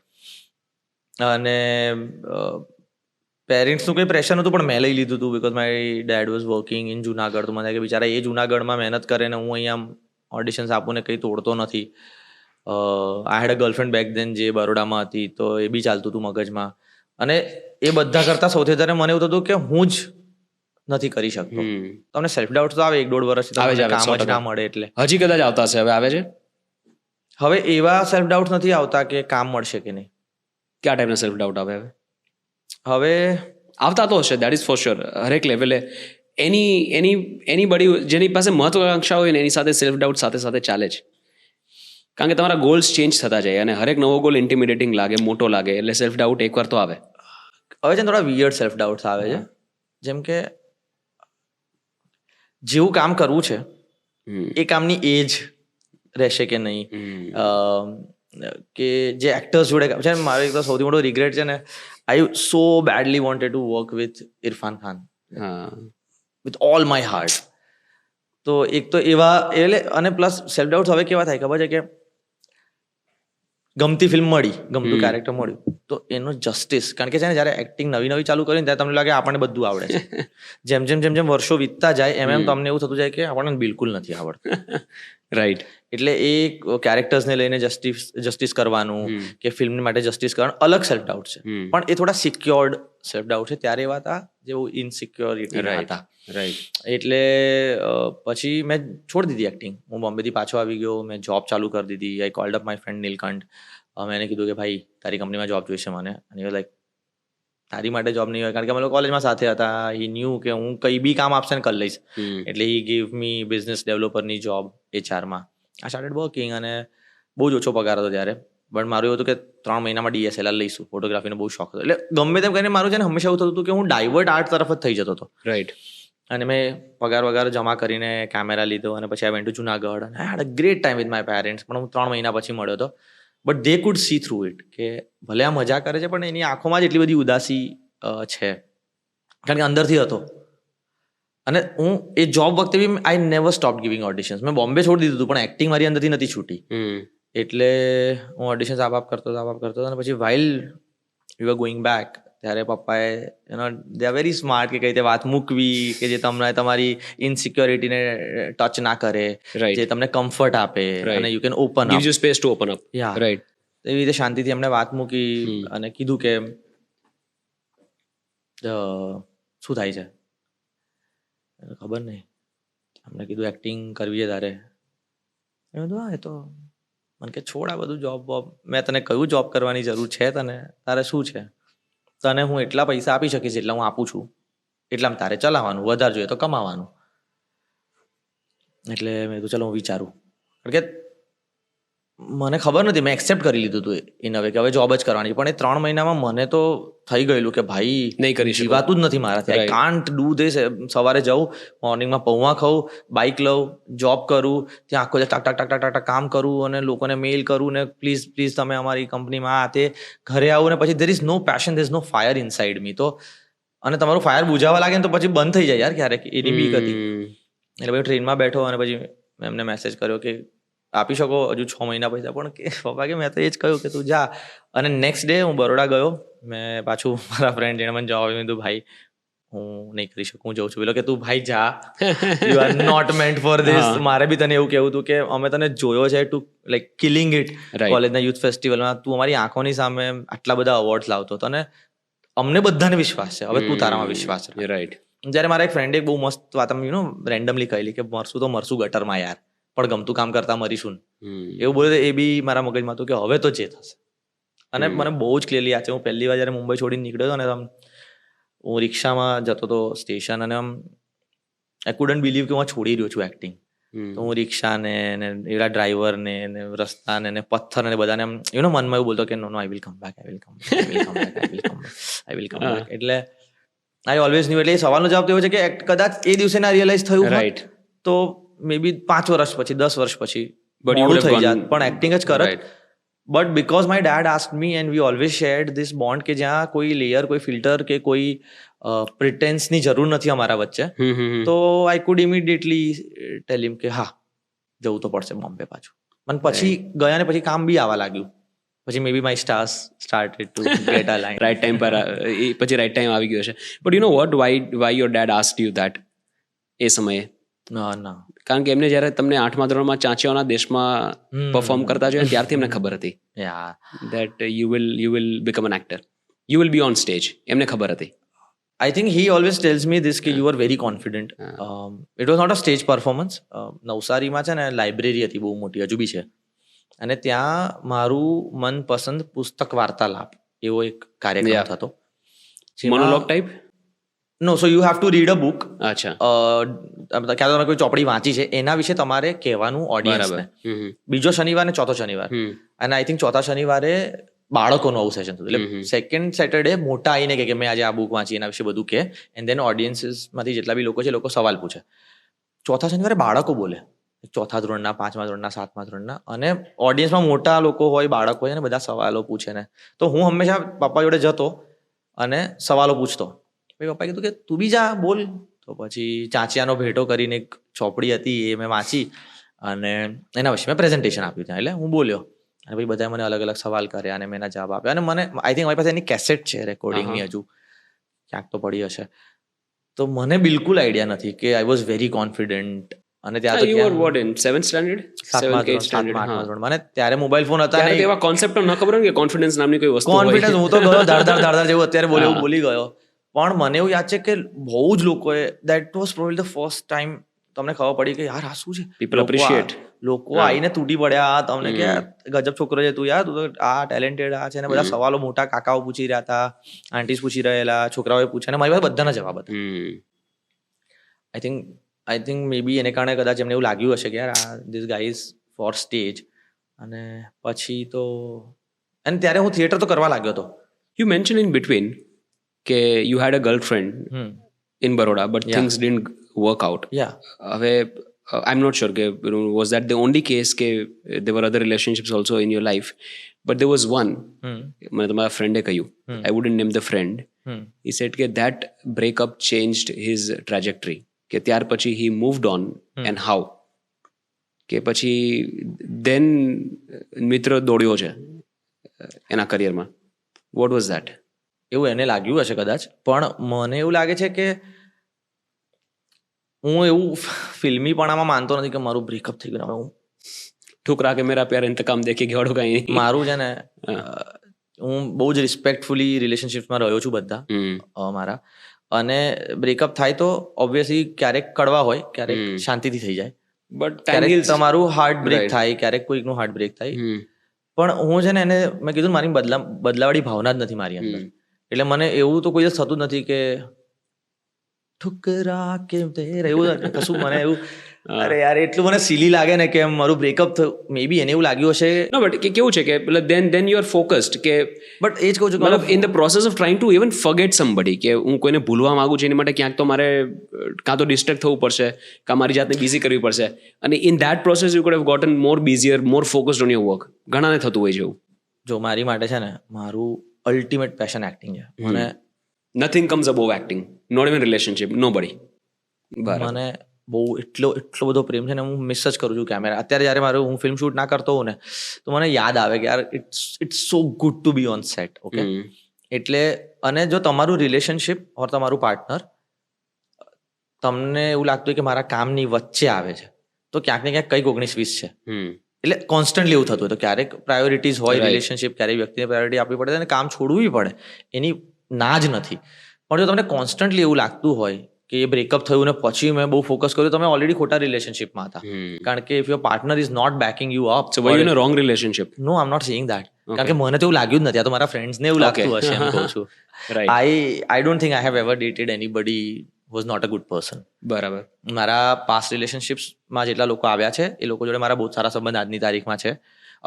અને પેરેન્ટ્સનું કોઈ પ્રેશર નહોતું, પણ મેં લઈ લીધું હતું because my dad was working in Junagadh. તો મને કે બિચારા એ જુનાગઢમાં મહેનત કરે ને હું અહીંયા ઓડિશન્સ આપું ને કંઈ તોડતો નથી. આઈ હેડ અ ગર્લફ્રેન્ડ બેક દેન જે બરોડામાં હતી, તો એ બી ચાલતું હતું મગજમાં. અને એ બધા કરતાં સૌથી વધારે મને એવું થતું કે હું જ નથી કરી શકતો. તમને સેલ્ફ ડાઉટ તો આવે 1-1.5 વર્ષથી, કામ જ ના મળે. એટલે હજી કદાચ આવતા હશે, હવે આવે છે. હવે એવા સેલ્ફ ડાઉટ નથી આવતા કે કામ મળશે કે નહીં. કયા ટાઈપના સેલ્ફ ડાઉટ આવે હવે આવતા તો હશે, દેટ ઇઝ ફોર શ્યોર. હરેક લેવલે એની બડી જેની પાસે મહત્વાકાંક્ષા હોય ને એની સાથે સેલ્ફ ડાઉટ સાથે સાથે ચાલે છે. કારણ કે તમારા ગોલ્સ ચેન્જ થતા જાય અને હરેક નવો ગોલ ઇન્ટિમિડેટિંગ લાગે, મોટો લાગે, એટલે સેલ્ફ ડાઉટ એકવાર તો આવે. હવે છે થોડા વિયર્ડ સેલ્ફ ડાઉટ્સ આવે છે. જેમ કે જેવું કામ કરવું છે એ કામની એજ રહેશે કે નહીં, કે જે એક્ટર્સ જોડે છે. મારો એક તો સૌથી મોટો રિગ્રેટ છે ને, I so badly wanted to work with Irfan Khan, with all my heart. તો એક તો એવા એટલે, અને પ્લસ સેલ્ફ ડાઉટ્સ હવે કેવા થાય ખબર છે કે ગમતી ફિલ્મ મળી, ગમતું કેરેક્ટર મળ્યું, તો એનો જસ્ટિસ, કારણ કે છે ને જ્યારે એક્ટિંગ નવી ચાલુ કરીને ત્યારે તમને લાગે આપણને બધું આવડે છે. જેમ જેમ વર્ષો વીતતા જાય એમ તમને એવું થતું જાય કે આપણને બિલકુલ નથી આવડતું. રાઈટ. એટલે એ કેરેક્ટર્સને લઈને જસ્ટિસ કરવાનું કે ફિલ્મ માટે જસ્ટિસ કરવાનું અલગ સેલ્ફ ડાઉટ છે. પણ એ થોડા સિક્યોર્ડ સેલ્ફ ડાઉટ છે. ત્યારે એવા હતા જેવું ઇનસિક્યોરિટી હતા. રાઈટ. એટલે પછી મેં છોડી દીધી એક્ટિંગ. હું બોમ્બેથી પાછો આવી ગયો, મેં જોબ ચાલુ કરી દીધી. I called up my friend Nilkanth. મેં એને કીધું કે ભાઈ તારી કંપનીમાં જોબ જોઈશે મને. અને લાઈક તારી માટે જોબ નહીં હોય, કારણ કે અમે લોકો કોલેજમાં સાથે હતા. હી ન્યુ કે હું કંઈ બી કામ આપશે ને કરી લઈશ. એટલે હી ગીવ મી બિઝનેસ ડેવલપરની જોબ HR માં. આ સ્ટાર્ટેડ વર્કિંગ, અને બહુ જ ઓછો પગાર હતો ત્યારે. બટ મારું એવું હતું કે 3 મહિનામાં DSLR લઈશું. ફોટોગ્રાફીનો બહુ શોખ હતો. એટલે ગમે તેમ કરીને મારું છે ને હંમેશા એવું થતું હતું કે હું ડાયવર્ટ આર્ટ તરફ જ થઈ જતો હતો. રાઈટ. અને મેં પગાર જમા કરીને કેમેરા લીધો, અને પછી આઈ વેન્ટ ટુ જુનાગઢ અને I had a great time with my parents. પણ હું 3 મહિના પછી મળ્યો હતો. But they could see through it કે ભલે આ મજા કરે છે પણ એની આંખોમાં જ એટલી બધી ઉદાસી છે, કારણ કે અંદરથી હતો. અને હું એ જોબ વખતે બી I never stop giving auditions. મેં બોમ્બે છોડી દીધું હતું, પણ એક્ટિંગ મારી અંદરથી નથી છૂટી. એટલે હું ઓડિશન્સ આપ કરતો હતો. અને પછી વાઇલ વી વર ગોઈંગ બેક, ત્યારે પપ્પાએ દે આર વેરી સ્માર્ટ કે કઈ રીતે વાત મૂકવી કે જે તમને તમારી ઇનસિક્યોરિટીને ટચ ના કરે, જે તમને કમ્ફર્ટ આપે અને you can open up, gives you space to open up. Yeah right. એવી રીતે શાંતિથી એમને વાત મૂકી અને કીધું કે શું થાય છે ખબર નહીં. અમને કીધું એક્ટિંગ કરવી છે તારે. મેં કીધું હા એ તો, મને કે છોડ આ બધું જોબ વોબ, મેં તને કયું જોબ કરવાની જરૂર છે તને, તારે શું છે. તને હું એટલા પૈસા આપી શકીશ એટલા હું આપું છું, એટલામાં તારે ચલાવવાનું, વધારે જોઈએ તો કમાવાનું. એટલે મેં કીધું ચલો હું વિચારું, કારણ કે મને ખબર નથી, મેં એક્સેપ્ટ કરી લીધું હતું ઇન અ વે કે હવે જોબ જ કરવાની. પણ એ 3 મહિનામાં મને તો થઈ ગયેલું કે ભાઈ નહીં કરી શકો. જીવાતું જ નથી મારાથી. આઈ Right. Can't do this. સવારે જાઉં, મોર્નિંગમાં પૌવા ખાઉં, બાઇક લઉં, જોબ કરું, ત્યાં આખો ટાક ટાક ટાક ટાક ટાક કામ કરું અને લોકોને મેઇલ કરું ને પ્લીઝ પ્લીઝ તમે અમારી કંપનીમાં આ તે. ઘરે આવું ને પછી there is no passion, there is no fire inside me. તો અને તમારું ફાયર બુઝાવા લાગે ને તો પછી બંધ થઈ જાય યાર ક્યારેક, એની બીક હતી. એટલે પછી ટ્રેનમાં બેઠો અને પછી એમને મેસેજ કર્યો કે આપી શકો હજુ 6 મહિના પૈસા. પણ કે પપ્પા કે મેં તો એ જ કહ્યું કે તું જા. અને નેક્સ્ટ ડે હું બરોડા ગયો. મેં પાછું મારા ફ્રેન્ડ જેણે મને જવાબ આપ્યો, ભાઈ હું નહીં કરી શકું, હું જઉં છું. પેલો કે તું ભાઈ જા, you are not meant for this. મારે બી તને એવું કહેવું હતું કે અમે તને જોયો છે ટુ લાઈક કિલિંગ ઇટ કોલેજના યુથ ફેસ્ટિવલમાં. તું અમારી આંખોની સામે આટલા બધા અવોર્ડ્સ લાવતો હતો અને અમને બધાને વિશ્વાસ છે, હવે તું તારામાં વિશ્વાસ રાખ. રાઈટ. જ્યારે મારા એક ફ્રેન્ડે બહુ મસ્ત વાત રેન્ડમલી કહેલી કે મરશું તો મરશું ગટરમાં યાર, પણ ગમતું કામ કરતા મરીશું. એવું બોલે એ બી મારા મગજમાં હતું કે હવે તો જે થશે. અને મને બહુ જ ક્લિયરલી યાદ છે, હું પહેલી વાર જ્યારે મુંબઈ છોડીને નીકળ્યો હતો ને, આમ હું રિક્ષામાં જતો હતો સ્ટેશન, અને આમ આઈ કુડન્ટ બિલીવ કે હું છોડી રહ્યો છું એક્ટિંગ. તો હું રિક્ષાને એવા ડ્રાઈવરને રસ્તાને ને પથ્થરને બધાને આમ મનમાં એવું બોલતો કે no I will come back, I will come back, I will come back, I will come back, I will come back. એટલે આઈ ઓલવેઝ ન્યુ. એટલે એ સવાલનો જવાબ એવો છે કે કદાચ એ દિવસે ના રિયલાઇઝ થયું રાઈટ તો મે બી 5 વર્ષ પછી 10 વર્ષ પછી મોડું થઈ જાત, પણ એક્ટિંગ જ કરત. But because my dad asked me and we always shared this bond કે જ્યાં કોઈ લેયર, કોઈ ફિલ્ટર કે કોઈ પ્રિટેન્સની જરૂર નથી અમારા વચ્ચે. તો આઈ કુડ ઇમિડિયેટલી ટેલ હિમ કે હા જવું તો પડશે બોમ્બે પાછું. અને પછી ગયા ને પછી કામ બી આવવા લાગ્યું. પછી maybe my stars started to get align. Right time પર પછી રાઈટ ટાઈમ આવી ગયો છે. But you know what, why your dad asked you that એ સમયે? ના, કારણ કે એમને જ્યારે તમને 8મા ધોરણમાં ચાંચિયાઓના દેશમાં પરફોર્મ કરતા જોયા ત્યારથી એમને ખબર હતી યા that you will become an actor, you will be on stage. એમને ખબર હતી. I think he always tells me this કે you are very confident. It was not a stage performance. નવસારીમાં છે ને લાઇબ્રેરી હતી બહુ મોટી, હજુ બી છે, અને ત્યાં મારું મનપસંદ પુસ્તક વાર્તાલાપ એવો એક કાર્યક્રમ થતો. Monologue type? No, so you have to read a book. અચ્છા. ક્યાં તમે કોઈ ચોપડી વાંચી છે એના વિશે તમારે કહેવાનું ઓડિયન્સને. બીજો શનિવાર ને ચોથો શનિવાર, અને આઈ થિંક ચોથા શનિવારે બાળકોનું આવું સેશન થતું. એટલે સેકન્ડ સેટરડે મોટા આવીને કે મેં આજે આ બુક વાંચી એના વિશે બધું કે, એન્ડ દેન ઓડિયન્સીસમાંથી જેટલા બી લોકો છે એ લોકો સવાલ પૂછે. ચોથા શનિવારે બાળકો બોલે, 4થા ધોરણના, 5મા ધોરણના, 7મા ધોરણના, અને ઓડિયન્સમાં મોટા લોકો હોય, બાળકો હોય, અને બધા સવાલો પૂછે ને. તો હું હંમેશા પપ્પા જોડે જતો અને સવાલો પૂછતો. પછી પપ્પાએ કીધું કે તું બી જા બોલ. તો પછી ચાંચિયાનો ભેટો કરીને એક ચોપડી હતી એ મેં વાંચી અને એના વિશે મેં પ્રેઝન્ટેશન આપ્યું ત્યાં. એટલે હું બોલ્યો અને પછી બધાએ મને અલગ અલગ સવાલ કર્યા અને મેં એના જવાબ આપ્યા. અને મને આઈ થિંક મારી પાસે એની કેસેટ છે રેકોર્ડિંગની, હજુ ક્યાંક તો પડી હશે. તો મને બિલકુલ આઈડિયા નથી કે આઈ વોઝ વેરી કોન્ફિડન્ટ. અને ત્યાં તો you were what in 7th standard? 7th standard. મને ત્યારે મોબાઈલ ફોન હતા ત્યારે એવા કોન્સેપ્ટ ન ખબર હોય કે કોન્ફિડન્સ નામની કોઈ વસ્તુ હોય. કોન્ફિડન્સ હું તો ગયો ધાર જેવું અત્યારે બોલે એવું બોલી ગયો. પણ મને એવું યાદ છે કે બહુ જ લોકોએ, that was probably the first time તમને ખબર પડી કે યાર આ શું છે. People appreciate. લોકો આવીને તૂટી પડ્યા તમને કે ગજબ છોકરો છે તું, યાર તું તો આ ટેલેન્ટેડ આ છે. ને બધા સવાલો મોટા કાકાઓ પૂછી રહ્યા હતા, આંટીસ પૂછી રહેલા, છોકરાઓએ પૂછ્યા, અને મારી પાસે બધાના જવાબ હતા. આઈ થિંક મે બી એને કારણે કદાચ એમને એવું લાગ્યું હશે કે યાર આ this guys is four stage. અને પછી તો અને ત્યારે હું થિયેટર તો કરવા લાગ્યો હતો. You mentioned in between કે you had a girlfriend in Baroda but things didn't work out. હવે I'm not sure કે was that the only case કે there were other relationships also in your life, but there was one, મને તમારા ફ્રેન્ડે કહ્યું, I wouldn't name the friend, he said કે that breakup changed his trajectory, કે ત્યાર પછી he moved on and how, કે પછી then મિત્ર દોડ્યો છે એના કરિયરમાં. What was that? એવું એને લાગ્યું હશે કદાચ, પણ મને એવું લાગે છે કે હું એવું ફિલ્મીપણામાં માનતો નથી કે મારું બ્રેકઅપ થઈ ગયું. હું ઠુકરા કે મેરા પ્યાર ઇંતકામ દેખે ગયો કઈ મારું છે ને, હું બહુ જ રિસ્પેક્ટફુલી રિલેશનશિપમાં રહ્યો છું બધા મારા. અને બ્રેકઅપ થાય તો ઓબ્વિયસલી ક્યારેક કડવા હોય, ક્યારેક શાંતિથી થઈ જાય, બટ ક્યારેક તમારું હાર્ટ બ્રેક થાય, ક્યારેક કોઈકનું હાર્ટ બ્રેક થાય. પણ હું છે ને એને મેં કીધું મારી બદલાવાળી ભાવના જ નથી મારી અંદર. એટલે મને એવું તો કોઈ દિવસ થતું નથી કે ઠુકરા કેમ તે એવું કશું મને એવું અરે યાર એટલું મને સિલી લાગે ને કે મારું બ્રેકઅપ થયું મે બી એને એવું લાગ્યું હશે. નો બટ કેવું છે કે then you are focused કે બટ એ જ કહું છું મતલબ in the process of trying to even forget somebody કે હું કોઈને ભૂલવા માંગુ છું એની માટે ક્યાંક તો મારે કાં તો ડિસ્ટ્રેક્ટ થવું પડશે કાં મારી જાતને બિઝી કરવી પડશે અને in that process you could have gotten more busier more focused on your work. ઘણાને થતું હોય છે એવું. જો મારી માટે છે ને મારું અલ્ટિમેટ પેશન એક્ટિંગ છે. મને nothing comes above acting, not even relationship, no buddy. મને બહુ એટલો બધો પ્રેમ છે ને હું મિસ જ કરું છું કેમેરા. અત્યારે જ્યારે મારું હું ફિલ્મ શૂટ ના કરતો હોઉં ને તો મને યાદ આવે કે યાર it's so good to be on set. Okay, એટલે અને જો તમારું રિલેશનશિપ ઓર તમારું પાર્ટનર તમને એવું લાગતું હોય કે મારા કામની વચ્ચે આવે છે તો ક્યાંક ને ક્યાંક કંઈક 19-20 છે. એટલે કોન્સ્ટન્ટલી એવું થતું હોય તો ક્યારેક પ્રાયોરિટીઝ હોય રિલેશનશિપ, ક્યારેક વ્યક્તિને પ્રાયોરિટી આપવી પડે અને કામ છોડવું પડે, એની ના જ નથી. પણ જો તમને કોન્સ્ટન્ટલી એવું લાગતું હોય કે એ બ્રેકઅપ થયું ને પછી મેં બહુ ફોકસ કર્યું, તમે ઓલરેડી ખોટા રિલેશનશિપમાં હતા. કારણ કે if your partner is not backing you up, so were you in a wrong relationship. No I am not saying that. કારણ કે મને તો એવું લાગ્યું જ નથી, આ તો મારા ફ્રેન્ડ્સને એવું લાગતું હશે એમ કહું છું. I don't think I have ever dated anybody was not a good person. બરાબર. મારા પાસ્ટ રિલેશનશિપ્સમાં જેટલા લોકો આવ્યા છે એ લોકો જોડે મારા બહુ સારા સંબંધ આજની તારીખમાં છે.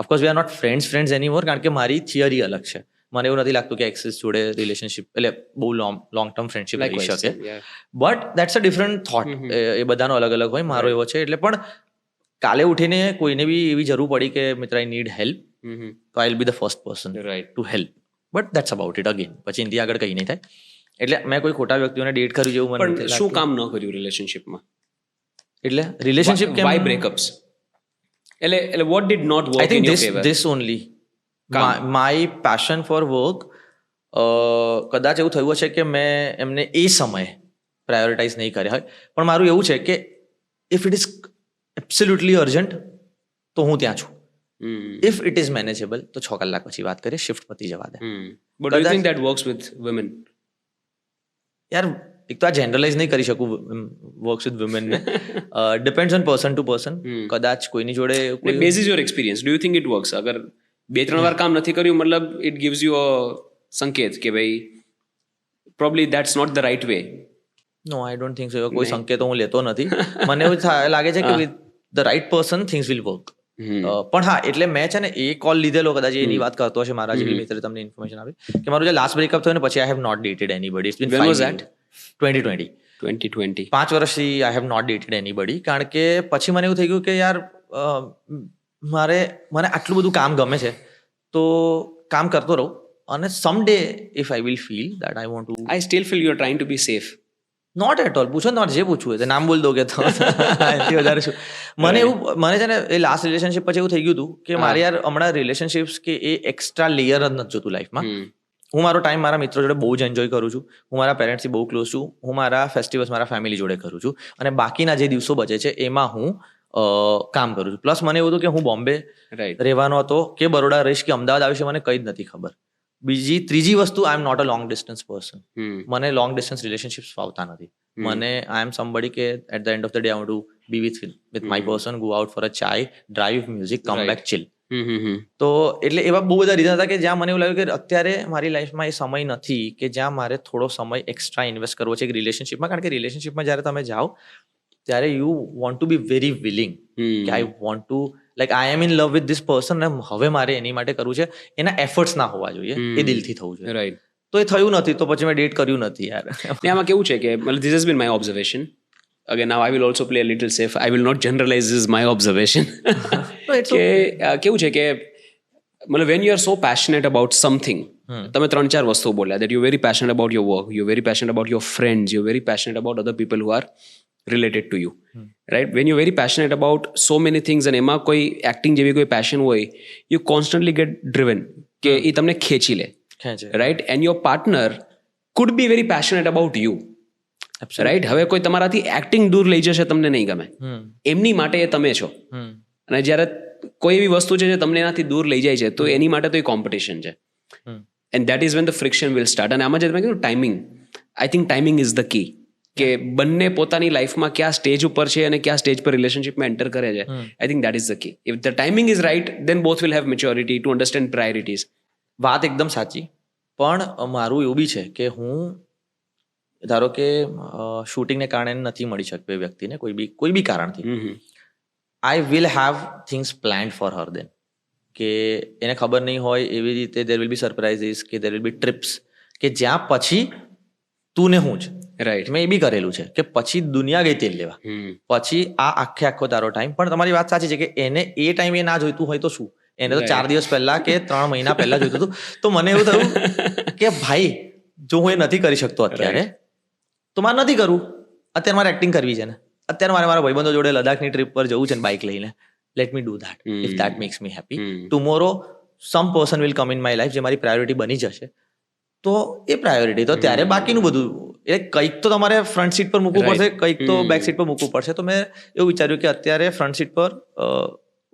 Of course we are not friends anymore, કારણ કે મારી થિયરી અલગ છે. મને એવું નથી લાગતું કે એક્સિસ જોડે રિલેશનશિપ એટલે બહુ લોંગ ટર્મ ફ્રેન્ડશિપ રહી શકે. But that's a different thought. એ બધાનો અલગ અલગ હોય, મારો એવો છે. એટલે પણ કાલે ઉઠીને કોઈને બી એવી જરૂર પડી કે મિત્ર આઈ નીડ હેલ્પ, તો I will be the first person to help. But that's about it. Again પછી એનાથી આગળ કંઈ નહીં થાય. એટલે મેં કોઈ ખોટા વ્યક્તિઓને ડેટ કર્યું જેવું મને પણ શું કામ ન કર્યું રિલેશનશિપમાં? એટલે રિલેશનશિપ કે વાય બ્રેકઅપ્સ? એટલે what did not work I think in your favour? This only my passion for work. કદાચ એવું થયું હશે કે મેં એમને એ સમયે પ્રાયોરિટાઇઝ નહીં કર્યા હોય. પણ મારું એવું છે કે if it is absolutely urgent તો હું ત્યાં છું. ઇફ ઇટ ઇઝ મેનેજેબલ તો 6 કલાક પછી વાત કરીએ, શિફ્ટ પતી જવા દે. But do you think that works with women? યાર એક તો આ જનરલાઇઝ નહીં કરી શકું વર્ક્સ વિથ વુમેન ને. Depends on person to person. કદાચ કોઈની જોડે base is your experience, do you think it works? અગર 2-3 વાર કામ નથી કર્યું મતલબ ઇટ ગિવ્સ યુ અ સંકેત કે ભાઈ probably that's not the right way. No I don't think so. કોઈ સંકેતો હું લેતો નથી. મને એવું લાગે છે કે with the right person things will work. પણ હા, એટલે મેં છે ને એ કોલ લીધેલો, કદાચ એની વાત કરતો હશે મારા જેવી મિત્ર તમને ઇન્ફોર્મેશન આપી કે મારું જે લાસ્ટ બ્રેકઅપ થયું ને પછી I have not dated anybody. It's been 5 years. 2020. 5 વર્ષથી I have not dated anybody. કારણ કે પછી મને એવું થઈ ગયું કે યાર મને આટલું બધું કામ ગમે છે તો કામ કરતો રહું, અને some day if I will feel that I want to. I still feel you are trying to be safe. Not at all. પૂછો નોટ, જે પૂછવું હોય નામ બોલ દો કે એનાથી વધારે શું. મને છે ને એ લાસ્ટ રિલેશનશિપ પછી એવું થઈ ગયું હતું કે મારે યાર હમણાં રિલેશનશિપ્સ કે એ એક્સ્ટ્રા લેયર જ નથી જોતું લાઈફમાં. હું મારો ટાઈમ મારા મિત્રો જોડે બહુ જ એન્જોય કરું છું. હું મારા પેરેન્ટ્સથી બહુ ક્લોઝ છું. હું મારા ફેસ્ટિવલ્સ મારા ફેમિલી જોડે કરું છું, અને બાકીના જે દિવસો બચે છે એમાં હું કામ કરું છું. પ્લસ મને એવું હતું કે હું બોમ્બે રહેવાનો હતો કે બરોડા રહીશ કે અમદાવાદ આવીશ, મને કંઈ જ નથી ખબર. ત્રીજી વસ્તુ, I am not a long distance person. મને લોંગ ડિસ્ટન્સ રિલેશનશિપ્સ ફાવતા નથી. મને આઈ એમ સમબડી કે at the end of the day I want to be with my person, go out for a chai, drive, music, come back, chill. તો એટલે એવા બહુ બધા રીઝન હતા કે જ્યાં મને એવું લાગ્યું કે અત્યારે મારી લાઈફમાં એ સમય નથી કે જ્યાં મારે થોડો સમય એક્સ્ટ્રા ઇન્વેસ્ટ કરવો છે એક રિલેશનશિપમાં. કારણ કે રિલેશનશિપમાં જ્યારે તમે જાઓ ત્યારે you want to be very willing કે I want to like I am in love with this person, અને હવે મારે એની માટે કરવું છે. એના એફર્ટ્સ ના હોવા જોઈએ, એ દિલથી થવું જોઈએ. રાઈટ. તો એ થયું નથી, તો પછી મેં ડેટ કર્યું નથી યાર. આમાં કેવું છે કે this has been my observation. Again, now I will also play a little safe. I will not generalize, this is my observation. કે કેવું છે કે મતલબ when you are so passionate about something, તમે 3-4 વસ્તુઓ બોલ્યા, that you're very passionate about your work, you're very passionate about your friends, you're very passionate about other people who are related to you, right? When you're very passionate about so many things and એમાં કોઈ acting જેવી કોઈ passion હોય, you constantly get driven કે એ તમને ખેંચી લે, right? And your partner could be very passionate about you, right? હવે કોઈ તમારાથી એક્ટિંગ દૂર લઈ જશે, તમને નહીં ગમે. એમની માટે એ તમે છો. અને જ્યારે કોઈ એવી વસ્તુ છે જે તમને એનાથી દૂર લઈ જાય છે તો એની માટે તો એ કોમ્પિટિશન છે. And that is when the friction will start. અને આમાં જે તમે કીધું timing, I think timing is the key. કે બંને પોતાની લાઈફમાં કયા સ્ટેજ ઉપર છે અને કયા સ્ટેજ પર રિલેશનશિપમાં એન્ટર કરે છે. I think that is the key. If the timing is right, then both will have maturity to understand priorities. વાત એકદમ સાચી. પણ મારું એવું બી છે કે હું ધારો કે શૂટિંગને કારણે નથી મળી શકતો એ વ્યક્તિને કોઈ બી કારણથી, I will have things planned for her then, કે એને ખબર નહીં હોય એવી રીતે દેર વિલ બી સરપ્રાઇઝીસ, કે દેર વિલ બી ટ્રિપ્સ, કે જ્યાં પછી તું ને હું જ રાઈટ. મેં એ બી કરેલું છે કે પછી દુનિયા ગઈ તેલ લેવા, પછી આખો તારો ટાઈમ. પણ તમારી વાત સાચી છે કે એને એ ટાઈમે ના જોઈતું હોય તો શું, એને તો 4 દિવસ પહેલા કે 3 મહિના પહેલા જોઈતું હતું. તો મને એવું થયું કે ભાઈ જો હું એ નથી કરી શકતો અત્યારે તો મારે નથી કરવું. અત્યારે મારે એક્ટિંગ કરવી છે ને અત્યારે મારે મારા ભાઈબંધો જોડે લદ્દાખની ટ્રીપ પર જવું છે ને બાઇક લઈને, let me do that if that makes me happy. Tomorrow some person will come in my life જે મારી પ્રાયોરિટી બની જશે, તો એ પ્રાયોરિટી તો ત્યારે બાકીનું બધું એટલે કંઈક તો તમારે ફ્રન્ટ સીટ પર મૂકવું પડશે, કંઈક તો બેક સીટ પર મૂકવું પડશે. તો મેં એવું વિચાર્યું કે અત્યારે ફ્રન્ટ સીટ પર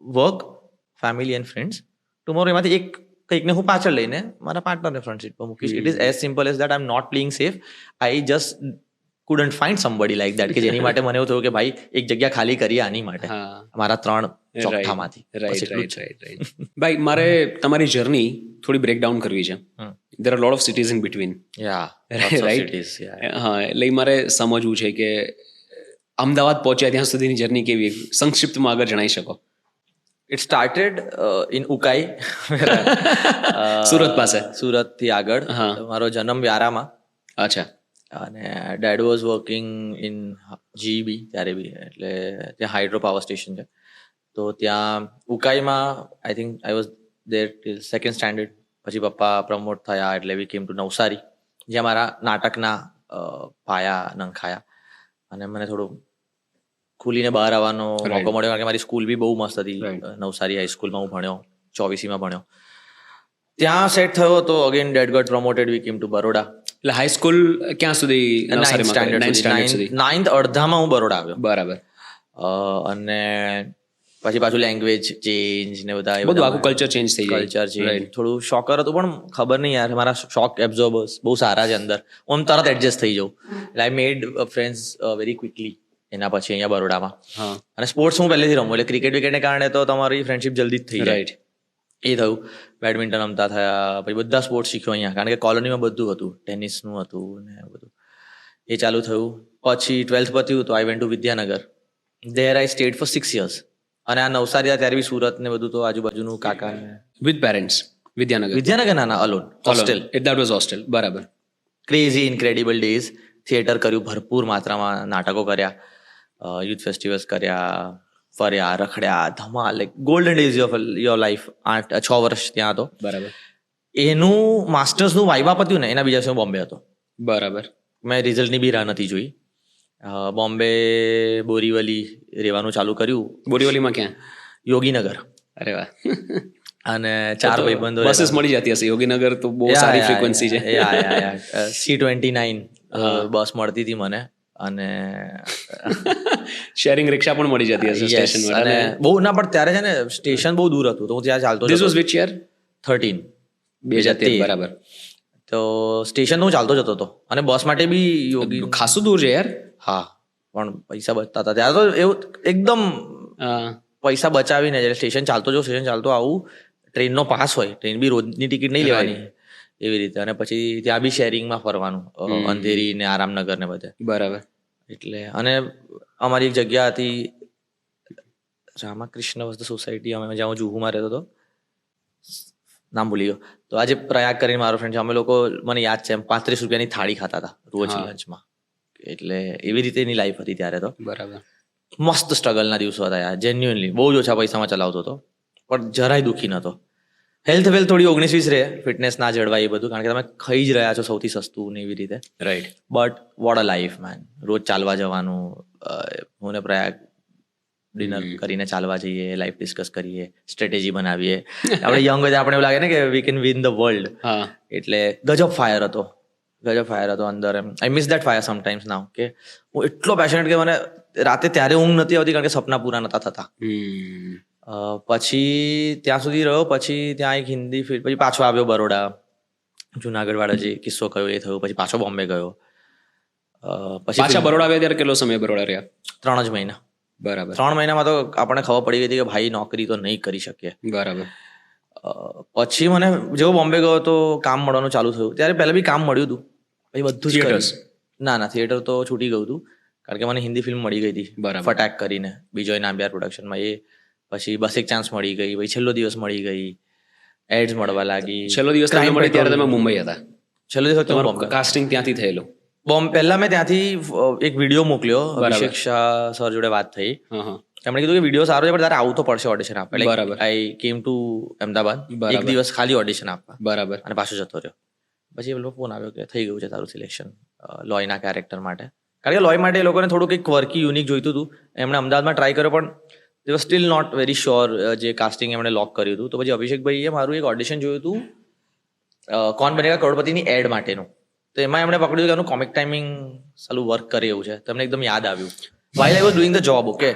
work, family and friends, tomorrow એમાંથી એક કંઈકને હું પાછળ લઈને મારા પાર્ટનરને ફ્રન્ટ સીટ પર મૂકીશ. It is as simple as that. I am not playing safe, I just couldn't find somebody like that કે જેની માટે મને એવું થયું કે ભાઈ એક જગ્યા ખાલી કરીએ આની માટે, મારા 3 ચોથામાંથી. ભાઈ મારે તમારી જર્ની થોડી બ્રેકડાઉન કરવી છે. There R lot of cities in between, right? હા, એટલે મારે સમજવું છે કે અમદાવાદ પહોંચ્યા ત્યાં સુધીની જર્ની કેવી, સંક્ષિપ્તમાં આગળ જણાવી શકો? It started in Ukai, Surat પાસે. સુરતથી આગળ. મારો જન્મ વ્યારામાં. અચ્છા. અને dad was working in GB ત્યારે બી, એટલે ત્યાં હાઇડ્રો પાવર સ્ટેશન છે. તો ત્યાં ઉકાઈમાં I think I was there till 2nd standard. પછી પપ્પા પ્રમોટ થયા એટલે વી કેમ ટુ નવસારી, જ્યાં મારા નાટકના પાયા નંખાયા અને મને થોડું ખુલીને બહાર આવવાનો મોકો મળ્યો. કારણ કે મારી સ્કૂલ બી બહુ મસ્ત હતી, નવસારી હાઈસ્કૂલમાં હું ભણ્યો, 24માં ભણ્યો. ત્યાં સેટ થયો તો again dad got promoted, we came to Baroda. એટલે હાઈસ્કૂલ ક્યાં સુધી? 9th અડધામાં હું બરોડા આવ્યો. બરાબર. અને પછી પાછું લેંગ્વેજ ચેન્જ ને બધા આખું કલ્ચર ચેન્જ થઈ જાય. કલ્ચર ચેન્જ, થોડું શોકર હતું પણ ખબર નહીં યાર, મારા શોક એબ્ઝોર્બર્સ બહુ સારા છે અંદર, હું તરત એડજસ્ટ થઈ જાઉં. એટલે આઈ મેડ ફ્રેન્ડ્સ વેરી ક્વિકલી એના પછી અહીંયા બરોડામાં. અને સ્પોર્ટ્સ હું પહેલેથી રમું, એટલે ક્રિકેટ વિકેટને કારણે તો તમારી ફ્રેન્ડશિપ જલ્દી જ થઈ જાય. એ થયું. બેડમિન્ટન રમતા થયા, પછી બધા સ્પોર્ટ્સ શીખ્યો અહીંયા, કારણ કે કોલોનીમાં બધું હતું, ટેનિસનું હતું ને બધું, એ ચાલુ થયું. પછી 12th પત્યું તો I went to Vidyanagar. There I stayed for 6 years. અને આ નવસારી ત્યારે બી સુરત ને બધું તો આજુબાજુનું કાકા વિથ પેરેન્ટ્સ. વિદ્યાનગર ના alone hostel. That was hostel. બરાબર. Crazy incredible days. થિયેટર કર્યું, ભરપૂર માત્રામાં નાટકો કર્યા, યુથ ફેસ્ટિવલ્સ કર્યા, ફર્યા, રખડ્યા, ધમાલ, like golden days of your life. 6 વર્ષ ત્યાં હતો. બરાબર. એનું માસ્ટર્સનું વાઇવા પત્યું ને એના બીજા દિવસે બોમ્બે હતો. બરાબર. મેં રિઝલ્ટની બી રાહ નથી જોઈ. બોમ્બે બોરીવલી રહેવાનું ચાલુ કર્યું. બોરીવલીમાં ક્યાં? યોગીનગર. અરે વાહ. અને 4 ભાઈબંધો. બસીસ મળી જતી હશે યોગીનગર તો, બહુ સારી ફ્રીક્વન્સી છે. C29 બસ મળતી હતી મને. અને શેરિંગ રિક્ષા પણ મળી જતી હશે સ્ટેશન પર. અને બહુ ના, પણ ત્યારે છે ને સ્ટેશન બહુ દૂર હતું, તો હું ત્યાં ચાલતો. This was which year? 13. 2013. બરાબર. તો સ્ટેશન હું ચાલતો જતો હતો અને બસ માટે બી યોગી ખાસું દૂર છે યાર. હા, પણ પૈસા બચતા હતા ત્યારે તો, એવું એકદમ પૈસા બચાવીને સ્ટેશન ચાલતો જો, સ્ટેશન ચાલતો આવું. ટ્રેનનો પાસ હોય, ટ્રેન બી રોજની ટિકિટ નહીં લેવાની એવી રીતે. અને પછી ત્યાં બી શેરિંગમાં ફરવાનું, અંધેરી ને આરામનગર ને બધે. બરાબર. એટલે અને અમારી એક જગ્યા હતી રામાકૃષ્ણ વસ્તુ સોસાયટી, અમે જ્યાં હું જુહુમાં રહેતો હતો, નામ ભૂલી ગયો. તો આજે પ્રયાગ કરીને મારો ફ્રેન્ડ છે, અમે લોકો, મને યાદ છે, 35 રૂપિયાની થાળી ખાતા હતા રોજ લંચમાં. એટલે એવી રીતેની લાઈફ હતી ત્યારે તો. બરાબર. મસ્ત સ્ટ્રગલના દિવસો હતા યાર, જેન્યુઅનલી. બહુ જ ઓછા પૈસામાં ચલાવતો હતો, પણ જરાય દુઃખી નહોતો. હેલ્થ થોડી 19-20 રહે, ફિટનેસ ના જળવાય એ બધું, કારણ કે તમે ખાઈ જ રહ્યા છો સૌથી સસ્તું ને એવી રીતે. Right. But what a life man. રોજ ચાલવા જવાનું, હું ને પ્રયાગ ડિનર કરીને ચાલવા જઈએ, લાઈફ ડિસ્કસ કરીએ, સ્ટ્રેટેજી બનાવીએ. આપણે યંગ હોય આપણે એવું લાગે ને કે we can win the world. એટલે ગજબ ફાયર હતો અંદર. એમ I miss that fire sometimes now, કે હું એટલો પેશનેટ કે મને રાતે ત્યારે ઊંઘ નથી આવતી, કારણ કે સપના પૂરા નતા થતા. પછી ત્યાં સુધી રહ્યો, પછી ત્યાં એક હિન્દી ફિલ્મ, પછી પાછો આવ્યો બરોડા, જુનાગઢ વાળા જે કિસ્સો કયો એ થયો, પછી પાછો બોમ્બે ગયો. પછી પાછા બરોડા આવ્યા ત્યારે કેટલો સમય બરોડા રહ્યા? 3 જ મહિના. બરાબર. 3 મહિનામાં તો આપણને ખબર પડી ગઈ હતી કે ભાઈ નોકરી તો નહીં કરી શકીએ. બરાબર. પછી મને જેવો બોમ્બે ગયો તો કામ મળવાનું ચાલુ થયું. ત્યારે પહેલા બી કામ મળ્યું હતું, પછી બધું જ Theatres? કર્યું. ના થિયેટર તો છૂટી ગયું હતું, કારણ કે મને હિન્દી ફિલ્મ મળી ગઈ હતી બરાબર. ફટાક કરીને, બીજો નામ્બિયાર પ્રોડક્શનમાં. એ પછી બસ એક ચાન્સ મળી ગઈ, પછી છેલ્લો દિવસ મળી ગઈ, એડ્સ મળવા લાગી. છેલ્લો દિવસ તમને મળી ત્યારે તમે મુંબઈ હતા. છેલ્લો દિવસ વખતે હું તમારું બોમ્બે. કાસ્ટિંગ ત્યાંથી થયેલું. પહેલા મેં ત્યાંથી એક વિડીયો મોકલ્યો, બરાબર. અભિષેક શાહ સર જોડે વાત થઈ. હા હા એમણે કીધું કે વિડીયો સારો છે પણ તારે આવવું તો પડશે ઓડિશન આપવા. બરાબર. આઈ કેમ ટુ અમદાવાદ એક બરાબર. દિવસ ખાલી ઓડિશન આપવા, બરાબર. અને પાછો જતો રહ્યો. પછી એ લોકો ફોન આવ્યો કે થઈ ગયું છે તારું સિલેક્શન લોયના કેરેક્ટર માટે. કારણ કે લોય માટે એ લોકોને થોડું કંઈક ક્વર્કી યુનિક જોઈતું હતું. એમણે અમદાવાદમાં ટ્રાય કર્યો પણ દે વર સ્ટીલ નોટ વેરી શ્યોર જે કાસ્ટિંગ એમણે લોક કર્યું હતું. તો પછી અભિષેકભાઈએ મારું એક ઓડિશન જોયું હતું કોન બનેગા કરોડપતિની એડ માટેનું. તો એમાં એમણે પકડ્યું કે આનું કોમિક ટાઈમિંગ સાલું વર્ક કરે એવું છે. તમને એકદમ યાદ આવ્યું while I was doing the job. Okay,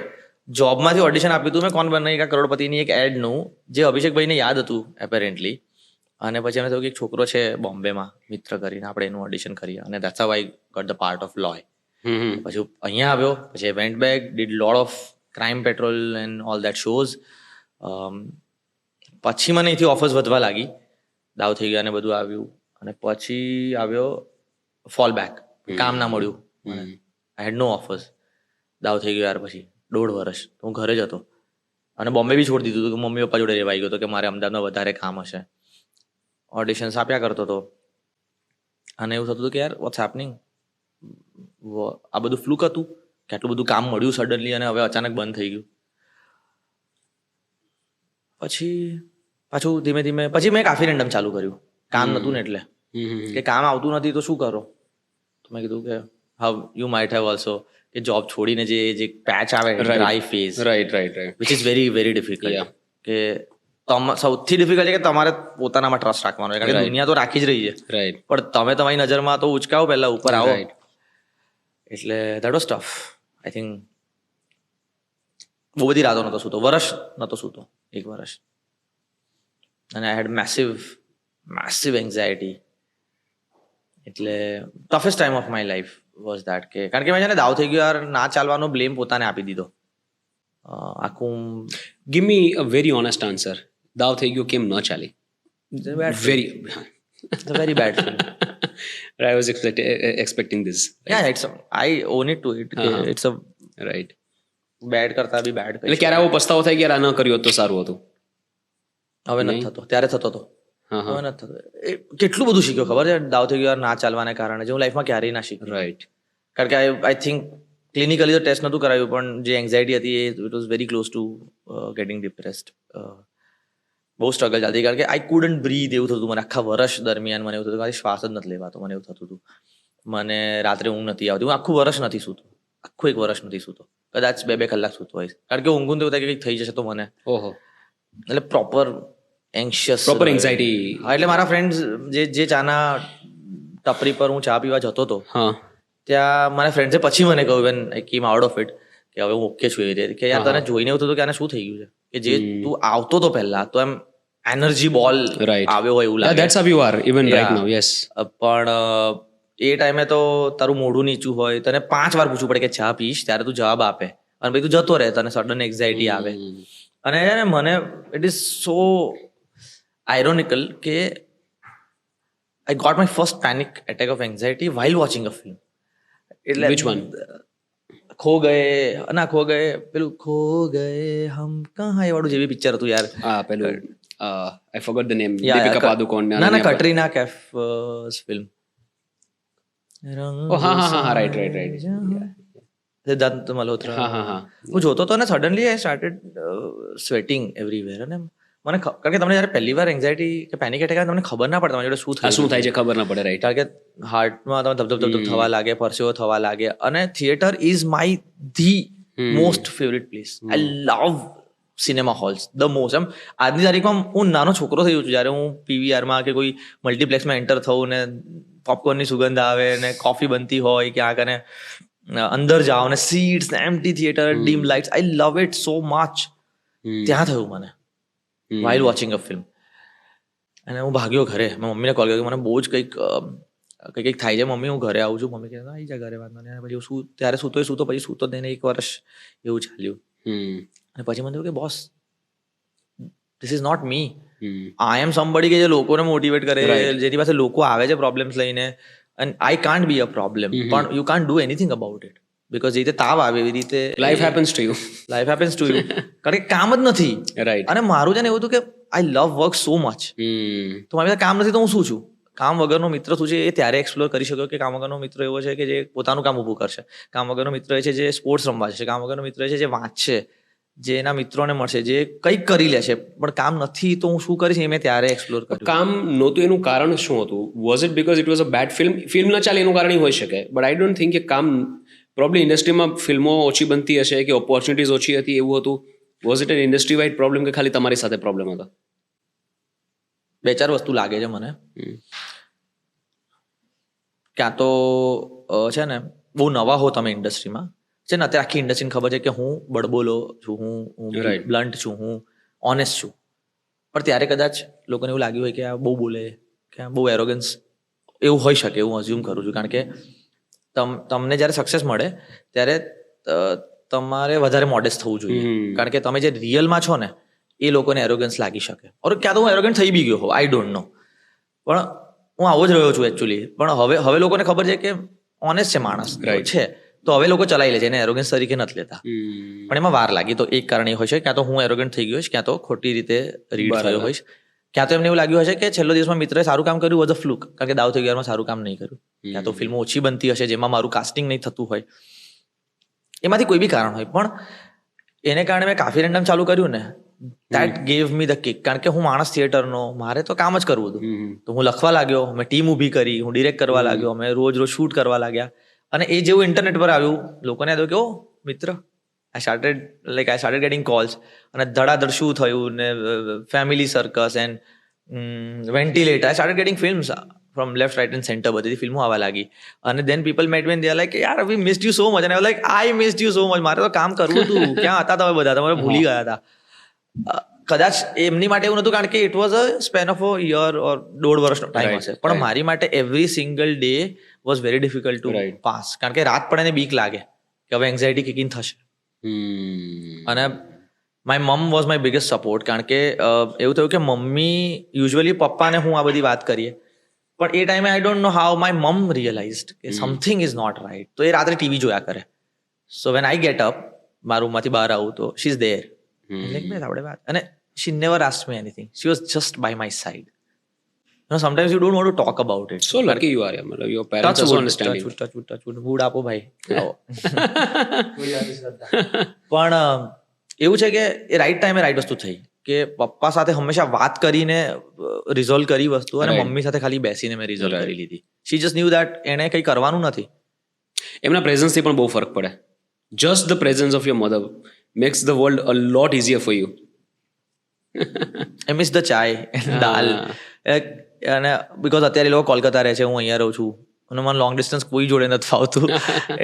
જોબમાંથી ઓડિશન આપ્યું હતું મેં કોન બનેગા કરોડપતિની એક એડનું, જે અભિષેકભાઈને યાદ હતું એપેરેન્ટલી. અને પછી એમને થયું કે એક છોકરો છે બોમ્બેમાં મિત્ર કરીને, આપણે એનું ઓડિશન કરીએ, અને that's how I got the part of Loy. પછી અહીંયા આવ્યો, પછી went back, did lot of Crime Patrol and all that shows. પછી મને અહીંથી ઓફર્સ વધવા લાગી, દાવ થઈ ગયા અને બધું આવ્યું. અને પછી આવ્યો ફોલ બેક, કામ ના મળ્યું મને, આઈ હેડ નો ઓફર્સ. દાવ થઈ ગયો યાર. પછી 1.5 વર્ષ હું ઘરે જ હતો, અને બોમ્બે બી છોડી દીધું હતું કે મમ્મી પપ્પા જોડે રહેવાઈ ગયો હતો કે મારે અમદાવાદમાં વધારે કામ હશે. ઓડિશન્સ આપ્યા કરતો હતો, અને એવું થતું હતું કે યાર વોટ્સ હેપનિંગ, આ બધું ફ્લુક હતું કે આટલું બધું કામ મળ્યું સડનલી અને હવે અચાનક બંધ થઈ ગયું. પછી પાછું ધીમે ધીમે પછી મેં કાફી રેન્ડમ ચાલુ કર્યું. કામ નહોતું ને એટલે કે કામ આવતું નથી તો શું કરો. તો મેં કીધું કે how you might have also કે જોબ છોડીને જે પેચ આવે dry phase, right right right. Which is very very difficult. Yeah. કે સૌથી ડિફિકલ્ટ છે કે તમારે પોતાનામાં ટ્રસ્ટ રાખવાનો છે, કારણ કે Right. દુનિયા તો રાખી જ રહી છે, રાઈટ પણ તમે તમારી નજરમાં તો ઉચકાવો પહેલા, ઉપર આવો. રાઈટ. એટલે that was tough. I think બહુ બધી રાતો નહોતો સૂતો, વર્ષ નહોતો સૂતો, 1 વર્ષ. અને આઈ હેડ મેસિવ એન્ઝાયટી. એટલે toughest time of my life was that. કે કારણ કે મેં છે ને દાવ થઈ ગયો યાર, ના ચાલવાનો બ્લેમ પોતાને આપી દીધો. આખું give me a very honest answer. દાવ થઈ ગયો કેમ ન ચાલી? Very very bad film. I was expecting this. Yeah, I own it to it. હા. It's a right. bad કરતા બી bad. એટલે ક્યારે આવો પસ્તાવો થાય કે યાર આ ન કર્યો હોત તો સારું હતું? હવે નથી થતો, ત્યારે થતો હતો, હા હવે હા નથી થતો. કેટલું બધું શીખ્યો ખબર છે દાવ થઈ ગયો યાર ના ચાલવાને કારણે, જે હું લાઈફમાં ક્યારેય ના શીખ્યો. રાઈટ. કારણ કે આઈ થિંક ક્લિનિકલી તો ટેસ્ટ નહોતું કરાવ્યું, પણ જે એન્ઝાયટી હતી it was very close to getting depressed. બહુ સ્ટ્રગલ ચાલતી, કારણ કે આઈ કુડન્ટ બ્રીથ. એવું થતું મને આખા વર્ષ દરમિયાન, મને એવું થતું મારી શ્વાસ જ નથી લેવાતો, મને એવું થતું હતું. મને રાત્રે ઊંઘ નથી આવતી, હું આખું વર્ષ નથી સૂતો, આખું 1 વર્ષ નથી સૂતો. કદાચ 2 કલાક સૂતો હોઈશ, કારણ કે ઊંઘું તો એવું થાય કે કંઈક થઈ જશે તો મને, ઓહો. એટલે પ્રોપર એન્શિયસ, પ્રોપર એન્ઝાઇટી. હા. એટલે મારા ફ્રેન્ડ્સ જે ચાના ટપરી પર હું ચા પીવા જતો હતો, હા ત્યાં મારા ફ્રેન્ડ્સે પછી મને કહ્યું when I came out of it કે હવે હું ઓકે છું એ રીતે, કે યાર તને જોઈને એવું થતું કે આને શું થઈ ગયું છે, કે જે તું આવતો તો પહેલા તો એમ એનર્જી બોલ Right. આવ્યો હોય એવું લાગે. That's how you are even right Yeah. Now. Yes. પણ એ ટાઈમે તો તારું મોઢું નીચું હોય, તને 5 વાર પૂછવું પડે કે ચા પીશ, ત્યારે તું જવાબ આપે, અને પછી તું જતો રહે, તને સડન એન્ઝાયટી આવે. અને છે ને મને ઇટ ઇઝ સો આયરોનિકલ કે I got my first panic attack of anxiety while watching a film. એટલે Which one? ખો ગયે પેલું ખો ગયે હમ કહા, એ વાળું જેવી પિક્ચર હતું યાર. આ પેલું I forgot the name. Yeah, Deepika yeah, Padukone. ના કટરીના કૈફ ફિલ્મ. ઓ હા હા હા right right right. Siddharth Malhotra. હા હા હા. હું જોતો હતો ને suddenly I started sweating everywhere. અને મને કારણ કે તમને જ્યારે પહેલી વાર એન્ઝાયટી કે પેનિક એટેક આવે તમને ખબર ના પડે તમારી જોડે શું આ થાય શું થાય છે ખબર ના પડે. રાઈટ. કારણ કે હાર્ટમાં તમે ધબધબ થવા લાગે, પરસેવો થવા લાગે. અને theatre is my the most favourite place. I love cinema halls the most. એમ આજની તારીખમાં હું નાનો છોકરો થઈ છું, જ્યારે હું પીવીઆરમાં કે કોઈ મલ્ટીપ્લેક્સમાં એન્ટર થઉં ને પોપકોર્નની સુગંધ આવે ને કોફી બનતી હોય ક્યાંક, અને અંદર જાઓ ને સીટ્સ ને empty theatre, dim lights, I love it so much. ત્યાં થયું મને વાઇલ વોચિંગ અ ફિલ્મ. અને હું ભાગ્યો ઘરે, મેં મમ્મીને કોલ કર્યો કે મને બહુ જ કંઈક થાય છે મમ્મી, હું ઘરે આવું છું. મમ્મી કહે આવી જા ઘરે, વાંધો નહીં. પછી શું ત્યારે સૂતો પછી સૂતો જ નહીં, 1 વર્ષ એવું ચાલ્યું. અને પછી મને થયું કે boss this is not me. I am somebody કે જે લોકોને મોટિવેટ કરે, જેની પાસે લોકો આવે છે પ્રોબ્લેમ્સ લઈને, and I can't be a problem, પણ you can't do anything about it. Because જે રીતે તાવ આવે એવી રીતે life happens to you. Life happens to you. કારણ કે કામ જ નથી. રાઈટ. અને મારું છે ને એવું હતું કે આઈ લવ વર્ક સો મચ. તો મારી પાસે કામ નથી તો હું શું છું? કામ વગરનો મિત્ર શું છે એ ત્યારે એક્સપ્લોર કરી શક્યો કે કામ વગરનો મિત્ર એવો છે કે જે પોતાનું કામ ઊભું કરશે. કામ વગરનો મિત્ર એ છે જે સ્પોર્ટ્સ રમવા છે. કામ વગરનો મિત્ર એ છે જે વાંચશે, જે એના મિત્રોને મળશે, જે કંઈક કરી લે છે. પણ કામ નથી તો હું શું કરીશ એ મેં ત્યારે એક્સપ્લોર કર્યું. કામ નહોતું એનું કારણ શું હતું? Was it because it was a bad film? Film ન ચાલે એનું કારણ હોઈ શકે, બટ આઈ ડોન્ટ થિંક કે કામ પ્રોબ્લી ઇન્ડસ્ટ્રીમાં ફિલ્મો ઓછી બનતી હશે કે ઓપોર્ચ્યુનિટીઝ ઓછી હતી એવું હતું. Was it an industry wide problem કે ખાલી તમારી સાથે પ્રોબ્લેમ હતો? 2-4 વસ્તુ લાગે છે મને. ક્યાં તો છે ને બહુ નવા હો તમે ઇન્ડસ્ટ્રીમાં, છે ને અત્યારે આખી ઇન્ડસ્ટ્રીને ખબર છે કે હું બડબોલો છું, હું બ્લન્ટ છું, હું ઓનેસ્ટ છું, પણ ત્યારે કદાચ લોકોને એવું લાગ્યું હોય કે આ બહુ બોલે, કે આ બહુ એરોગન્સ, એવું હોઈ શકે એવું અઝ્યુમ કરું છું. કારણ કે તમને જ્યારે સક્સેસ મળે ત્યારે તમારે વધારે મોડેસ્ટ થવું જોઈએ. કારણ કે તમે જે રિયલમાં છો ને એ લોકોને એરોગન્સ લાગી શકે, ઓર ક્યાં તો હું એરોગન્ટ થઈ બી ગયો હો, આઈ ડોન્ટ નો, પણ હું આવો જ રહ્યો છું એકચ્યુઅલી. પણ હવે લોકોને ખબર છે કે ઓનેસ્ટ છે માણસ છે, તો હવે લોકો ચલાવી લે છે, એને એરોગન્સ તરીકે નથી લેતા. પણ એમાં વાર લાગી. તો એક કારણ એ હોય છે ક્યાં તો હું એરોગન્ટ થઈ ગયો, ક્યાં તો ખોટી રીતે રીડ થયો હોઈશ, ક્યાં તો એમને એવું લાગ્યું હશે કે છેલ્લો દિવસમાં મિત્રએ સારું કામ કર્યું, વોઝ અ ફ્લુક, કારણ કે દાવ થઈ ગયામાં સારું કામ નહીં કર્યું, ક્યાં તો ફિલ્મો ઓછી બનતી હશે જેમાં મારું કાસ્ટિંગ નહીં થતું હોય, એમાંથી કોઈ બી કારણ હોય. પણ એને કારણે મેં કાફી રેન્ડમ ચાલુ કર્યું ને, that gave me the kick. કારણ કે હું માણસ થિયેટરનો, મારે તો કામ જ કરવું હતું. તો હું લખવા લાગ્યો, મેં ટીમ ઊભી કરી, હું ડિરેક્ટ કરવા લાગ્યો, અમે રોજ શૂટ કરવા લાગ્યા. અને એ જેવું ઇન્ટરનેટ પર આવ્યું, લોકોને યાદ કે ઓ મિત્ર, આઈ સ્ટાર્ટેડ ગેટિંગ કોલ્સ. અને ધડાધડ શું થયું ને, Family Circus and Ventilator, I started getting films from left, right and centre. બધી ફિલ્મો આવવા લાગી. And then people met me, they are like યાર we missed you so much. And like I missed you so much. મારે તો કામ કરવું હતું, ક્યાં હતા તમે બધા? તમારે ભૂલી ગયા હતા. કદાચ એમની માટે એવું નતું, કારણ કે it was a span of a year ઓર 1.5 વર્ષનો ટાઈમ હશે. પણ મારી માટે every single day was very difficult to pass. કારણ કે રાત પડે ને બીક લાગે કે હવે એન્ઝાયટી કિક ઇન થશે. અને માય મમ વોઝ માય બિગેસ્ટ સપોર્ટ. કારણ કે એવું થયું કે મમ્મી, યુઝ્યુઅલી પપ્પાને હું આ બધી વાત કરીએ, પણ એ ટાઈમે I don't know how my મમ રિયલાઇઝડ કે સમથિંગ ઇઝ નોટ રાઇટ. તો એ રાત્રે ટીવી જોયા કરે. So when I get up, મારા રૂમમાંથી બહાર આવું તો શી ઇઝ દેર. આપણે વાત, અને she never asked me anything. She was just by my side. Sometimes you don't want to talk about it. So lucky you are. मतलब your parents also understanding. touch wood. wood આપો ભાઈ. પણ એવું છે કે એ રાઈટ ટાઈમે right વસ્તુ થઈ, કે પપ્પા સાથે હંમેશા વાત કરીને રિઝોલ્વ કરી વસ્તુ, અને મમ્મી સાથે ખાલી બેસીને મેં રિઝોલ્વ કરી લીધી. She just knew that એને કંઈ કરવાનું નથી. એમના પ્રેઝન્સથી પણ બહુ ફરક પડે. Just the presence of your mother makes the world a lot easier for you. I miss the chai and dal. અને બિકોઝ અત્યારે લોકો કોલકાતા રહે છે, હું અહીંયા રહું છું, અને મને લોંગ ડિસ્ટન્સ કોઈ જોડે નથી ફાવતું.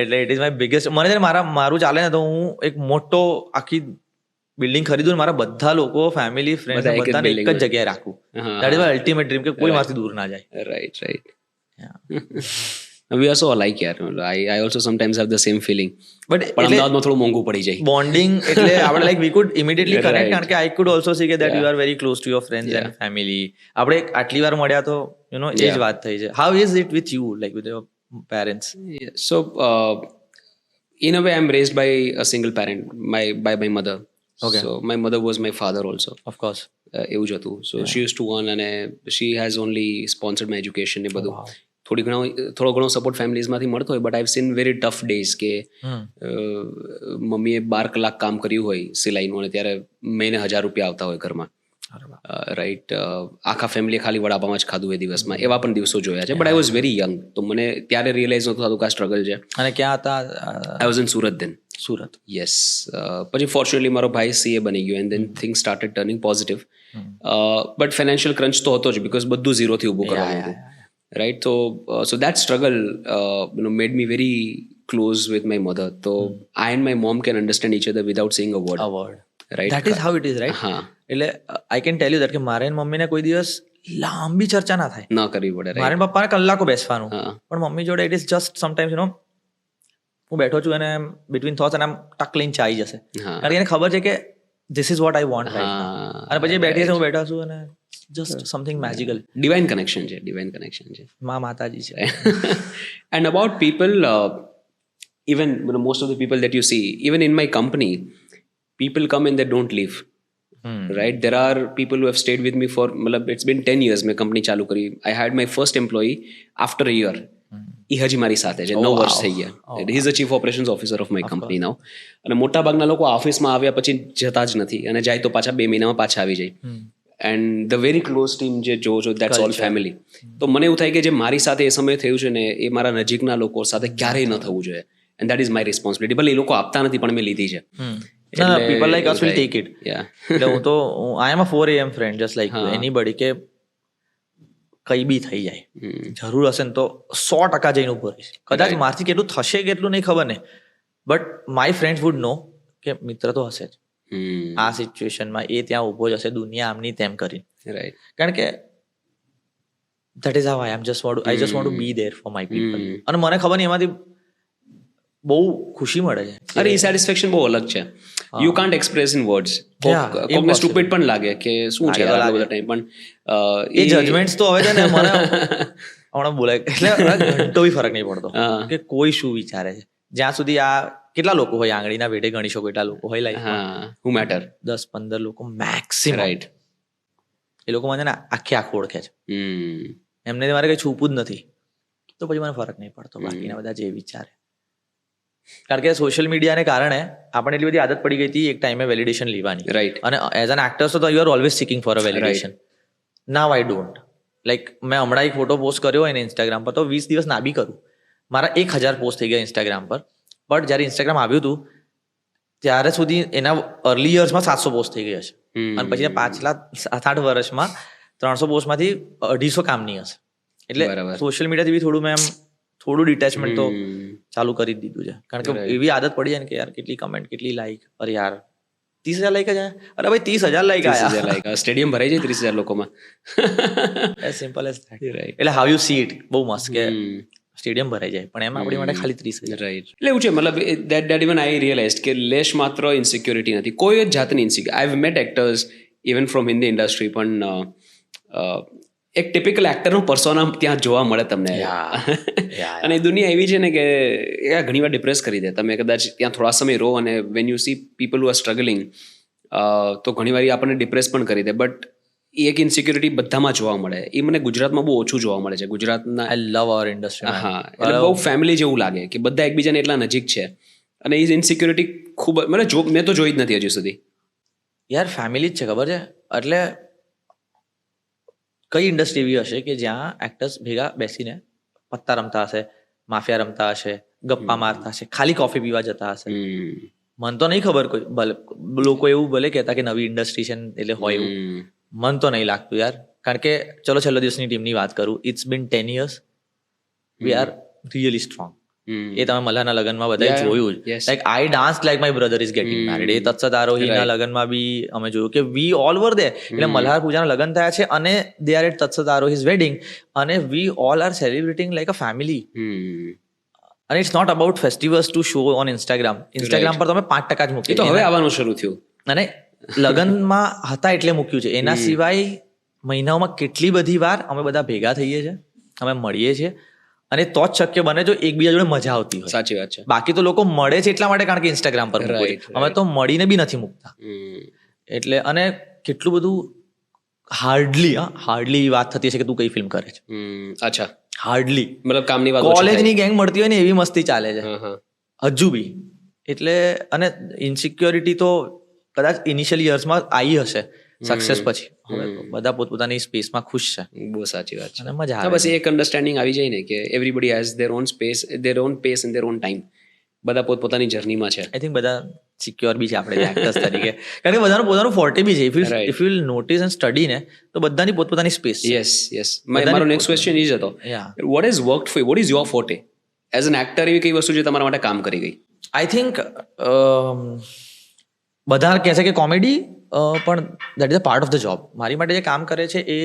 એટલે ઇટ ઇઝ માય બિગેસ્ટ. મને છે ને મારું ચાલે ને તો હું એક મોટો આખી બિલ્ડિંગ ખરીદું, બધા લોકો, ફેમિલી, ફ્રેન્ડ બધાને એક જ જગ્યાએ રાખું. That is my ultimate dream, કે કોઈ મારાથી દૂર ના જાય. Right. We are so alike yaar. I also sometimes have the same feeling. But અમદાવાદમાં થોડું મોંઘું પડી જાય. બોન્ડિંગ એટલે આપણે like we could immediately connect, કારણ કે આઈ કુડ ઓલ્સો સી કે that you are very close to your friends and family. આપણે આટલી વાર મળ્યા તો યુ નો એ જ વાત થઈ છે. How is it with you, like with your parents? So in a way I'm raised by a single parent, by my mother. Okay. So my mother was my father also. Of course. એવું જ હતું. So she used to earn, અને she has only sponsored my education ને બધું. થોડો ઘણો support ફેમિલીઝમાંથી મળતો હોય, but I have seen very tough days કે મમ્મીએ 12 કલાક કામ કર્યું હોય સિલાઈનું, અને ત્યારે મહિને 1000 રૂપિયા આવતા હોય ઘરમાં. રાઈટ. આખા ફેમિલીએ ખાલી વડાપાઉં જ ખાધું એ દિવસમાં. એવા પણ દિવસો જોયા છે. But I was very young, તો મને ત્યારે રિયલાઇઝ નહોતું થતું કે આ સ્ટ્રગલ છે. અને ક્યાં હતા? I was in Surat then. Surat. Yes. પછી ફોર્ચ્યુનેટલી મારો ભાઈ CA બની ગયો, and then things started turning positive. But financial crunch તો હતો જ, બિકોઝ બધું ઝીરોથી ઊભું કરવાનું હતું. Right. So that struggle made me very close with my mother. So I and my mom can understand each other without saying a word. Right. That is how it is, right? એટલે I can tell you that કે મારે મમ્મીને કોઈ દિવસ લાંબી ચર્ચા ના થાય, ના કરવી પડે. મારે પપ્પાને કલાકો બેસવાનું, પણ મમ્મી જોડે ઇટ ઇઝ જસ્ટ સમટાઈમ્સ હું બેઠો છું અને બિટવીન થોટ્સ અને આમ ટક લઈને ચાઈ જશે. કારણ કે એને ખબર છે કે this is what I want right now. હા, અને પછી બેઠી છે, હું બેઠા છું અને just something magical. Divine connection છે. માતાજી છે. And about people, even most of the people that you see, even in my company, people come and they don't leave. Right? There are people who have stayed with me for, it's been 10 years મેં company ચાલુ કરી. I had my first employee after a year. એ હજી મારી સાથે છે, 9 વર્ષ થઈ ગયા. He is the chief operations officer of my company now. અને મોટા ભાગના લોકો ઓફિસમાં આવ્યા પછી જતા જ નથી, અને જાય તો પાછા 2 મહિનામાં પાછા આવી જાય. And the very close team જે જો દેટ્સ ઓલ ફેમિલી. તો મને એવું થાય કે જે મારી સાથે એ સમયે થયું છે ને, એ મારા નજીકના લોકો સાથે ક્યારેય ન થવું જોઈએ. And that is my responsibility. ભલે એ લોકો આપતા નથી, પણ મેં લીધી છે. People like us will take it. એટલે હું તો આઈ am a 4 AM friend just like anybody, કે કઈ બી થઈ જાય, જરૂર હશે ને તો 100% જઈને ઉભો રહીશ. કદાચ મારથી કેટલું થશે કેટલું નહીં ખબર ને, બટ માય ફ્રેન્ડ્સ વુડ નો કે મિત્ર તો હશે જ આ સિચ્યુએશનમાં. એ ત્યાં ઉભો જ હશે, દુનિયા આમની તેમ કરી. રાઈટ. કારણ કે that is how I just want to be there for my people. અને મને ખબર નહીં એમાંથી બહુ ખુશી મળે છે. અરે એ સેટિસ્ફેક્શન બહુ અલગ છે. You can't express in words. કોકને સ્ટુપિડ પણ લાગે કે શું છે આટલો બધો ટાઈમ, પણ એ જજમેન્ટ્સ તો હવે છે ને મને હમણાં બોલાય એટલે ઘંટો બી ફરક નહીં પડતો કે કોઈ શું વિચારે છે. જ્યાં સુધી આ કેટલા લોકો હોય, આંગળીના વેઢે ગણી શકો એટલા લોકો હોય લાઈફ. હુ મેટર 10-15 લોકો મેક્સિમમ. રાઈટ. એ લોકો મને ને આખું ઓળખે છે. એમને મારે કઈ છૂપું જ નથી, તો પછી મને ફરક નહીં પડતો બાકીના બધા જે વિચારે. કારણ કે સોશિયલ મીડિયાને કારણે આપણે એટલી બધી આદત પડી ગઈ હતી એક ટાઈમે વેલિડેશન લેવાની. રાઈટ. અને એઝ એન એક્ટર તો you are always seeking for a validation. Now I don't. Like મેં હમણાં એક ફોટો પોસ્ટ કર્યો હોય ને ઇન્સ્ટાગ્રામ પર, તો 20 દિવસ ના બી કરું, મારા 1000 પોસ્ટ થઈ ગયા ઇન્સ્ટાગ્રામ પર. બટ જ્યારે ઇન્સ્ટાગ્રામ આવ્યું હતું ત્યારે સુધી એના અર્લી યર્સમાં 700 પોસ્ટ થઈ ગયા છે. અને પછી પાછલા 7-8 વર્ષમાં 300 પોસ્ટમાંથી 250 કામની હશે. એટલે સોશિયલ મીડિયાથી બી થોડું મેં થોડું ડિટેચમેન્ટ તો ચાલુ કરી દીધું છે. કારણ કે એવી આદત પડી જાય ને કે યાર કેટલી કમેન્ટ, કેટલી લાઈક, અરે યાર 30,000 લાઈક જ આયા. અરે ભાઈ 30,000 લાઈક આયા, સ્ટેડિયમ ભરાઈ જાય 30,000 લોકોમાં. As simple as that. એટલે હાઉ યુ સી ઇટ બહુ મસ્ત કે સ્ટેડિયમ ભરાઈ જાય, પણ એમાં આપણી માટે ખાલી 30,000. રાઈટ. એટલે એવું છે, દેટ ઇવન આઈ રિયલાઇઝ કે લેશ માત્ર ઇન્સિક્યોરિટી નથી, કોઈ જ જાતની insecure. I have met actors even from Hindi industry, પણ એક ટિપિકલ એક્ટરનો પર્સોના ત્યાં જોવા મળે તમને. અને દુનિયા એવી છે ને કે એ ઘણી વાર ડિપ્રેસ કરી દે. તમે કદાચ ત્યાં થોડા સમય રહો અને when you C people who are struggling, તો ઘણી વાર આપણને ડિપ્રેસ પણ કરી દે. બટ એ એક ઇન્સિક્યોરિટી બધામાં જોવા મળે. એ મને ગુજરાતમાં બહુ ઓછું જોવા મળે છે. ગુજરાતના આઈ લવ અવર ઇન્ડસ્ટ્રી. હા, એટલે બહુ ફેમિલી જેવું લાગે કે બધા એકબીજાને એટલા નજીક છે. અને એ ઇન્સિક્યોરિટી ખૂબ મેં તો જોઈ જ નથી હજી સુધી. યાર ફેમિલી જ છે, ખબર છે. એટલે કઈ ઇન્ડસ્ટ્રી એવી હશે કે જ્યાં એક્ટર્સ ભેગા બેસીને પત્તા રમતા હશે, માફિયા રમતા હશે, ગપ્પા મારતા હશે, ખાલી કોફી પીવા જતા હશે. મન તો નહીં ખબર, કોઈ ભલે લોકો એવું ભલે કહેતા કે નવી ઇન્ડસ્ટ્રી છે એટલે હોય એવું, મન તો નહીં લાગતું યાર. કારણ કે ચલો છેલ્લો દિવસની ટીમની વાત કરું, it's been 10 years, we are really strong. એ તમે મલ્હારના લગ્નમાં બધા જોયું જ. Like I dance like my brother is getting married. એ તત્સત આરોહીના લગ્નમાં બી અમે જોયું કે વી ઓલ વર ધેર. એટલે મલ્હાર પૂજાના લગ્ન થયા છે અને they are at Tatsat Aarohi's wedding, અને we all are celebrating like a family. અને it's not about festivals to show on Instagram. Instagram પર તમે 5% જ મૂકી. તો હવે આવવાનું શરૂ થયું. અને લગ્નમાં હતા એટલે મૂક્યું છે. એના સિવાય મહિનાઓમાં કેટલી બધી વાર અમે બધા ભેગા થઈએ છીએ, અમે મળીએ છીએ, અને તો જ શક્ય બને જો એકબીજા જોડે મજા આવતી હોય. સાચી વાત છે. બાકી તો લોકો મળે છે એટલા માટે કારણ કે ઇન્સ્ટાગ્રામ પર મૂકે. અમે તો મળીને બી નથી મૂકતા. એટલે અને કેટલું બધું હાર્ડલી વાત થતી હશે કે તું કઈ ફિલ્મ કરે છે. અચ્છા. હાર્ડલી કામની વાત. કોલેજની ગેંગ મળતી હોય ને એવી મસ્તી ચાલે છે હજુ બી. એટલે અને ઇન્સિક્યોરિટી તો કદાચ ઇનિશિયલ યર્સમાં આવી હશે, સક્સેસ પછી હવે બધા પોતપોતાની સ્પેસમાં ખુશ છે. બહુ સાચી વાત છે. અને મજા આવે. બસ એક અન્ડરસ્ટેન્ડિંગ આવી જાય ને કે everybody has their own space, their own pace and their own time. બધા પોતપોતાની જર્નીમાં છે. આઈ થિંક બધા સિક્યોર બી છે આપણે એક્ટર્સ તરીકે. કારણ કે બધાનું પોતાનું ફોર્ટે બી છે. If you notice and study ને તો બધાની પોતપોતાની સ્પેસ છે. યસ. મારો નેક્સ્ટ ક્વેશ્ચન એ જ હતો, what is worked for you, what is your forte as an actor? એવી કઈ વસ્તુ જે તમારા માટે કામ કરી ગઈ? આઈ થિંક બધા કહે છે કે કોમેડી, પણ that is a part of the job. મારી માટે જે કામ કરે છે એ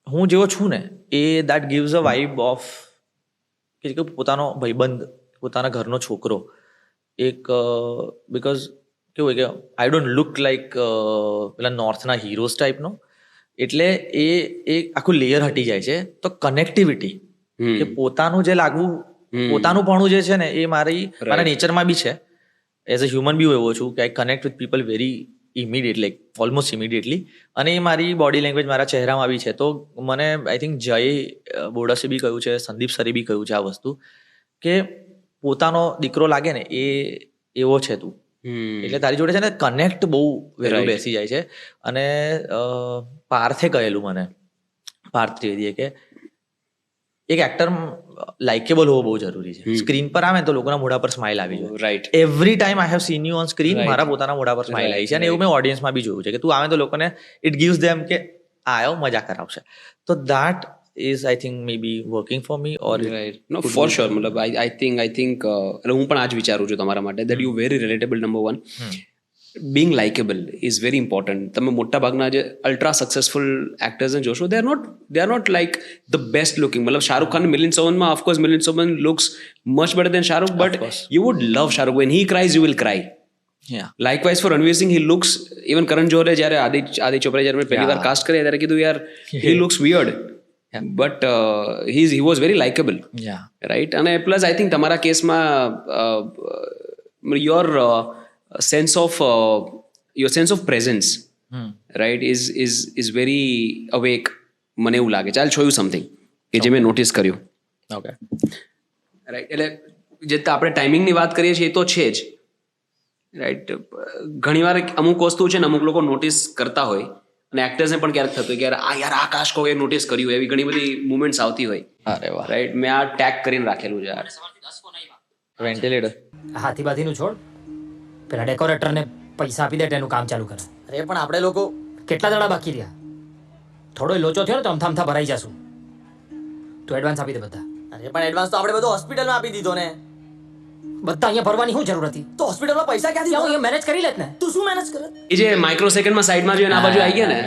હું જેવો છું ને એ that gives a vibe of કે પોતાનો ભાઈબંધ, પોતાના ઘરનો છોકરો એક બિકોઝ કેવું હોય કે આઈ ડોન્ટ લુક લાઈક પેલા નોર્થના હીરોઝ ટાઈપનો, એટલે એ આખું લેયર હટી જાય છે. તો કનેક્ટિવિટી કે પોતાનું જે લાગવું, પોતાનુંપણું જે છે ને એ મારા નેચરમાં બી છે. એઝ અ હ્યુમન બી એવો છું કે I connect with people very immediately, almost immediately, અને એ મારી બોડી લેંગ્વેજ મારા ચહેરામાં બી છે. તો મને આઈ થિંક જય બોરડસે બી કહ્યું છે, સંદીપ સરે બી કહ્યું છે આ વસ્તુ, કે પોતાનો દીકરો લાગે ને એ એવો છે તું, એટલે તારી જોડે છે ને કનેક્ટ બહુ વહેલું બેસી જાય છે. અને પાર્થે કહેલું મને, પાર્થ ત્રિવેદીએ, કે એક એક્ટર લાઇકેબલ હોવો બહુ જરૂરી છે. સ્ક્રીન પર આવે તો લોકોના મોઢા પર સ્માઇલ આવી જોઈએ. Right. Every time I have seen you on screen, મારા પોતાના મોઢા પર સ્માઇલ આવી છે. અને એવું મેં ઓડિયન્સમાં બી જોયું છે કે તું આવે તો લોકોને ઇટ ગિવ્સ ધેમ કે આવ્યો મજા કરાવશે. તો that is I think may be working for me. Or right, no for sure. મતલબ આઈ થિંક એટલે હું પણ આ જ વિચારું છું તમારા માટે, that you very relatable. Number one, being likeable is very important. તમે મોટા ભાગના જે અલ્ટ્રા સક્સેસફુલ એક્ટર્સને જોશો, they are not like the best looking. મતલબ શાહરુખ ખાન મિલિયન સોવનમાં, of course Milind Soman looks much better than Shahrukh, but you would love Shahrukh. When he cries you will cry. Likewise for Ranveer Singh, he looks, even Karan જોહરે જ્યારે આદિ ચોપરા જ્યારે મેં પહેલી વાર કાસ્ટ કરી ત્યારે કીધું યાર he looks weird, but he was very likeable. Right. અને પ્લસ આઈ થિંક તમારા કેસમાં your sense of presence, right, is very awake. મને એવું લાગે છે. I'll show you something કે જે મેં નોટિસ કર્યું. Okay, right. એટલે જે આપણે ટાઈમિંગની વાત કરીએ છીએ એ તો છે જ, રાઈટ. ઘણીવાર અમુક વસ્તુ છે ને અમુક લોકો નોટિસ કરતા હોય, અને એક્ટર્સને પણ ક્યારેક થતું હોય કે યાર આ કાશ કોઈ નોટિસ કર્યું, એવી ઘણી બધી મુમેન્ટ્સ આવતી હોય. અરે વાહ, રાઈટ. મેં આ ટેગ કરીને રાખેલું છે યાર. વેન્ટિલેટર. હાથીબાથીનું છોડ, પેલા ડેકોરેટરને પૈસા આપી દે એનું કામ ચાલુ કરે. અરે પણ આપણે લોકો કેટલા દડા બાકી રહ્યા, થોડો લોચો થયો ને તો અમથા ભરાઈ જશું. તું એડવાન્સ આપી દે બધા. અરે પણ એડવાન્સ તો આપણે બધું હોસ્પિટલમાં આપી દીધો ને. બધા અહીંયા ભરવાની શું જરૂર હતી? તો હોસ્પિટલમાં પૈસા ક્યાંથી? હું અહીંયા મેનેજ કરી લેત ને. તું શું મેનેજ કરે? એ જે માઇક્રો સેકન્ડમાં સાઈડમાં જોઈએ ને આ બાજુ આવી ગયા ને,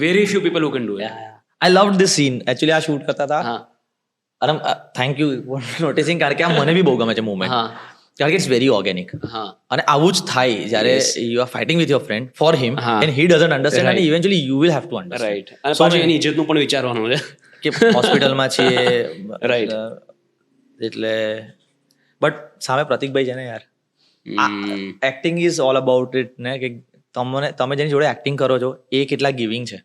very few people who can do it. I love this scene. Actually આ શૂટ કરતા હતા, અને થેન્ક યુ ફોર નોટિસિંગ, કારણ કે આ મને બી બહુ ગમે છે મુવમેન્ટ, કારણ કે ઇટ્સ વેરી ઓર્ગેનિક. અને આવું જ થાય જ્યારે you are fighting with your friend for him and he doesn't understand, અને eventually you will have to understand. Right. અને પાછું એની ઇજ્જતનું પણ વિચારવાનું છે કે હોસ્પિટલમાં છીએ. રાઈટ. એટલે બટ સામે પ્રતિકભાઈ છે ને યાર, acting is all about it ને, કે તમે જેની જોડે એક્ટિંગ કરો છો એ કેટલા ગિવિંગ છે.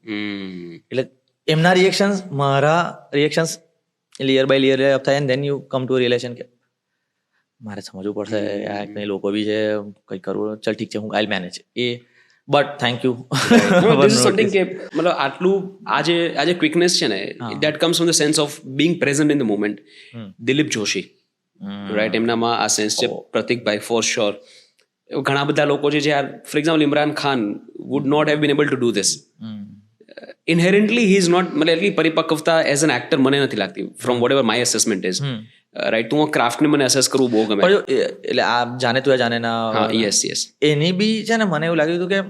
એટલે એમના રિએક્શન્સ, મારા reactions layer by layer up થાય, and then you come to relation કે મારે સમજવું પડશે આ કંઈ લોકો બી છે, કંઈ કરવું, ચલ ઠીક છે, હું આઈલ મેનેજ એ. But thank you. સમથિંગ કે મતલબ આટલું આ જે ક્વિકનેસ છે ને, that comes from the sense of being present in the moment. Dilip Joshi, right, એમનામાં આ સેન્સ છે. પ્રતિકભાઈ ફોર શ્યોર. ઘણા બધા લોકો છે જે, for example Imran Khan would not have been able to do this. Inherently he is not, મતલબ એટલી પરિપક્વતા એઝ એન એક્ટર મને નથી લાગતી, from whatever my assessment is. Right. તું ક્રાફ્ટને મને અસેસ કરવું બહુ ગમે. એટલે આ જાને તું જાને ના, યસ યસ, એની બી છે ને, મને એવું લાગ્યું હતું કે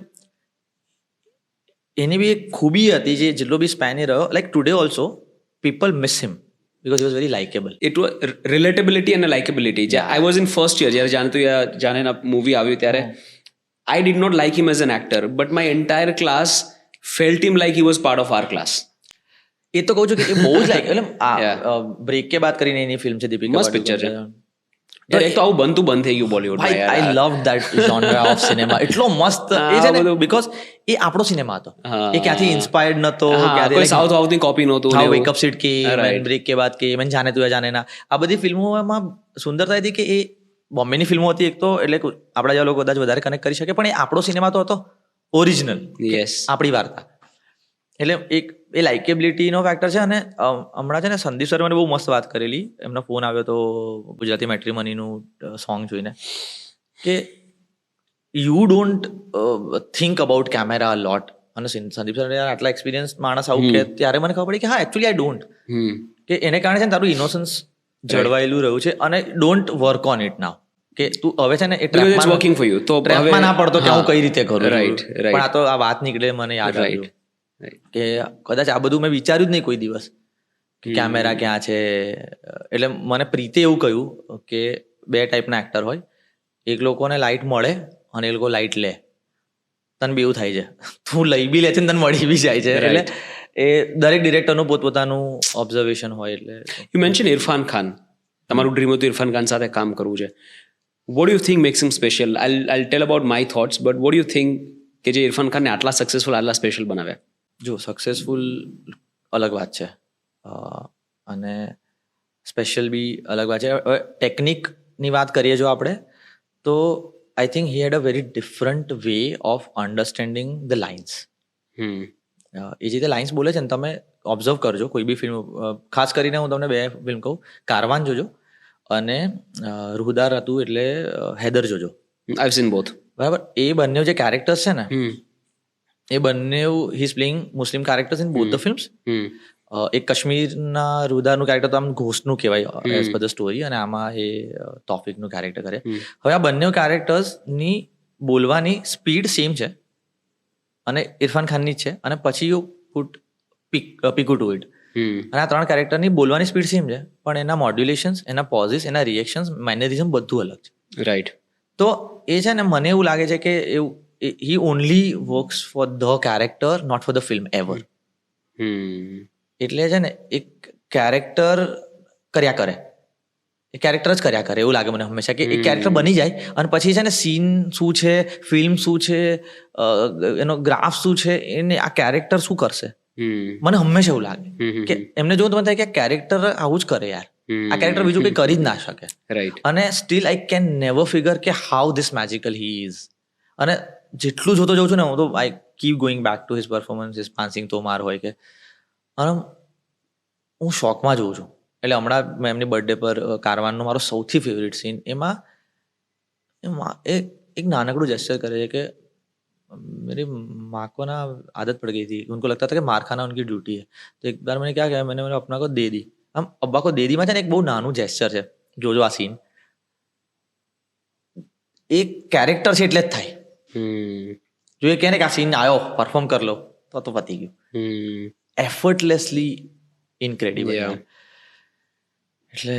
એની બી એક ખૂબી હતી, જે જેટલો બી સ્પેન એ રહ્યો, like today also people miss him because he was very likable. It was relatability and likability. I was in first year જ્યારે જાને મૂવી આવ્યું ત્યારે I did not like him as an actor, but my entire class felt him like he was part of our class. એ તો કહું છું કે એ બહુ જ લાઈક, એટલે બ્રેક કે બાદ કરીને એની ફિલ્મ છે દીપિકા, મસ્ત પિક્ચર છે. એક તો આવું બનતું બંધ થઈ ગયું બોલિવૂડમાં. આઈ લવ ધેટ જોનરા ઓફ સિનેમા. એટલો મસ્ત એ છે ને, બીકોઝ એ આપણો સિનેમા હતો, એ ક્યાંથી ઇન્સ્પાયર્ડ નતો, કોઈ સાઉથની કોપી નહોતું. હાઉ વેકઅપ સીટ કે બ્રેક કે બાદ કે મેં જાને તું જાને ના, આ બધી ફિલ્મોમાં સુંદરતા હતી કે એ બોમ્બેની ફિલ્મો હતી એક તો, એટલે આપણા જેવા લોકો કદાચ વધારે કનેક્ટ કરી શકે, પણ એ આપણો સિનેમા તો હતો, ઓરિજિનલ, આપણી વાર્તા. એટલે એક એ લાઇકેબિલિટીનો ફેક્ટર છે. અને હમણાં છે ને સંદીપ સર મને બહુ મસ્ત વાત કરેલી, એમનો ફોન આવ્યો તો ગુજરાતી મેટ્રીમનીનું સોંગ જોઈને, કે you don't think about camera a lot. અને સંદીપ સર આટલા એક્સપિરિયન્સ માણસ આવું કે ત્યારે મને ખબર પડી કે હા એકચ્યુઅલી આઈ ડોન્ટ, કે એને કારણે છે ને તારું ઇનોસન્સ જળવાયેલું રહ્યું છે, અને ડોન્ટ વર્ક ઓન ઇટ નાઉ, કે તું હવે છે ને એ વર્કિંગ ફોર યુ, તો ટ્રેપમાં ના પડતો કે હું કઈ રીતે કરું. રાઈટ. પણ આ તો આ વાત નીકળે મને યાદ આવ્યું કે કદાચ આ બધું મેં વિચાર્યું જ નહીં કોઈ દિવસ કે કેમેરા ક્યાં છે. એટલે મને પ્રીતે એવું કહ્યું કે બે ટાઈપના એક્ટર હોય, એક લોકોને લાઇટ મળે અને એ લોકો લાઇટ લે, તને બેવું થાય છે, તું લઈ બી લે છે ને તને મળી બી જાય છે. એટલે એ દરેક ડિરેક્ટરનું પોતપોતાનું ઓબ્ઝર્વેશન હોય. એટલે યુ મેન્શન ઇરફાન ખાન, તમારું ડ્રીમ હતું ઇરફાન ખાન સાથે કામ કરવું છે. What you think makes him special? I tell about my thoughts, but what you think કે જે ઇરફાન ખાનને આટલા સક્સેસફુલ, આટલા સ્પેશિયલ બનાવ્યા? જો સક્સેસફુલ અલગ વાત છે અને સ્પેશિયલ બી અલગ વાત છે. હવે ટેકનિકની વાત કરીએ જો આપણે, તો I think he had a very different way of understanding the lines. એ જે રીતે લાઇન્સ બોલે છે ને, તમે ઓબ્ઝર્વ કરજો કોઈ બી ફિલ્મ, ખાસ કરીને હું તમને 2 ફિલ્મ કહું, કારવાન જોજો અને રૂહદાર હતું એટલે હૈદર જોજો. I've scene both. બરાબર. એ બંને જે કેરેક્ટર્સ છે ને, એ બંને he is playing Muslim characters in both the films. એક કાશ્મીરના રૂહદારનું કેરેક્ટર તો આમ ઘોસ્ટનું કહેવાય એઝ પર ધ સ્ટોરી, અને આમાં એ તોફિકનું કેરેક્ટર કરે. હવે આ બંને કેરેક્ટર્સની બોલવાની સ્પીડ સેમ છે અને ઇરફાન ખાનની જ છે, અને પછી you put Piku to it, અને આ 3 કેરેક્ટરની બોલવાની સ્પીડ સેમ છે, પણ એના મોડ્યુલેશન્સ, એના પોઝિસ, એના રિએક્શન્સ, મેનરિઝમ બધું અલગ છે. રાઈટ. તો એ છે ને, મને એવું લાગે છે કે એવું he only works for the character, not for the film ever. એટલે છે ને, એક કેરેક્ટર કર્યા કરે, એ કેરેક્ટર જ કર્યા કરે એવું લાગે મને હંમેશા, કે એક કેરેક્ટર બની જાય અને પછી છે ને સીન શું છે, ફિલ્મ શું છે, એનો ગ્રાફ શું છે, એને આ કેરેક્ટર શું કરશે, મને હંમેશા એવું લાગે કે એમને જો તમને થાય કે કેરેક્ટર આવું જ કરે યાર, આ કેરેક્ટર બીજું કંઈ કરી જ ના શકે. રાઈટ. અને still I can never figure કે how this magical he is. અને જેટલું જોતો જઉં છું ને, હું તો I keep going back to his performance, his passing તોમાર હોય કે, અને હું શોકમાં જોઉં છું. એટલે હમણાં મેં એમની બર્થડે પર કારવાનનો મારો સૌથી ફેવરિટ સીન, એમાં એક નાનકડું જેસ્ચર કરે છે કે मेरी माँ को ना आदत पड़ गई थी, उनको लगता था कि मार खाना उनकी ड्यूटी है, तो एक बार मैंने क्या किया, मैंने मेरे अपना को दे दी. આમ અબ્બા કો દે દી માં છે ને, એક બહુ નાનું જેસ્ચર છે, જોજો આ સીન. એક કેરેક્ટર છે એટલે જ થાય. જો એ કહે ને કે આ સીન આવ્યો, પરફોર્મ કરી લો, તો પતી ગયું. એફર્ટલેસલી ઇનક્રેડિબલ. એટલે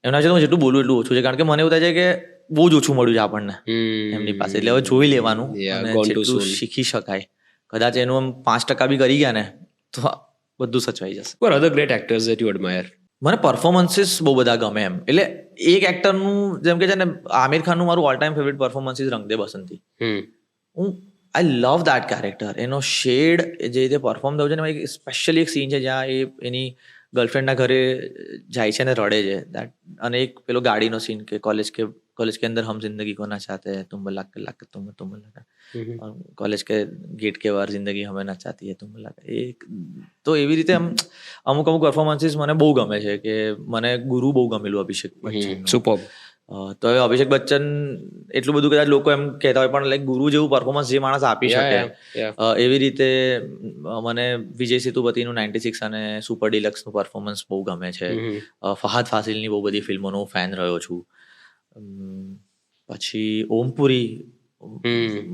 એમના વિશે હું જેટલું બોલું એટલું ઓછું છે, કારણ કે મને એવું થાય છે કે બહુ જ ઓછું મળ્યું છે આપણને એમની પાસે. એટલે હવે જોઈ લેવાનું, અને જેટલું શીખી શકાય, કદાચ એનું 5% બી કરી ગયા ને તો બધું સચવાઈ જશે. What are the great actors that you admire? મને પરફોર્મન્સીસ બહુ બધા ગમે એમ. એટલે એક એક્ટરનું, જેમ કે છે ને, આમિર ખાનનું મારું all time favourite performance is રંગ દે બસંતી. હું આઈ લવ દેટ કેરેક્ટર. એનો શેડ જે રીતે પરફોર્મ થયું છે ને, સ્પેશિયલી એક સીન છે જ્યાં એ એની ગર્લફ્રેન્ડના ઘરે જાય છે ને રડે છે, દેટ. અને એક પેલો ગાડીનો સીન કે कॉलेज के अंदर हम जिंदगी को ना चाहते हैं, तुम लग के तुम लगा, और कॉलेज के गेट के बाहर जिंदगी हमें ना चाहती है, तुम लगा. એક તો એવી રીતે અમુક પરફોર્મન્સીસ મને બહુ ગમે છે. કે મને ગુરુ બહુ ગમેલું અભિષેક બચ્ચન. સુપર. તો હવે અભિષેક બચ્ચન એટલું બધું કદાચ લોકો એમ કહેતા હોય, પણ લાઈક ગુરુ જેવું પરફોર્મન્સ જે માણસ આપી શકે, એવી રીતે મને વિજય સેતુપતિનું 96 અને સુપર ડિલક્સનું પરફોર્મન્સ બહુ ગમે છે. ફહાદ ફાસિલની બહુ બધી ફિલ્મોનો ફેન રહ્યો છું. પછી ઓમપુરી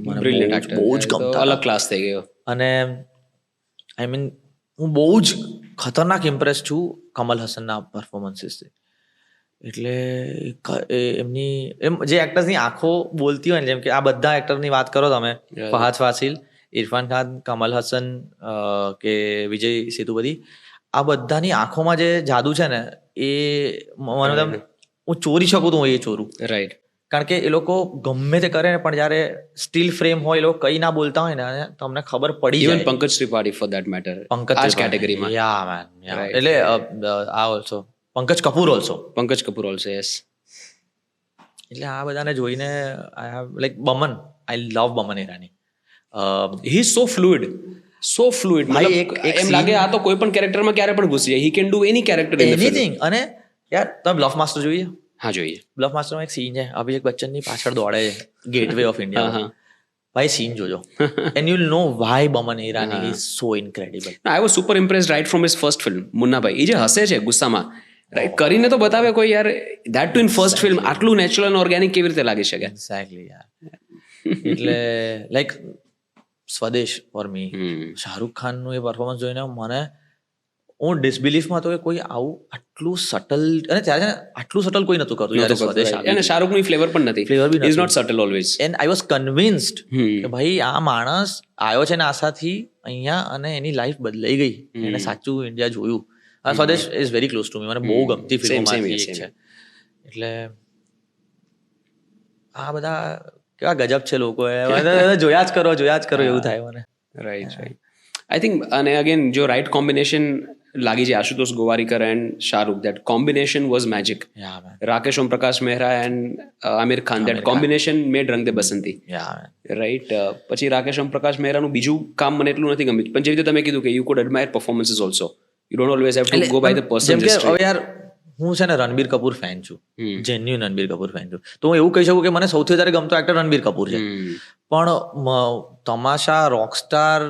મને બહુ જ ગમતા, અલગ ક્લાસ થઈ ગયો. અને આઈ મીન હું બહુ જ ખતરનાક ઇમ્પ્રેસ છું કમલ હસનના પરફોર્મન્સીસથી. એટલે એમની જે એક્ટર્સની આંખો બોલતી હોય ને, જેમ કે આ બધા એક્ટરની વાત કરો તમે, ફહાદ ફાસિલ, ઇરફાન ખાન, કમલ હસન કે વિજય સેતુપતિ, આ બધાની આંખોમાં જે જાદુ છે ને, એ મને હું ચોરી શકું તો હું એ ચોરું. રાઈટ. કારણ કે એ લોકો ગમે તે કરે ને, પણ જ્યારે સ્ટીલ ફ્રેમ હોય, એ લોકો કંઈ ના બોલતા હોય ને, તમને ખબર પડી જાય. Even Pankaj Tripathi for that matter, Pankaj આ કેટેગરીમાં. યા મેન, એટલે આ also Pankaj Kapoor also. Pankaj Kapoor also, yes. એટલે આ બધાને જોઈને I have like Boman, I love Boman Irani. He is so fluid, so fluid. એમ લાગે આ તો કોઈ પણ કેરેક્ટરમાં ક્યારે પણ ઘૂસી જાય. He can do any character, anything. અને યાર તમે બ્લફ માસ્ટર જોઈએ? હા, જોઈએ. બ્લફ માસ્ટરમાં એક સીન છે, અભિષેક બચ્ચનની પાછળ દોડે છે ગેટવે ઓફ ઇન્ડિયા. ભાઈ સીન જોજો, and you will know why Boman Irani is so incredible. I was super impressed right from his first film Munnabhai. એ જે હસે છે ગુસ્સામાં, રાઈટ, કરીને તો બતાવે કોઈ યાર, that too in first film આટલું નેચરલ અને ઓર્ગેનિક કેવી રીતે લાગી શકે? એક્ઝેક્ટલી યાર. એટલે like Swades for me, Shahrukh ખાનનું એ પરફોર્મન્સ જોઈને મને, હું ડિસબિલીફમાં હતો કે કોઈ આવું આટલું સટલ, અને ત્યારે છે ને આટલું સટલ કોઈ નતું કરતું જ્યારે સ્વદેશ અને આવી. શાહરુખની ફ્લેવર પણ નથી. Flavor બી ઇઝ નથી. Not subtle always. And I was convinced કે ભાઈ આ માણસ આવ્યો છે ને આશાથી અહીંયા, અને એની લાઈફ બદલાઈ ગઈ. એને સાચું ઇન્ડિયા જોયું. આ Swades is very close to me. મને બહુ ગમતી ફિલ્મોમાંથી એક છે. એટલે આ બધા કેવા ગજબ છે લોકો, જોયા જ કરો એવું થાય મને. રાઈટ. આઈ થિંક, અને અગેન જો રાઈટ કોમ્બિનેશન લાગી જાય, Ashutosh Gowariker and Shahrukh, that combination was magic. Yeah man, Rakesh Om Prakash Mehra and Aamir Khan, that combination made Rang De Basanti. Yeah main. Right. પછી રાકેશ ઓમ પ્રકાશ મહેરાનું બીજું કામ મને એટલું નથી ગમ્યું, પણ જેવી રીતે તમે કીધું કે you could admire performances also, you don't always have to go by the person. જેમ કે હવે યાર હું છે ને રણબીર કપૂર ફેન છું, જેન્યુઇન રણબીર કપૂર ફેન છું, તો હું એવું કહી શકું કે મને સૌથી વધારે ગમતો એક્ટર રણબીર કપૂર છે. પણ તમાશા, રોકસ્ટાર,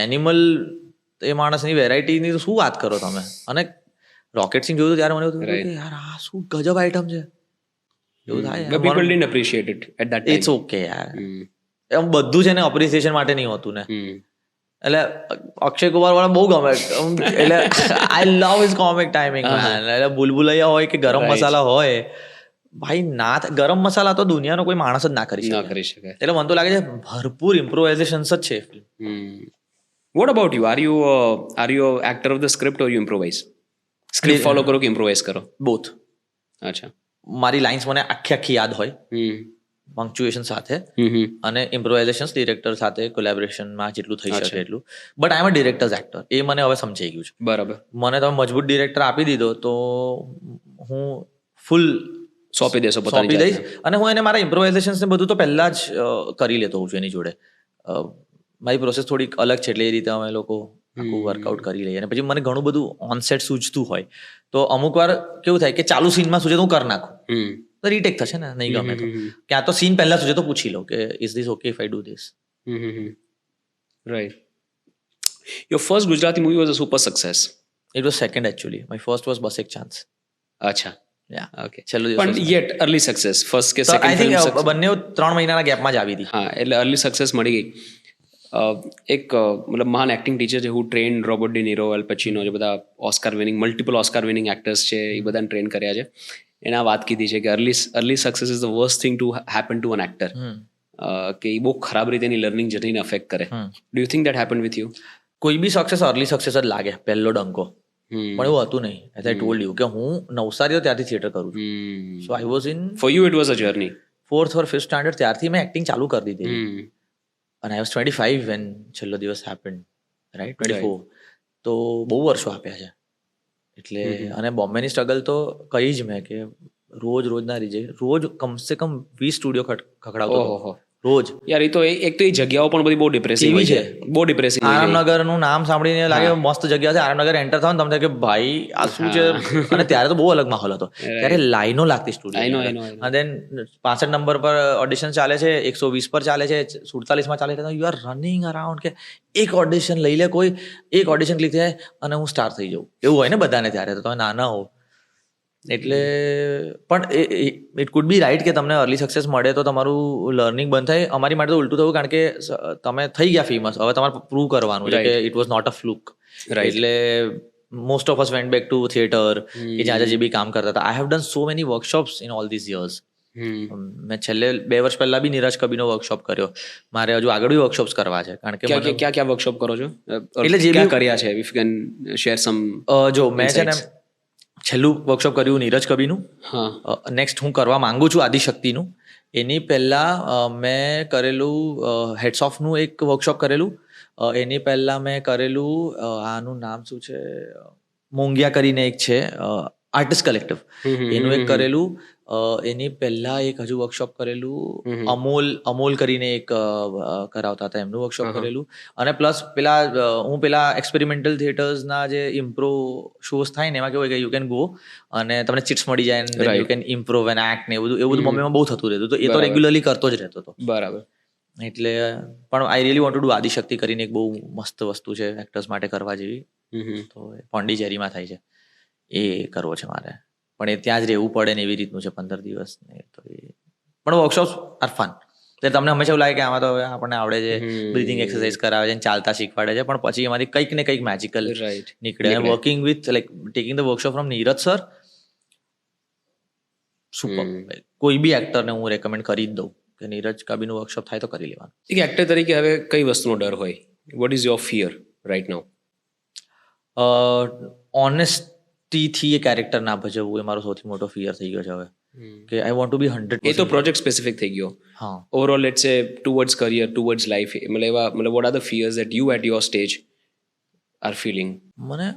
એનિમલ, એ માણસની વેરાયટીની તો શું વાત કરો તમે. અને રોકેટ સિંહ જોયું ત્યારે મને એવું થયું કે યાર આ શું ગજબ આઈટમ છે, એવું થાય. People didn't appreciate it at that time. It's okay યાર, એમ બધું છે ને અપ્રિસિએશન માટે નહીં હોતું ને. એટલે અક્ષય કુમાર વાળા બહુ ગમે, એટલે આઈ લવ હિઝ કોમિક ટાઈમિંગ મેન. એટલે બુલબુલૈયા હોય કે ગરમ મસાલા હોય, ભાઈ ના ગરમ મસાલા તો દુનિયાનો કોઈ માણસ જ ના કરી શકે. એટલે મને તો લાગે છે ભરપૂર ઇમ્પ્રોવાઇઝેશન્સ જ છે. What about you? Are you actor of the script or you improvise? Script follow કરો કે ઇમ્પ્રોવાઇઝ કરો? બોથ. અચ્છા. મારી લાઇન્સ મને આખી યાદ હોય પંક્ચ્યુએશન સાથે, અને ઇમ્પ્રોવાઇઝેશન્સ ડિરેક્ટર સાથે કોલેબોરેશનમાં જેટલું થઈ શકે એટલું. But I am a director's actor, એ મને હવે સમજાઈ ગયું છે. બરાબર. મને તમે મજબૂત ડિરેક્ટર આપી દીધો તો હું ફૂલ સોંપી દેશો, સોંપી દઈશ. અને હું એને મારા ઇમ્પ્રોવાઇઝેશન્સ ને બધું તો પહેલા જ કરી લેતો હોઉં છું એની જોડે. મારી પ્રોસેસ થોડીક અલગ છે, એટલે એ રીતે અમે લોકો આખું વર્કઆઉટ કરી લઈએ. અને પછી મને ઘણું બધું ઓન સેટ સૂઝતું હોય, તો અમુક વાર કેવું થાય કે ચાલુ સીનમાં સૂજે તો હું કરી નાખું, તો રીટેક થશે ને, નહીં ગમે તો. ક્યાં તો સીન પહેલા સૂજે તો પૂછી લો કે is this okay if I do this. Right. Your first Gujarati movie was a super success. It was second actually. My first was Bas Ek Chance. અચ્છા. Yeah, okay. છેલ્લો પણ દિવસ. યેટ અર્લી સક્સેસ, ફર્સ્ટ કે આઈ સેકન્ડ થિંક ફિલ્મ? બંને 3 મહિનાના ગેપમાં જ આવી હતી. હા, એટલે અર્લી સક્સેસ મળી ગઈ. એક મતલબ મહાન એક્ટિંગ ટીચર છે, હું ટ્રેન રોબર્ટ ડી નીરો, અલ પચીનો, જે બધા Oscar winning, multiple Oscar winning actors છે, એ બધાને ટ્રેન કર્યા છે. એના વાત કીધી છે કે early success is the worst thing to happen to N actor, કે એ બહુ ખરાબ રીતે એની લર્નિંગ જર્નીને અફેક્ટ કરે. Do you think that happen with you? કોઈ બી સક્સેસ અર્લી સક્સેસ જ લાગે, પહેલો ડંકો. પણ એવું હતું નહીં. એઝ આઈ ટોલ્ડ યુ કે હું નવસારી ત્યારથી થિયેટર કરું છું. So I was in for you it was a journey. 4th or 5th standard, ત્યારથી મેં એક્ટિંગ ચાલુ કરી દીધી. અને આઈ વોઝ 25 when છેલ્લો દિવસ હેપન્ડ, રાઈટ? 24. તો બહુ વર્ષો આપ્યા છે. એટલે અને બોમ્બેની સ્ટ્રગલ તો કહી જ મેં કે રોજના રોજ કમસે કમ 20 સ્ટુડિયો ખખડાવતો હતો રોજ. યાર એ તો એક તો એ જગ્યાઓ પણ બધી બહુ ડિપ્રેસિવ હોય છે, બહુ ડિપ્રેસિવ. આરામનગર નું નામ સાંભળીને લાગે મસ્ત જગ્યા છે. આરામનગર એન્ટર થાવ ને તમને કે ભાઈ આ શું છે. અને ત્યારે તો બહુ અલગ માહોલ હતો. ત્યારે લાઈનો લાગતી સ્ટુડિયો. અને દેન 65 નંબર પર ઓડિશન ચાલે છે, 120 પર ચાલે છે, 47 માં ચાલે છે. યુ આર રનિંગ અરાઉન્ડ કે એક ઓડિશન લઈ લે કોઈ, એક ઓડિશન ક્લિક થાય અને હું સ્ટાર થઈ જાઉં, એવું હોય ને બધાને ત્યારે. તો તમે નાના હો એટલે. પણ ઇટ કુડ બી રાઈટ કે તમને અર્લી સક્સેસ મળે તો તમારું લર્નિંગ બંધ થાય. અમારી માટે તો ઉલટું થયું, કારણ કે તમે થઈ ગયા ફેમસ, હવે તમારે પ્રૂવ કરવાનું છે કે it was not a fluke. એટલે most of us went back to theatre, કે જ્યાં જે બી કામ કરતા હતા. I have done so many workshops in all this years. મેં છેલ્લે 2 વર્ષ પહેલા બી નીરજ કબીરનો વર્કશોપ કર્યો. મારે હજુ આગળ બી વર્કશોપ્સ કરવા છે, કારણ કે ક્યાં વર્કશોપ કરો છો? એટલે જે બી કર્યા છે, ઇફ યુ કેન શેર સમ. જો મેં છે ને છેલ્લું વર્કશોપ કર્યું નીરજ કબીરનું. નેક્સ્ટ હું કરવા માંગુ છું આદિશક્તિનું. એની પહેલા મેં કરેલું હેડ્સ ઓફનું એક વર્કશોપ કરેલું. એની પહેલા મેં કરેલું આનું નામ શું છે, મોંગિયા કરીને એક છે આર્ટિસ્ટ કલેક્ટિવ, એનું એક કરેલું. એની પહેલા એક હજુ વર્કશોપ કરેલું, અમોલ કરીને એક કરાવતા હતા, એમનું વર્કશોપ કરેલું. અને પ્લસ હું પેલા એક્સપેરિમેન્ટલ થિયેટર્સના જે ઇમ્પ્રો શોઝ થાય ને, એમાં કેવું કે યુ કેન ગો અને તમને ચિટ્સ મળી જાય, યુ કેન ઇમ્પ્રોવ એન્ડ એક્ટ ને એવું બધું બોમ્બેમાં બહુ થતું રહેતું. તો એ તો રેગ્યુલરલી કરતો જ રહેતો હતો. બરાબર. એટલે પણ I really want to do Aadishakti કરીને એક બહુ મસ્ત વસ્તુ છે એક્ટર્સ માટે કરવા જેવી. તો પોંડિચેરીમાં થાય છે, એ કરવો છે મારે. પણ એ ત્યાં જ રહેવું પડે ને એવી રીતનું છે 15 દિવસ ને. તો એ પણ વર્કશોપ્સ આર ફન. એટલે તમને હંમેશા એવું લાગે કે આમાં તો હવે આપણને આવડે છે, બ્રીથિંગ એક્સરસાઇઝ કરાવે છે, ચાલતા શીખવાડે છે, પણ પછી એમાંથી કંઈક ને કંઈક મેજિકલ Right. નીકળે. Working with like taking the workshop from Neeraj sir, super. કોઈ બી એક્ટરને હું રેકમેન્ડ કરી જ દઉં કે નીરજ કાબીનું વર્કશોપ થાય તો કરી લેવાનું. એક એક્ટર તરીકે હવે કઈ વસ્તુનો ડર હોય? What is your fear right now? ઓનેસ્ટીથી એ કેરેક્ટર ના ભજવવું એ મારો સૌથી મોટો ફિયર થઈ ગયો છે હવે, કે આઈ વોન્ટ ટુ બી 100%. એ તો પ્રોજેક્ટ સ્પેસિફિક થઈ ગયો. હા, overall let's say towards career, towards life, મતલબ what are the fears that you at your stage are feeling? મને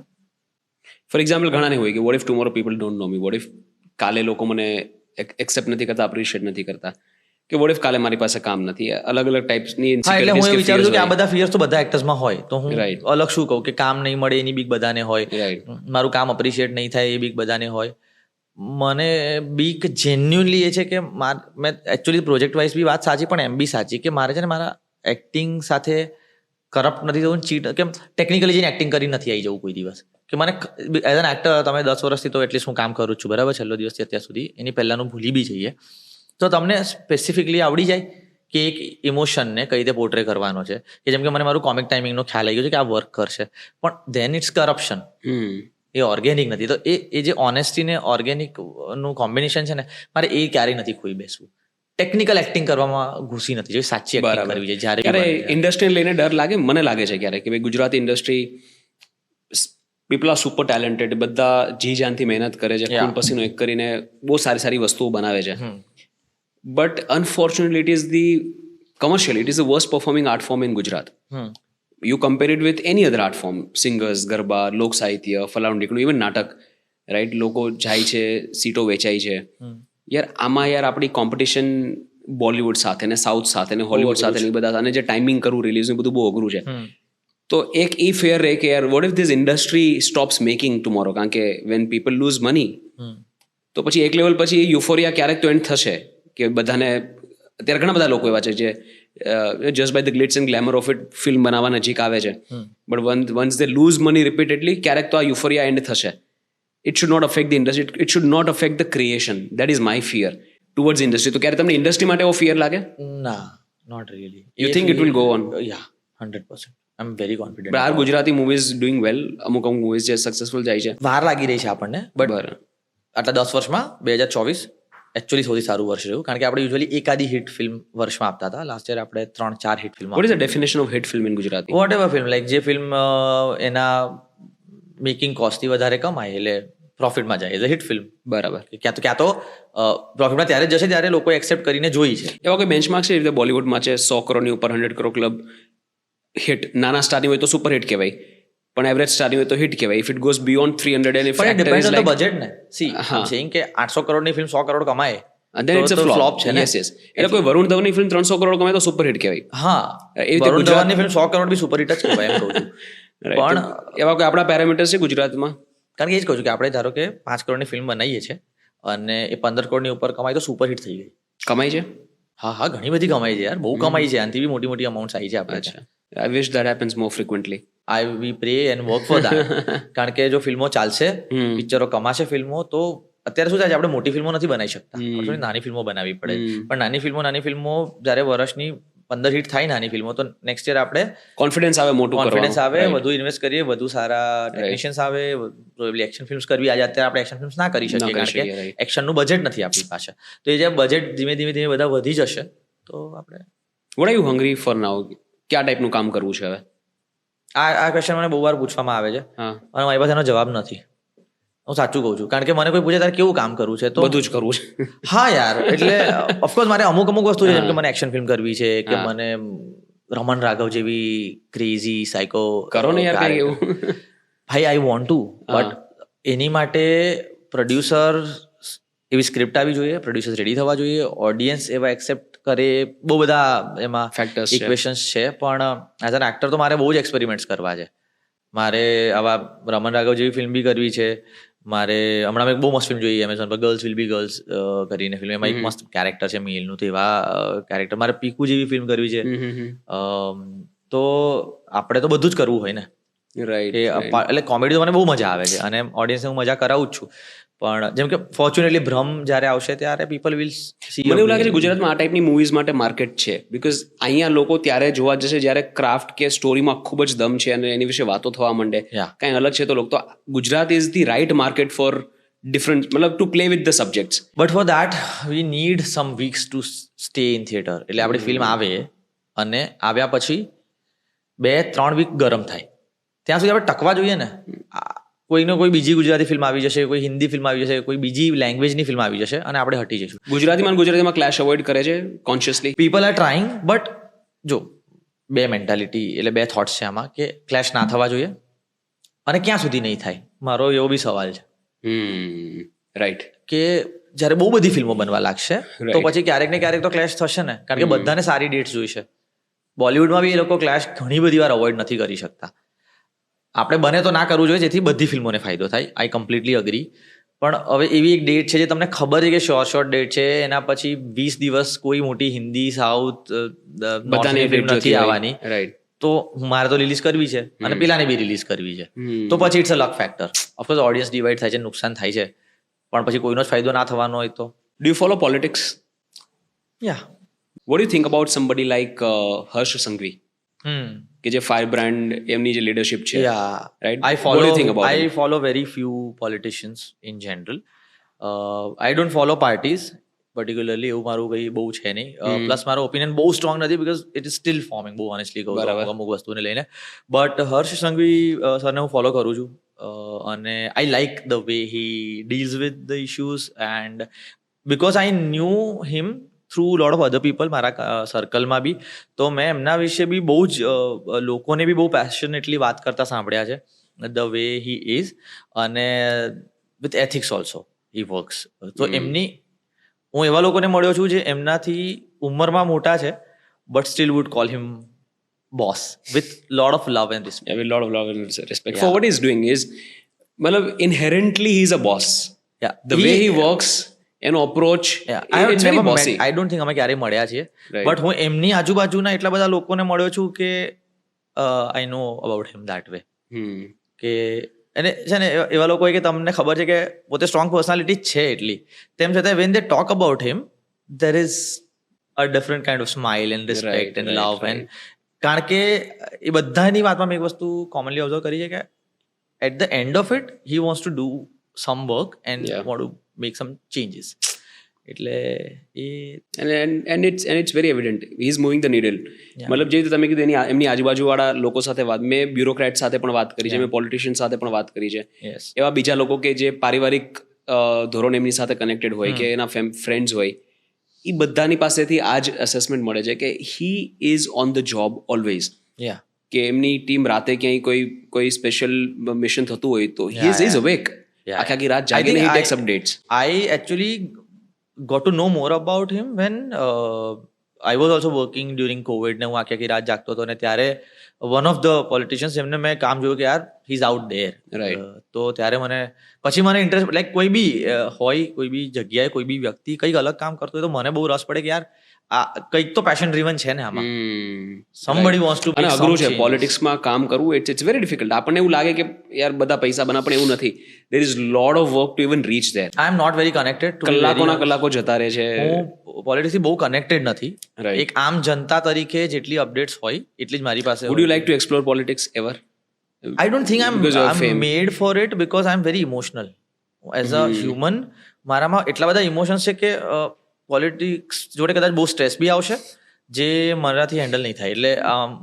ફોર એક્ઝામ્પલ ઘણાને હોય કે what if tomorrow people don't know me, what if કાલે લોકો મને એક્સેપ્ટ નથી કરતા, અપ્રિશિએટ નથી કરતા, કે વોટ ઇફ કાલે મારી પાસે કામ નથી. અલગ અલગ ટાઈપ્સની હા, એટલે હું એ વિચારું છું કે આ ઇન્સિક્યોરિટીઝ. બધા ફિયર્સ તો બધા એક્ટર્સમાં હોય, તો હું Right. અલગ શું કહું કે કામ નહીં મળે એની બીક બધાને હોય, Right. મારું કામ અપ્રિશિએટ નહીં થાય એ બીક બધાને હોય. મને બીક જેન્યુઅનલી એ છે કે મેં એકચ્યુઅલી પ્રોજેક્ટ વાઇઝ બી વાત સાચી, પણ એમ બી સાચી કે મારે છે ને મારા એક્ટિંગ સાથે કરપ્ટ નથી થવું, ચીટ કે ટેકનિકલી જઈને એક્ટિંગ કરી નથી આવી જવું કોઈ દિવસ. કે મને એઝ એન એક્ટર તમે 10 વર્ષથી તો એટલીસ્ટ હું કામ કરું જ છું, બરાબર, છેલ્લો દિવસથી અત્યાર સુધી, એની પહેલાંનું ભૂલી બી જઈએ તો તમને સ્પેસિફિકલી આવડી જાય કે એક ઇમોશનને કઈ રીતે પોર્ટ્રે કરવાનો છે. કે જેમ કે મને મારું કોમિક ટાઈમિંગનો ખ્યાલ આવી ગયો છે કે આ વર્ક કરશે, પણ ધેન ઇટ્સ કરપ્શન, એ ઓર્ગેનિક નથી. તો એ જે ઓનેસ્ટી ને ઓર્ગેનિક નું કોમ્બિનેશન છે ને, મારે એ ક્યારેય નથી ખોઈ બેસવું. ટેકનિકલ એક્ટિંગ કરવામાં ઘૂસી નથી જોઈએ, સાચી એક્ટિંગ કરવી છે જ્યારે ક્યારે ઇન્ડસ્ટ્રીને લઈને ડર લાગે? મને લાગે છે ક્યારે કે ભાઈ Gujarati industry people are super talented, બધા જી જાનથી મહેનત કરે છે, ખૂન પસીનો એક કરીને બહુ સારી સારી વસ્તુઓ બનાવે છે, but unfortunately it is the commercial, it is the worst performing art form in Gujarat. You compare it with any other art form, singers, garba, લોક સાહિત્ય, ફલાણું ઢીકણું, ઇવન નાટક, રાઈટ? લોકો જાય છે, સીટો વેચાય છે. યાર આમાં યાર આપણી કોમ્પિટિશન બોલિવૂડ સાથે ને સાઉથ સાથે ને હોલિવૂડ સાથે ને એ બધા, અને જે ટાઈમિંગ કરવું રિલીઝનું બધું બહુ અઘરું છે. તો એક એ ફેર રહે કે યાર vote if this industry stops making tomorrow? કારણ કે વેન પીપલ લૂઝ મની તો પછી એક લેવલ પછી યુફોરિયા ક્યારેક તો એન્ડ થશે કે બધાને. અત્યારે ઘણા બધા લોકો એવા છે જે just by the glitz and glamour of it film બનાવવા નજીક આવે છે, but once they lose money repeatedly ક્યારેક તો આ યુફોરિયા એન્ડ થશે. It should not affect the industry, it should not affect the creation. That is my fear towards industry. તો ક્યારે તમને ઇન્ડસ્ટ્રી માટે એવો ફિયર લાગે? ના, not really. You think it will go on? Yeah, 100%. I am very confident. R Gujarati movies doing well? અમુક movies જે successful જાય છે. વાર લાગી રહી છે આપણને, બટ બરાબર. આટલા 10 વર્ષમાં 2024 એકચ્યુઅલી સૌથી સારું વર્ષ રહ્યું, કારણ કે આપણે યુઝ્યુઅલી એકાદી હિટ ફિલ્મ વર્ષમાં આપતા હતા. લાસ્ટ યર આપણે 3-4 hit film. What is the definition of hit film in Gujarati? Whatever film, like જે ફિલ્મ એના મેકિંગ કોસ્ટથી વધારે કમાય એટલે પ્રોફિટમાં જાય એઝ અ હિટ ફિલ્મ. બરાબર. ક્યાં તો પ્રોફિટમાં ત્યારે જ જશે જ્યારે લોકો એક્સેપ્ટ કરીને જોઈ છે. એવા કોઈ બેન્ચમાર્ક છે? રીતે બોલિવૂડમાં છે 100 કરોડની ઉપર 100 કરોડ ક્લબ હિટ. નાના સ્ટારની હોય તો સુપર હિટ કહેવાય, પણ એવરેજ સ્ટારની હોય તો હિટ કહેવાય. If it goes beyond 300 and if પણ actor depend is on the like budget ને. સી આઈ એમ સેઇંગ કે 800 કરોડની ફિલ્મ 100 કરોડ કમાય then it's a તો flop. flop છે ને. Yes, yes. એટલે કોઈ વરુણ ધવનની ફિલ્મ 300 કરોડ કમાય તો સુપર હિટ કહેવાય. હા, એ રીતે વરુણ ગુજરાત- ધવનની ફિલ્મ 100 કરોડ બી સુપર હિટ જ કહેવાય એમ કહું છું. Right. પણ તો એવા કોઈ આપણા પેરામીટર્સ છે ગુજરાતમાં? કારણ કે એ જ કહું છું કે આપણે ધારો કે 5 કરોડની ફિલ્મ બનાવીએ છીએ અને એ 15 કરોડની ઉપર કમાય તો સુપર હિટ થઈ ગઈ. કમાય છે? હા, ઘણી બધી કમાઈ છે યાર, બહુ કમાઈ છે. આનાથી બી મોટી મોટી અમાઉન્ટ આવી છે આપણે. અચ્છા. I wish that happens more frequently. I we pray and work for that. કારણ કે જો ફિલ્મો ચાલશે, પિક્ચરો કમાશે ફિલ્મો, તો અત્યારે શું થાય છે, આપણે મોટી ફિલ્મો નથી બનાવી શકતા, થોડી નાની ફિલ્મો બનાવવી પડે. પણ નાની ફિલ્મો જ્યારે વર્ષની 15 હિટ થાય નાની ફિલ્મો, તો નેક્સ્ટ યર આપણે કોન્ફિડન્સ આવે મોટું કોન્ફિડન્સ આવે, Right. વધુ ઇન્વેસ્ટ કરીએ, વધુ સારા ટેકનિશિયન્સ આવે, પ્રોબેબલી એક્શન ફિલ્મ્સ કરવી. આજે અત્યારે આપણે એક્શન ફિલ્મ્સ ના કરી શકીએ કરી કારણ શકીએ, કે right. એક્શનનું બજેટ નથી આપણી પાસે. તો એ જે બજેટ ધીમે ધીમે બધા વધી જશે તો આપણે What are you hungry for now? કયા ટાઈપનું કામ કરવું છે હવે? આ ક્વેશ્ચન મને બહુ વાર પૂછવામાં આવે છે હા, અને મારી પાસે એનો જવાબ નથી. હું સાચું કહું છું, કારણ કે મને કોઈ પૂછે તારે કેવું કામ કરવું છે તો બધું જ કરવું છે. હા યાર, એટલે ઓફકોર્સ મારે અમુક વસ્તુ છે, જેમ કે મને એક્શન ફિલ્મ કરવી છે, કે હા. મને રમણ રાઘવ જેવી ક્રેઝી સાયકો કરો ને યાર કંઈક એવું. ભાઈ આઈ વોન્ટ ટુ, બટ એની માટે પ્રોડ્યુસર એવી સ્ક્રિપ્ટ આવી જોઈએ, પ્રોડ્યુસર્સ રેડી થવા જોઈએ, ઓડિયન્સ એવા એક્સેપ્ટ કરે, બહુ બધા એમાં Factors છે. ઇક્વેશન્સ છે. પણ એઝ એન એક્ટર તો મારે બહુ જ એક્સપેરિમેન્ટ્સ કરવા છે. મારે આવા રમણ રાઘવ જેવી ફિલ્મ બી કરવી છે. મારે હમણાં મેં એક બહુ મસ્ત ફિલ્મ જોઈ એમેઝોન પર, ગર્લ્સ વિલ બી ગર્લ્સ કરીને ફિલ્મ. એમાં એક મસ્ત કેરેક્ટર છે મિલનું, તો એવા કેરેક્ટર મારે પીકુ જેવી ફિલ્મ કરવી છે. તો આપણે તો બધું જ કરવું હોય ને. રાઈટ. એટલે કોમેડી તો મને બહુ મજા આવે છે અને ઓડિયન્સને હું મજા કરાવું જ છું, પણ જેમ કે ફોર્ચ્યુનેટલી ભ્રમ જ્યારે આવશે ત્યારે પીપલ વિલ સી. મને એવું લાગે છે ગુજરાતમાં આ ટાઈપની મૂવીઝ માટે માર્કેટ છે, બિકોઝ અહીંયા લોકો ત્યારે જોવા જશે જ્યારે ક્રાફ્ટ કે સ્ટોરીમાં ખૂબ જ દમ છે અને એની વિશે વાતો થવા માંડે. Yeah. કાંઈ અલગ છે તો લોકો તો Gujarat is the right market for different, મતલબ to play with the subjects. But for that we need some weeks to stay in theatre. એટલે આપણી ફિલ્મ આવે અને આવ્યા પછી 2-3 વીક ગરમ થાય ત્યાં સુધી આપણે ટકવા જોઈએ ને. કોઈને કોઈ બીજી ગુજરાતી ફિલ્મ આવી જશે, કોઈ હિન્દી ફિલ્મ આવી જશે, કોઈ બીજી લેંગ્વેજની ફિલ્મ આવી જશે અને આપણે હટી જઈશું. ગુજરાતીમાં ક્લેશ અવોઇડ કરે છે consciously. People are trying, but જો 2 મેન્ટાલિટી એટલે 2 થોટ્સ છે આમાં કે ક્લેશ ના થવા જોઈએ અને ક્યાં સુધી નહીં થાય. મારો એવો બી સવાલ છે રાઈટ. કે જ્યારે બહુ બધી ફિલ્મો બનવા લાગશે તો પછી ક્યારેક ને ક્યારેક તો ક્લેશ થશે ને, કારણ કે બધાને સારી ડેટ્સ જોઈશે. બોલિવૂડમાં બી એ લોકો ક્લેશ ઘણી બધી વાર અવોઇડ નથી કરી શકતા. આપણે બને તો ના કરવું જોઈએ જેથી બધી ફિલ્મોને ફાયદો થાય. આઈ કમ્પ્લીટલી અગ્રી. પણ હવે એવી એક ડેટ છે જે તમને ખબર છે કે શોર્ટ ડેટ છે, એના પછી 20 દિવસ કોઈ મોટી હિન્દી, સાઉથ બધાની ફિલ્મ નથી આવવાની, રાઈટ. તો મારે તો રિલીઝ કરવી છે અને પેલાને બી રિલીઝ કરવી છે, તો પછી it's a luck factor. Of course audience divide થાય છે, નુકસાન થાય છે, પણ પછી કોઈનો જ ફાયદો ના થવાનો હોય તો. Do you follow politics? Yeah. What you think about somebody like Harsh Sanghavi, કે જે ફાયર બ્રાન્ડ એમની જે લીડરશિપ છે? Yeah, right. I What do you think about I him? follow very few politicians in general. I don't follow parties particularly. એવું મારું કંઈ બહુ છે નહીં. પ્લસ મારો ઓપિનિયન બહુ સ્ટ્રોંગ નથી because it is still forming. બહુ ઓનેસ્ટલી કહું તો અમુક વસ્તુને લઈને. બટ હર્ષ સંઘવી સરને હું ફોલો કરું છું અને I like the way he deals with the issues and because I knew him through lot of other people મારા સર્કલમાં બી, તો મેં એમના વિશે બી બહુ જ લોકોને બી બહુ પેશનેટલી વાત કરતા સાંભળ્યા છે. ધ વે હી ઇઝ અને with ethics also he works. તો એમની હું એવા લોકોને મળ્યો છું જે એમનાથી ઉંમરમાં મોટા છે but still would call him boss with lot of love and respect. With a lot of love and respect for what he's doing is, matlab inherently he's a boss. Yeah. The way he works, એનો approach, it's very bossy. I don't think અમે ક્યારેય મળ્યા છીએ, Right. But હું એમની આજુબાજુના એટલા બધા લોકોને મળ્યો છું કે I know about him that way. કે અને છે ને એવા લોકો હોય કે તમને ખબર છે કે પોતે સ્ટ્રોંગ પર્સનાલિટી જ છે એટલી, તેમ છતાં when they talk about him there is a different kind of smile and respect and love and કારણ કે એ બધાની વાતમાં મેં એક વસ્તુ કોમનલી ઓબ્ઝર્વ કરી છે કે at the end of it he wants to do some work and want to make some changes. એટલે એ and it's very evident he is moving the needle. મતલબ જે રીતે તમે કીધું એમની આજુબાજુવાળા લોકો સાથે વાત, મેં બ્યુરોક્રેટ સાથે પણ વાત કરી છે, મેં પોલિટિશિયન સાથે પણ વાત કરી છે, યસ એવા બીજા લોકો કે જે પારિવારિક ધોરણે એમની સાથે કનેક્ટેડ હોય કે એના ફ્રેન્ડ્સ હોય, એ બધાની પાસેથી આ જ અસેસમેન્ટ મળે છે કે he is on the job always. Yeah કે એમની ટીમ રાતે ક્યાંય કોઈ સ્પેશિયલ મિશન થતું હોય તો હી ઇઝ અવેક, આખી રાત જાગીને હી tax updates. I actually got to know more about him when I was also working during COVID ને હું આખી રાત જાગતો હતો ને ત્યારે વન ઓફ ધ પોલિટિશિયન્સ એમને મેં કામ જોયું કે યાર he is out there. Right. તો ત્યારે મને પછી મને ઇન્ટરેસ્ટ લાઈક કોઈ બી હોય કોઈ બી જગ્યાએ કોઈ બી વ્યક્તિ કંઈક અલગ કામ કરતો હોય તો મને બહુ રસ પડે કે યાર આ કંઈક તો પેશન ડ્રીવન છે ને આમાં. Somebody wants to અને make અઘરું some છે change. પોલિટિક્સમાં કામ કરવું. It's very difficult. આપણને એવું લાગે કે યાર બધા પૈસા બના, પણ એવું નથી. There is lot of work to even rich there. I am not very connected to કલાકોના કલાકો જતા રહે છે. હું પોલિટિક્સથી બહુ કનેક્ટેડ નથી. Right. એક આમ જનતા તરીકે જેટલી અપડેટ્સ હોય એટલી જ મારી પાસે would you like to explore politics ever? I don't think Because of I'm fame. made for it because I'm very emotional. As a human, મારામાં એટલા બધા ઇમોશન્સ છે કે પોલિટિક્સ જોડે કદાચ બહુ સ્ટ્રેસ બી આવશે જે મારાથી હેન્ડલ નહીં થાય. એટલે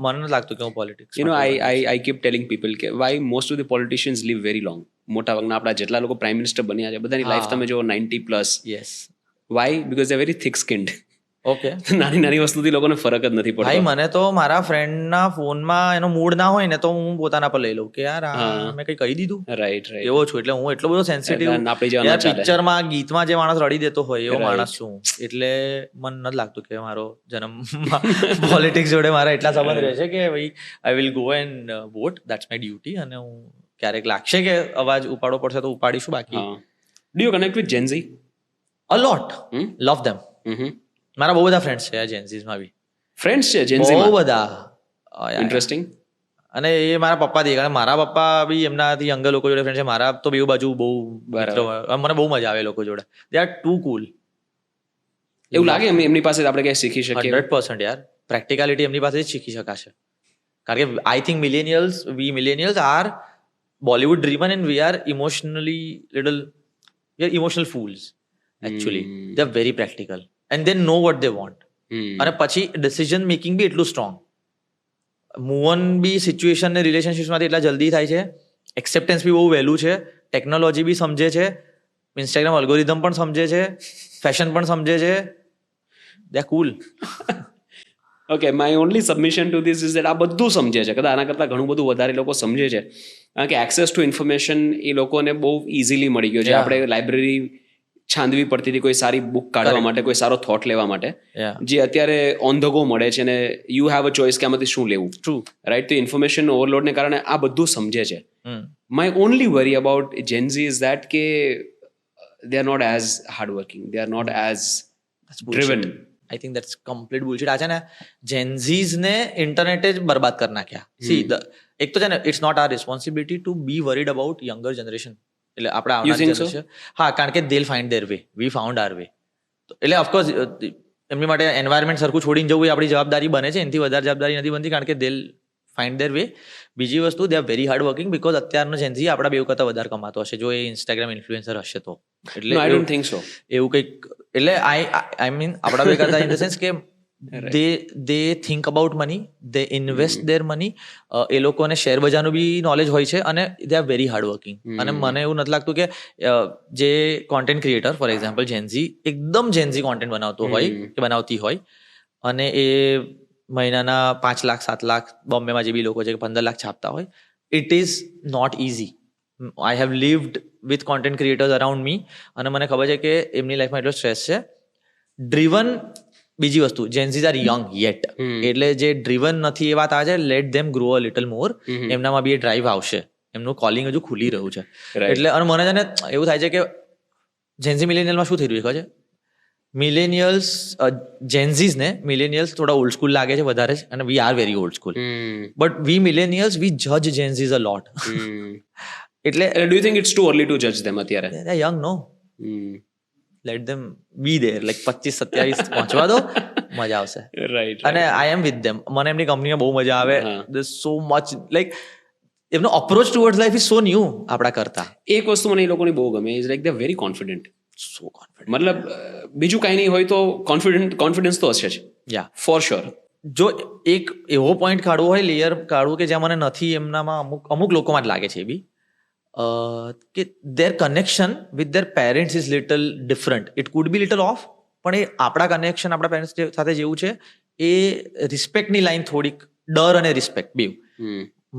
મને નથી લાગતું કે હું politics you know I keep telling people કે why most of the politicians live very long. મોટા ભાગના આપણા જેટલા લોકો પ્રાઇમ મિનિસ્ટર બન્યા છે બધાની લાઈફ તમે જો 90+. Yes why? Because they very thick skinned. Okay નાની નાની વસ્તુથી લોકોને ફરક જ નથી ભાઈ પડતો. મને તો મારા ફ્રેન્ડના ફોનમાં એનો મૂડ ના હોય ને તો હું પોતાના પર લઈ લઉં કે યાર આ મેં કંઈ કહી દીધું રાઈટ રાઈટ. એવો છું. એટલે હું એટલો બધો સેન્સિટિવ એટલે આપણી જેવા ના યાર ચાલે. પિક્ચરમાં ગીતમાં જે માણસ રડી દેતો હોય એવો Right. માણસ છું. એટલે મને નથી લાગતું કે મારો જન્મ પોલિટિક્સ જોડે મારા એટલા સંબંધ રહેશે કે ભાઈ I will go and what, that's my duty. અને હું ક્યારેક લાગશે કે અવાજ ઉપાડવો પડશે તો ઉપાડીશું. બાકી do you connect with Gen Z? A lot love them. મારા બહુ બધા ફ્રેન્ડ્સ છે જેન્સીઝમાં બી. ફ્રેન્ડ્સ છે બહુ જેન્ઝીમાં? બધા ઇન્ટરેસ્ટિંગ. અને એ મારા પપ્પા દેખાડે. મારા પપ્પા બી એમનાથી યંગર લોકો જોડે ફ્રેન્ડ છે. મારા તો બેઉ બાજુ બહુ મિત્રો, મને બહુ મજા આવે એ લોકો જોડે. દે આર ટુ કુલ. એવું લાગે એમની પાસે આપણે ક્યાંય શીખી શકીએ? 100% યાર. પ્રેક્ટિકાલિટી એમની પાસે જ શીખી શકાશે. કારણ કે I think millennials are Bollywood driven and we are emotional fools actually. They are very practical and they know what they want. અને પછી ડિસિઝન મેકિંગ બી એટલું સ્ટ્રોંગ. મૂવ ઓન બી સિચ્યુએશન ને રિલેશનશિપ્સમાંથી એટલા જલ્દી થાય છે. એક્સેપ્ટન્સ બી બહુ વહેલું છે. ટેકનોલોજી બી સમજે છે. ઇન્સ્ટાગ્રામ અલ્ગોરિધમ પણ સમજે છે. ફેશન પણ સમજે છે. They are cool. Okay, my only submission two this is that આ બધું સમજે છે. કદાચ આના કરતાં ઘણું બધું વધારે લોકો સમજે છે. કારણ કે એક્સેસ ટુ ઇન્ફોર્મેશન એ લોકોને બહુ ઇઝીલી મળી ગયો છે. આપણે લાઇબ્રેરી છાંદવી પડતી હતી કોઈ સારી બુક કાઢવા માટે, કોઈ સારો થોટ લેવા માટે, જે અત્યારે ઓન ધ ગો મળે છે અને યુ હેવ અ ચોઇસ કે આમાંથી શું લેવું. ટ્રુ. રાઈટ? તો ઇન્ફોર્મેશન ઓવરલોડને કારણે આ બધું સમજે છે. My only worry about Gen is that કે they are not as hard working, they are not as driven. I think that's complete bullshit. આ છે ને જેન્ઝીઝ ને ઇન્ટરનેટે જ બરબાદ કરી નાખ્યા. સી એક તો છે ને, it's not our responsibility to be worried about younger generation. એટલે આપણે આવનારી જનરેશન, હા, કારણ કે they find their way, we found our way. એટલે ઓફકોર્સ એમની માટે એન્વાયરમેન્ટ સરખું છોડીને જવું એ આપણી જવાબદારી બને છે. એનાથી વધારે જવાબદારી નથી બનતી, કારણ કે દે ફાઇન્ડ ધેર વે. બીજી વસ્તુ, દે are very hard working, because અત્યારનો જેન્ઝી આપણા બેઉ કરતાં વધારે કમાતો હશે જો એ ઇન્સ્ટાગ્રામ ઇન્ફ્લુએન્સર હશે તો. એટલે આઈ ડોન્ટ થિંક સો. એવું કંઈક, એટલે આઈ મીન આપણા બે કરતા ઇન ધ સેન્સ કે they think about money, they invest their money. એ લોકોને શેર બજારનું બી નોલેજ હોય છે અને they are very hard working. અને મને એવું નથી લાગતું કે જે content creator, for example Gen Z, એકદમ જેન્ઝી કોન્ટેન્ટ બનાવતો હોય કે બનાવતી હોય અને એ મહિનાના 5 લાખ 7 લાખ, બોમ્બેમાં જે બી લોકો છે કે 15 લાખ છાપતા હોય, it is not easy. I have lived with content creators around me અને મને ખબર છે કે એમની લાઈફમાં એટલો સ્ટ્રેસ છે. ડ્રીવન બીજી વસ્તુ, જેન્ઝીઝ આર યંગ યેટ, એટલે જે ડ્રીવન નથી એ વાત આવે છે. Let them grow a little more. એમનામાં બી એ ડ્રાઈવ આવશે. એમનું કોલિંગ હજુ ખુલી રહ્યું છે. એટલે અને મને છે ને એવું થાય છે કે જેન્ઝી મિલેનિયલમાં શું થઈ રહ્યું છે? મિલેનિયલ્સ, જેન્ઝીઝ ને મિલેનિયલ્સ થોડા ઓલ્ડ સ્કૂલ લાગે છે વધારે જ, અને we are very old school. But we millennials we જજ જેન્ઝીઝ અ લોટ. એટલે do you think it's too early to જજ ધેમ અત્યારે? They are young, no? Let them be there. Like 25-27 પહોંચવા દો, મજા આવશે. રાઈટ. અને આઈ એમ વિથ ધેમ. મને એમની કંપનીમાં બહુ મજા આવે. સો મચ, લાઈક એમનો approach towards life is so new આપણા કરતા. એક વસ્તુ મને એ લોકોની બહુ ગમે, is like they very confident. So confident. મતલબ બીજું કાંઈ નહીં હોય તો કોન્ફિડન્સ તો હશે જ. યા, ફોર શ્યોર. જો એક એવો પોઈન્ટ કાઢવો હોય, લેયર કાઢવું કે જ્યાં મને નથી એમનામાં, અમુક લોકોમાં જ લાગે છે એ બી, કે their connection with their parents is little different. It could be little off, પણ એ આપણા કનેક્શન આપણા પેરેન્ટ્સ સાથે જેવું છે. એ રિસ્પેક્ટની લાઈન થોડીક, ડર અને રિસ્પેક્ટ બેવ.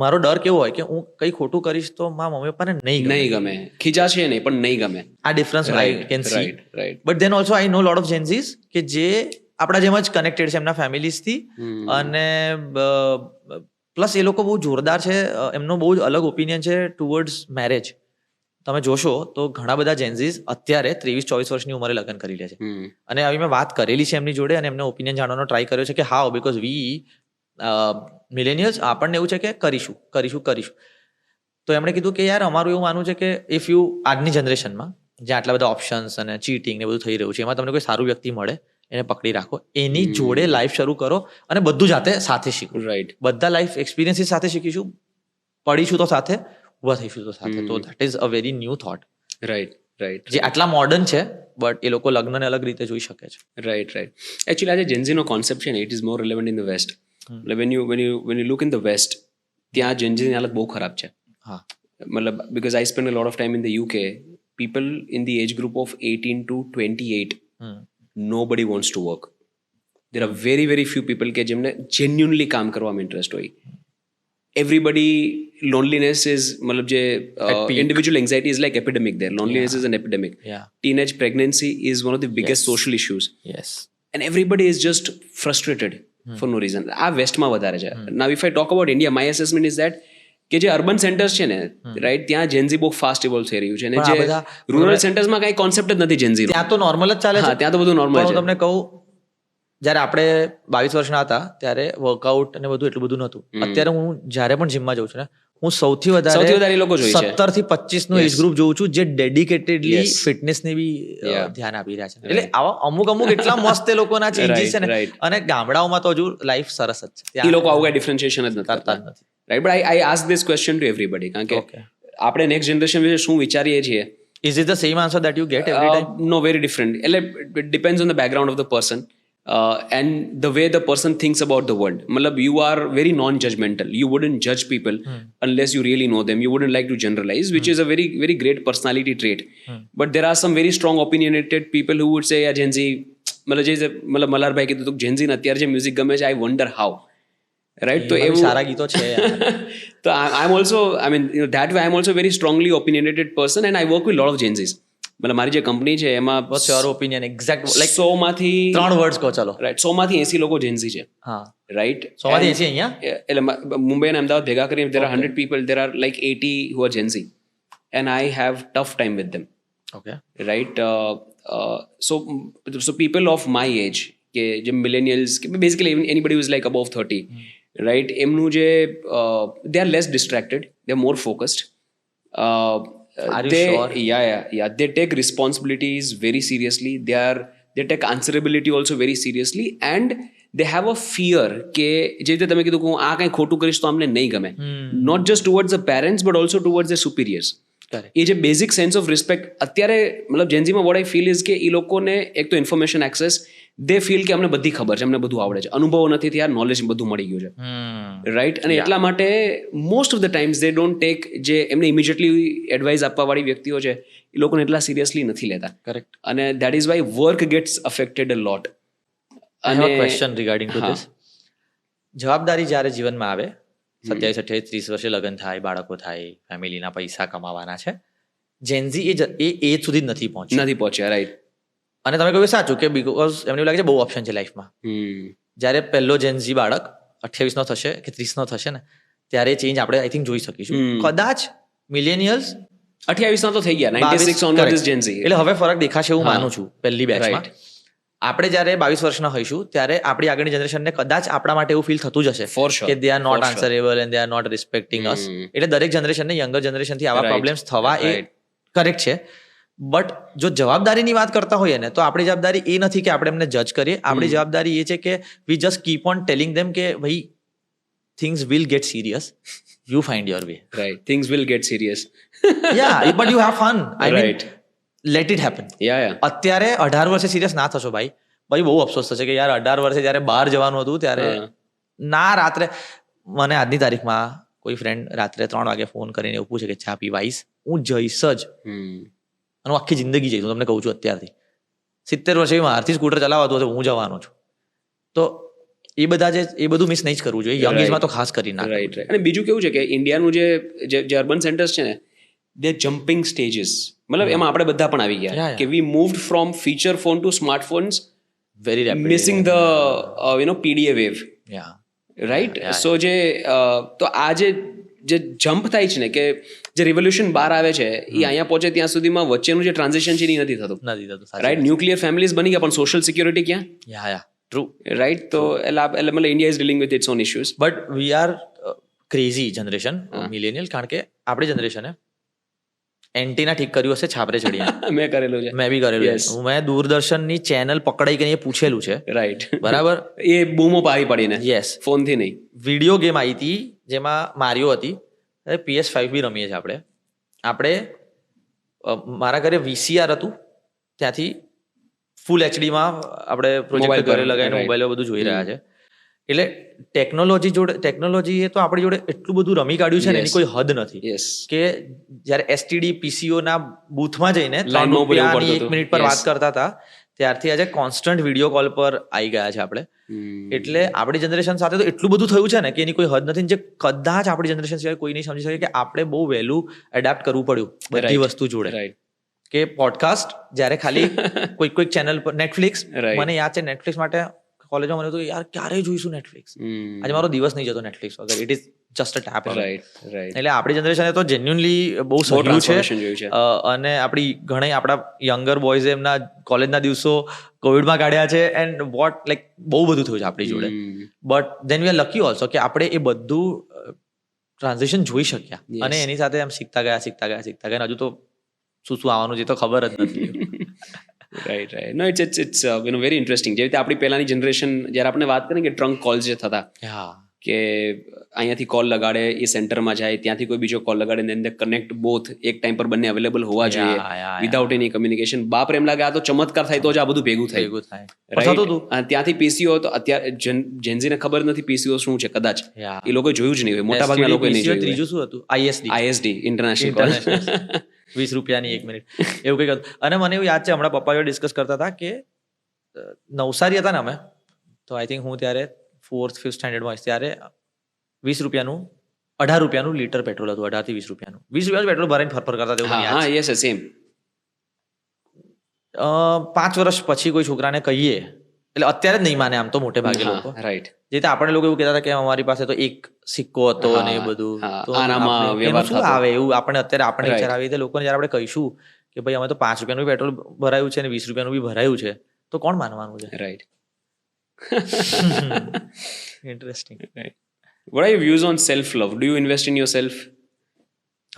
મારો ડર કેવો હોય કે હું કંઈ ખોટું કરીશ તો મારા મમ્મી પપ્પાને નહીં ગમે. ખીજાશે નહીં, પણ નહીં ગમે. આ difference I can see. Right. But then also I know lot of Gen Zs કે જે આપણા જેમ જ કનેક્ટેડ છે એમના ફેમિલીઝથી. અને પ્લસ એ લોકો બહુ જોરદાર છે. એમનો બહુ જ અલગ ઓપિનિયન છે ટુવર્ડ્સ મેરેજ. તમે જોશો તો ઘણા બધા જેન્ઝીઝ અત્યારે 23-24 વર્ષની ઉંમરે લગ્ન કરી લે છે. અને આવી મેં વાત કરેલી છે એમની જોડે અને એમનો ઓપિનિયન જાણવાનો ટ્રાય કર્યો છે કે હાઉ, બીકોઝ વી મિલેનિયલ્સ આપણને એવું છે કે કરીશું. તો એમણે કીધું કે યાર અમારું એવું માનવું છે કે ઇફ યુ આજની જનરેશનમાં જ્યાં આટલા બધા ઓપ્શન્સ અને ચીટિંગ ને બધું થઈ રહ્યું છે, એમાં તમને કોઈ સારું વ્યક્તિ મળે, એને પકડી રાખો, એની જોડે લાઈફ શરૂ કરો અને બધું જાતે સાથે શીખો. રાઈટ. બધા લાઈફ એક્સપિરિયન્સીસ સાથે શીખીશું, પડીશું તો સાથે, ઉભા થઈશું તો સાથે. તો that is a very new thought. Right. Right. જે આટલા મોડર્ન છે બટ એ લોકો લગ્નને અલગ રીતે જોઈ શકે છે. રાઈટ. રાઈટ. એકચ્યુઅલી આજે જેન્ઝીનો કોન્સેપ્ટ છે ને, it is more relevant in the west. When you look in the west, ત્યાં જેન્ઝીની હાલત બહુ ખરાબ છે. હા, મતલબ because I spend a lot of time in the UK, people in the age group of 18 to 28, nobody wants to work. There are very, very few people કે જેમને genuinely કામ કરવામાં ઇન્ટરેસ્ટ હોય. Everybody, loneliness is, મતલબ જે individual anxiety is like epidemic there. Loneliness is an epidemic. Yeah. Teenage pregnancy is one of the biggest social issues. yes, And everybody is just frustrated for no reason. આ વેસ્ટમાં વધારે છે. Now if I talk about India, my assessment is that કે જે urban centres છે ને, right, ત્યાં Gen Z બહુ fast evolve થઈ રહ્યું છે. અને જે રૂરલ સેન્ટર્સમાં કઈ કોન્સેપ્ટ જ નથી જેન્ઝી. ત્યાં તો નોર્મલ જ ચાલે છે. હા, ત્યાં તો બધું નોર્મલ પણ છે. હું તમને કહું, જ્યારે આપણે 22 વર્ષના હતા ત્યારે વર્કઆઉટ અને બધું એટલું બધું નહોતું. અત્યારે હું જ્યારે પણ જીમમાં જઉં છું ને, હું સૌથી વધારે એ લોકો જોઈ છે. 17 થી 25 નું એજ ગ્રુપ જોઉં છું જે ડેડિકેટેડલી Yes. ફિટનેસ ની બી Yeah. ધ્યાન આપી રહ્યા છે. એટલે આવા અમુક એટલા મસ્ત એ લોકોના ચેન્જીસ છે ને. Right. અને ગામડાઓમાં તો હજુ લાઈફ સરસ જ છે. એ લોકો આવું કઈ ડિફરન્શિએશન જ નથી કરતા જ નથી. Right, but I ask this question two everybody, કારણ કે Okay. આપણે નેક્સ્ટ જનરેશન વિશે શું વિચારીએ છીએ, Is it the same answer that you get every time? Know very different. એટલે it depends on the background of the person and the way the person thinks about the world. મતલબ you are very non-judgmental. You wouldn't judge people unless you really know them. You wouldn't like to generalize, which is a very very great personality trait. But there are some very strong opinionated people who would say, Gen Z, મતલબ મલ્હારભાઈ કીધું તો Gen Z ને અત્યારે જે music ગમે છે, I wonder how. Right, તો એમાં બી એવું સારા ગીતો છે યાર. તો I'm also, I mean, that way I'm also a very strongly opinionated person and I work with a lot of Gen Zs. મતલબ મારી જે કંપની છે એમાં What's your opinion? Exact like 100 માંથી 3 words કહો ચલો. રાઈટ 100 માંથી 80 લોકો Gen Z છે. હા, રાઈટ, 100 માંથી 80 અહીંયા. એટલે મુંબઈ અને અમદાવાદ ભેગા કરીને there are 100 people, there are like 80 who are Gen Z and I have tough time with them. Okay. Right, so people of my age, કે જે millennials, basically anybody who is like above 30, right, એમનું જે they are less distracted, they are more focused. Are you they, sure? Yeah, they take responsibilities very seriously. They take answerability also very seriously, and they have a fear કે જે રીતે તમે કીધું કે હું આ કંઈ ખોટું કરીશ તો અમને નહીં ગમે, not just towards the parents but also towards their superiors. Correct. એ જે બેઝિક સેન્સ ઓફ રિસ્પેક્ટ અત્યારે મતલબ જેન્ઝીમાં વોટ આઈ ફીલ ઇઝ કે એ લોકોને એક તો ઇન્ફોર્મેશન એક્સેસ, દે ફીલ કે અમને બધી ખબર છે, અમને બધું આવડે છે, અનુભવો નથી થયા, નોલેજ બધું મળી ગયું છે. રાઈટ, અને એટલા માટે most of the times they don't take, જે એમને ઇમિડિયેટલી એડવાઇસ આપવાવાળી વ્યક્તિઓ છે એ લોકોને એટલા સિરિયસલી નથી લેતા. Correct. અને that is why work gets affected a lot. I have a question regarding to this. જવાબદારી જ્યારે જીવનમાં આવે, 27, 28, 30 વર્ષે લગ્ન થાય, બાળકો થાય, ફેમિલીના પૈસા કમાવાના છે, જેન્ઝી એ એજ સુધી જ નથી પહોંચ્યા. રાઈટ, અને તમે કહ્યું સાચું કે બીકોઝ એમને એવું લાગે છે બહુ ઓપ્શન છે લાઈફમાં. જ્યારે પહેલો જેન્ઝી બાળક 28 નો થશે કે 30 નો થશે ને, ત્યારે ચેન્જ આપણે આઈ થિંક જોઈ શકીશું. કદાચ મિલેનિયલ્સ 28 ના તો થઈ ગયા, 96 onwards is Gen Z. એટલે હવે ફરક દેખાશે એવું માનું છું પહેલી બેચમાં. Right. આપણે જ્યારે 22 વર્ષના હોઈશું ત્યારે આપણી આગળની જનરેશનને કદાચ આપણા માટે એવું ફીલ થતું જ હશે For sure. કે they are not For sure. Answerable and they are not respecting us. એટલે દરેક જનરેશનને યંગર જનરેશનથી આવા Right. પ્રોબ્લેમ્સ થવા એ Right. કરેક્ટ છે. બટ જો જવાબદારીની વાત કરતા હોઈએ ને, તો આપણી જવાબદારી એ નથી કે આપણે એમને જજ કરીએ. આપણી જવાબદારી એ છે કે we just keep on telling them કે ભાઈ things will get serious, you find your way. Right, things will get serious. Yeah, but you have fun. I mean Right. Let it happen. Yeah. અત્યારે 18 વર્ષે serious ના થશો ભાઈ બહુ અફસોસ થશે કે યાર 18 વર્ષે જ્યારે બહાર જવાનું હતું ત્યારે ના, રાત્રે મને આજની તારીખમાં કોઈ ફ્રેન્ડ રાત્રે 3 વાગે ફોન કરીને એવું પૂછે કે ચા પીવા આવીશ, હું જઈશ જ. અને હું આખી જિંદગી જઈશ, હું તમને કહું છું અત્યારથી. 70 વર્ષે મારથી સ્કૂટર ચલાવતું હતું, હું જવાનો છું. તો એ બધું મિસ નહીં જ કરવું જોઈએ, યંગ એજમાં તો ખાસ કરીને. રાઈટ. અને બીજું કેવું છે કે ઇન્ડિયાનું જે અર્બન સેન્ટર્સ છે ને, દે જમ્પિંગ સ્ટેજીસ, મતલબ એમાં આપણે બધા પણ આવી ગયા કે we moved from feature phone to smartphones, very rapid missing the PDA wave. Yeah, right. So તો આ જે જમ્પ થાય છે ને, કે જે રિવોલ્યુશન બહાર આવે છે એ અહીંયા પહોંચે ત્યાં સુધીમાં વચ્ચેનું જે ટ્રાન્ઝિશન છે એ નથી થતું. રાઈટ, ન્યુક્લિયર ફેમિલીઝ બની ગયા પણ સોશિયલ સિક્યોરિટી ક્યાં? યા, ટ્રુ. રાઈટ, તો એટલે મતલબ India is dealing with its own issues. But we are crazy generation millennial, કારણ કે આપણી જનરેશને એન્ટીના ઠીક કર્યું હશે છાપરે ચડીને. મેં કરેલું છે. મેં બી કરેલું છે. મેં દૂરદર્શનની ચેનલ પકડાઈ કરીને પૂછેલું છે. રાઈટ, બરાબર. એ બૂમો પાડી પડીને. યસ, ફોનથી નહીં. વિડીયો ગેમ આવી હતી જેમાં મારિયો હતી. PS5 બી રમીએ છીએ આપણે. મારા ઘરે VCR હતું, ત્યાંથી ફૂલ HDમાં આપણે પ્રોજેક્ટ ઘરે લગાવીને મોબાઈલ બધું જોઈ રહ્યા છે. એટલે ટેકનોલોજી એ તો આપણી જોડે એટલું બધું રમી કાઢ્યું છે ને, એની કોઈ હદ નથી. યસ, કે જ્યારે STD PCO ના બૂથમાં જઈને 3 લાઈનમાં ઉભું રહેવું રૂપિયાની પડતું 1 મિનિટ પર હતું. વાત કરતા હતા, ત્યારથી આજે કોન્સ્ટન્ટ વિડીયો કોલ પર આવી ગયા છે આપણે. એટલે આપણી જનરેશન સાથે તો એટલું બધું થયું છે ને કે એની કોઈ હદ નથી. જે કદાચ આપણી જનરેશન સિવાય કોઈ નહીં સમજી શકે કે આપણે બહુ વહેલું એડેપ્ટ કરવું પડ્યું બધી વસ્તુ જોડે. રાઈટ. કે પોડકાસ્ટ જ્યારે ખાલી કોઈક ચેનલ પર, નેટફ્લિક્સ, Right. મને યાદ છે નેટફ્લિક્સ માટે કોલેજમાં મને તો યાર ક્યારે જોઈશું નેટફ્લિક્સ, આજે મારો દિવસ નહીં જતો નેટફ્લિક્સ વગર. It is just a tap right right એટલે આપણી જનરેશને તો જેન્યુઅનલી બહુ સહેલું છે ટ્રાન્સફોર્મેશન જોયું છે અને આપણી ઘણી આપણા યંગર બોયઝે એમના કોલેજના દિવસો કોવિડમાં કાઢ્યા છે એન્ડ વોટ લાઈક બહુ બધું થયું છે આપણી જોડે but then we are lucky also કે આપણે એ બધું ટ્રાન્ઝિશન જોઈ શક્યા Yes. અને એની સાથે એમ શીખતા ગયા હજુ તો શું આવવાનું છે એ તો ખબર જ નથી right right no it's very interesting જેવી રીતે આપણી પહેલાની જનરેશન જ્યારે આપણે વાત કરીએ કે ટ્રંક કોલ્સ જે થતા હા કે અહીંયાથી કોલ લગાડે એ સેન્ટરમાં જાય ત્યાંથી કોઈ બીજો કોલ લગાડે ને અંદર કનેક્ટ બોથ એક ટાઈમ પર બંને અવેલેબલ હોવા જોઈએ yeah. વિધાઉટ એની કમ્યુનિકેશન બાપ એમ લાગે આ તો ચમત્કાર થાય તો જ આ બધું ભેગું થાય ભેગું થાય Right? થતું હતું અને ત્યાંથી પીસીઓ તો અત્યારે જેન્ઝીને ખબર નથી પીસીઓ શું છે કદાચ Yeah. એ લોકો જોયું જ નહીં હોય મોટા ભાગના લોકો નહીં જોયું ત્રીજું શું હતું આઈએસડી આઈએસડી ઇન્ટરનેશનલ કોલ ₹20 એક મિનિટ એવું કંઈક હતું અને મને એવું યાદ છે હમણાં પપ્પા જોડે ડિસ્કસ કરતા હતા કે નવસારી હતા ને અમે તો આઈ થિંક હું ત્યારે 4th 5th સ્ટેન્ડર્ડમાં હશે ત્યારે ₹20 ₹18 લીટર પેટ્રોલ હતું 18 થી ₹20 ₹20 પેટ્રોલ ભરાઈને ફરફર કરતા હતા એવું મને યાદ હા છે. યસ સેમ 5 વર્ષ પછી કોઈ છોકરાને કહીએ એટલે અત્યારે જ નહીં માને આમ તો મોટે ભાગે લોકો રાઈટ જે રીતે આપણે લોકો એવું કહેતા હતા કે અમારી પાસે તો એક સિક્કો હતો હા, ને એ બધું હા, તો આનામાં આપણે- વ્યવહાર એનું શું થતો. આવે એવું આપણે અત્યારે આપણે Right. વિચાર આવી રીતે લોકોને જ્યારે આપણે કહીશું કે ભાઈ અમે તો ₹5 પેટ્રોલ ભરાયું છે અને ₹20 બી ભરાયું છે તો કોણ માનવાનું છે right interesting What are your views on self-love? Do you invest in yourself?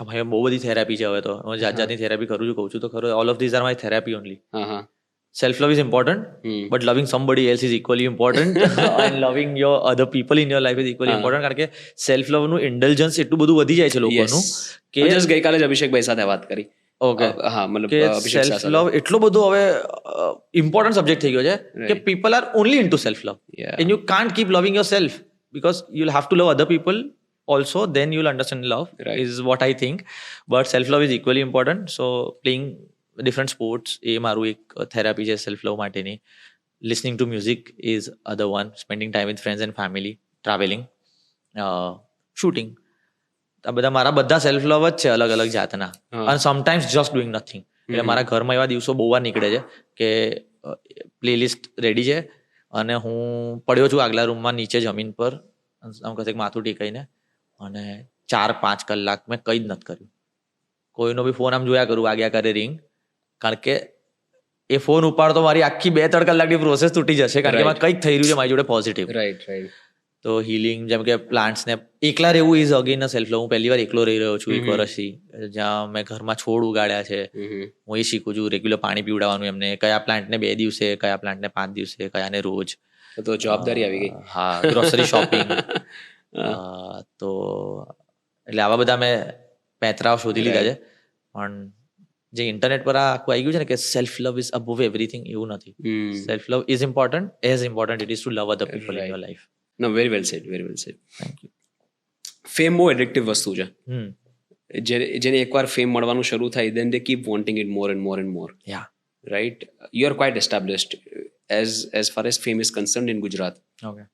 ભાઈ બહુ બધી થેરાપી છે હવે તો હું જાતની થેરાપી કરું છું કહું છું તો ખરો all of these are my therapy only હા self love is important but loving somebody else is equally important and loving your other people in your life is equally important કારણ કે સેલ્ફ લવનું ઇન્ડલ્જન્સ એટલું બધું વધી જાય છે લોકોનું કે જસ્ટ ગઈકાલે જ અભિષેકભાઈ સાથે વાત કરી ઓકે હા મતલબ કે અભિષેક શાહ સેલ્ફ સાથે. લવ એટલો બધો હવે ઇમ્પોર્ટન્ટ સબ્જેક્ટ થઈ ગયો છે કે Right. People are only into self love Yeah. And you can't keep લવિંગ your self because you'll have to love other people also then you'll understand love Right. is what I think but self love is equally important so playing different sports એ મારું એક therapy છે self love માટેની listening to music is other one spending time with friends and family traveling shooting આ બધા મારા બધા self love જ છે અલગ અલગ જાતના અને સમટાઈમ્સ જસ્ટ ડુઈંગ નથિંગ એટલે મારા ઘરમાં એવા દિવસો બહુ વાર નીકળે છે કે પ્લેલિસ્ટ રેડી છે અને હું પડ્યો છું આગલા રૂમમાં નીચે જમીન પર આમ કશે માથું ટેકાઈને અને 4-5 કલાક મેં કંઈ જ નથી કર્યું કોઈનો બી ફોન આમ જોયા કરું વાગ્યા કરે રિંગ કારણ કે એ ફોન ઉપાડતો મારી આખી 2-3 કલાકની પ્રોસેસ તૂટી જશે કારણ કે એમાં કંઈક થઈ રહ્યું છે મારી જોડે પોઝિટિવ રાઈટ રાઈટ તો હિલિંગ જેમ કે પ્લાન્ટ્સને એકલા રહેવું ઇઝ અગેન સેલ્ફ લવ હું પહેલી વાર એકલો રહી રહ્યો છું 1 વર્ષથી જ્યાં મેં ઘરમાં છોડ ઉગાડ્યા છે હું એ શીખું છું રેગ્યુલર પાણી પીવડાવવાનું એમને કયા પ્લાન્ટને 2 દિવસે કયા પ્લાન્ટને 5 દિવસે કયાને રોજ તો જવાબદારી આવી ગઈ હા ગ્રોસરી શોપિંગ તો એટલે આવા બધા મેં પેંતરાઓ શોધી લીધા છે પણ જે ઇન્ટરનેટ પર આ આખું આવી ગયું છે ને કે self love is above everything એવું નથી self love is important as important it is to love other people in your life no very well said thank you fame બહુ એડિક્ટિવ વસ્તુ છે જેને એકવાર ફેમ મળવાનું શરૂ થાય then they keep wanting it more and more and more yeah right you are quite established as far as fame is concerned in Gujarat okay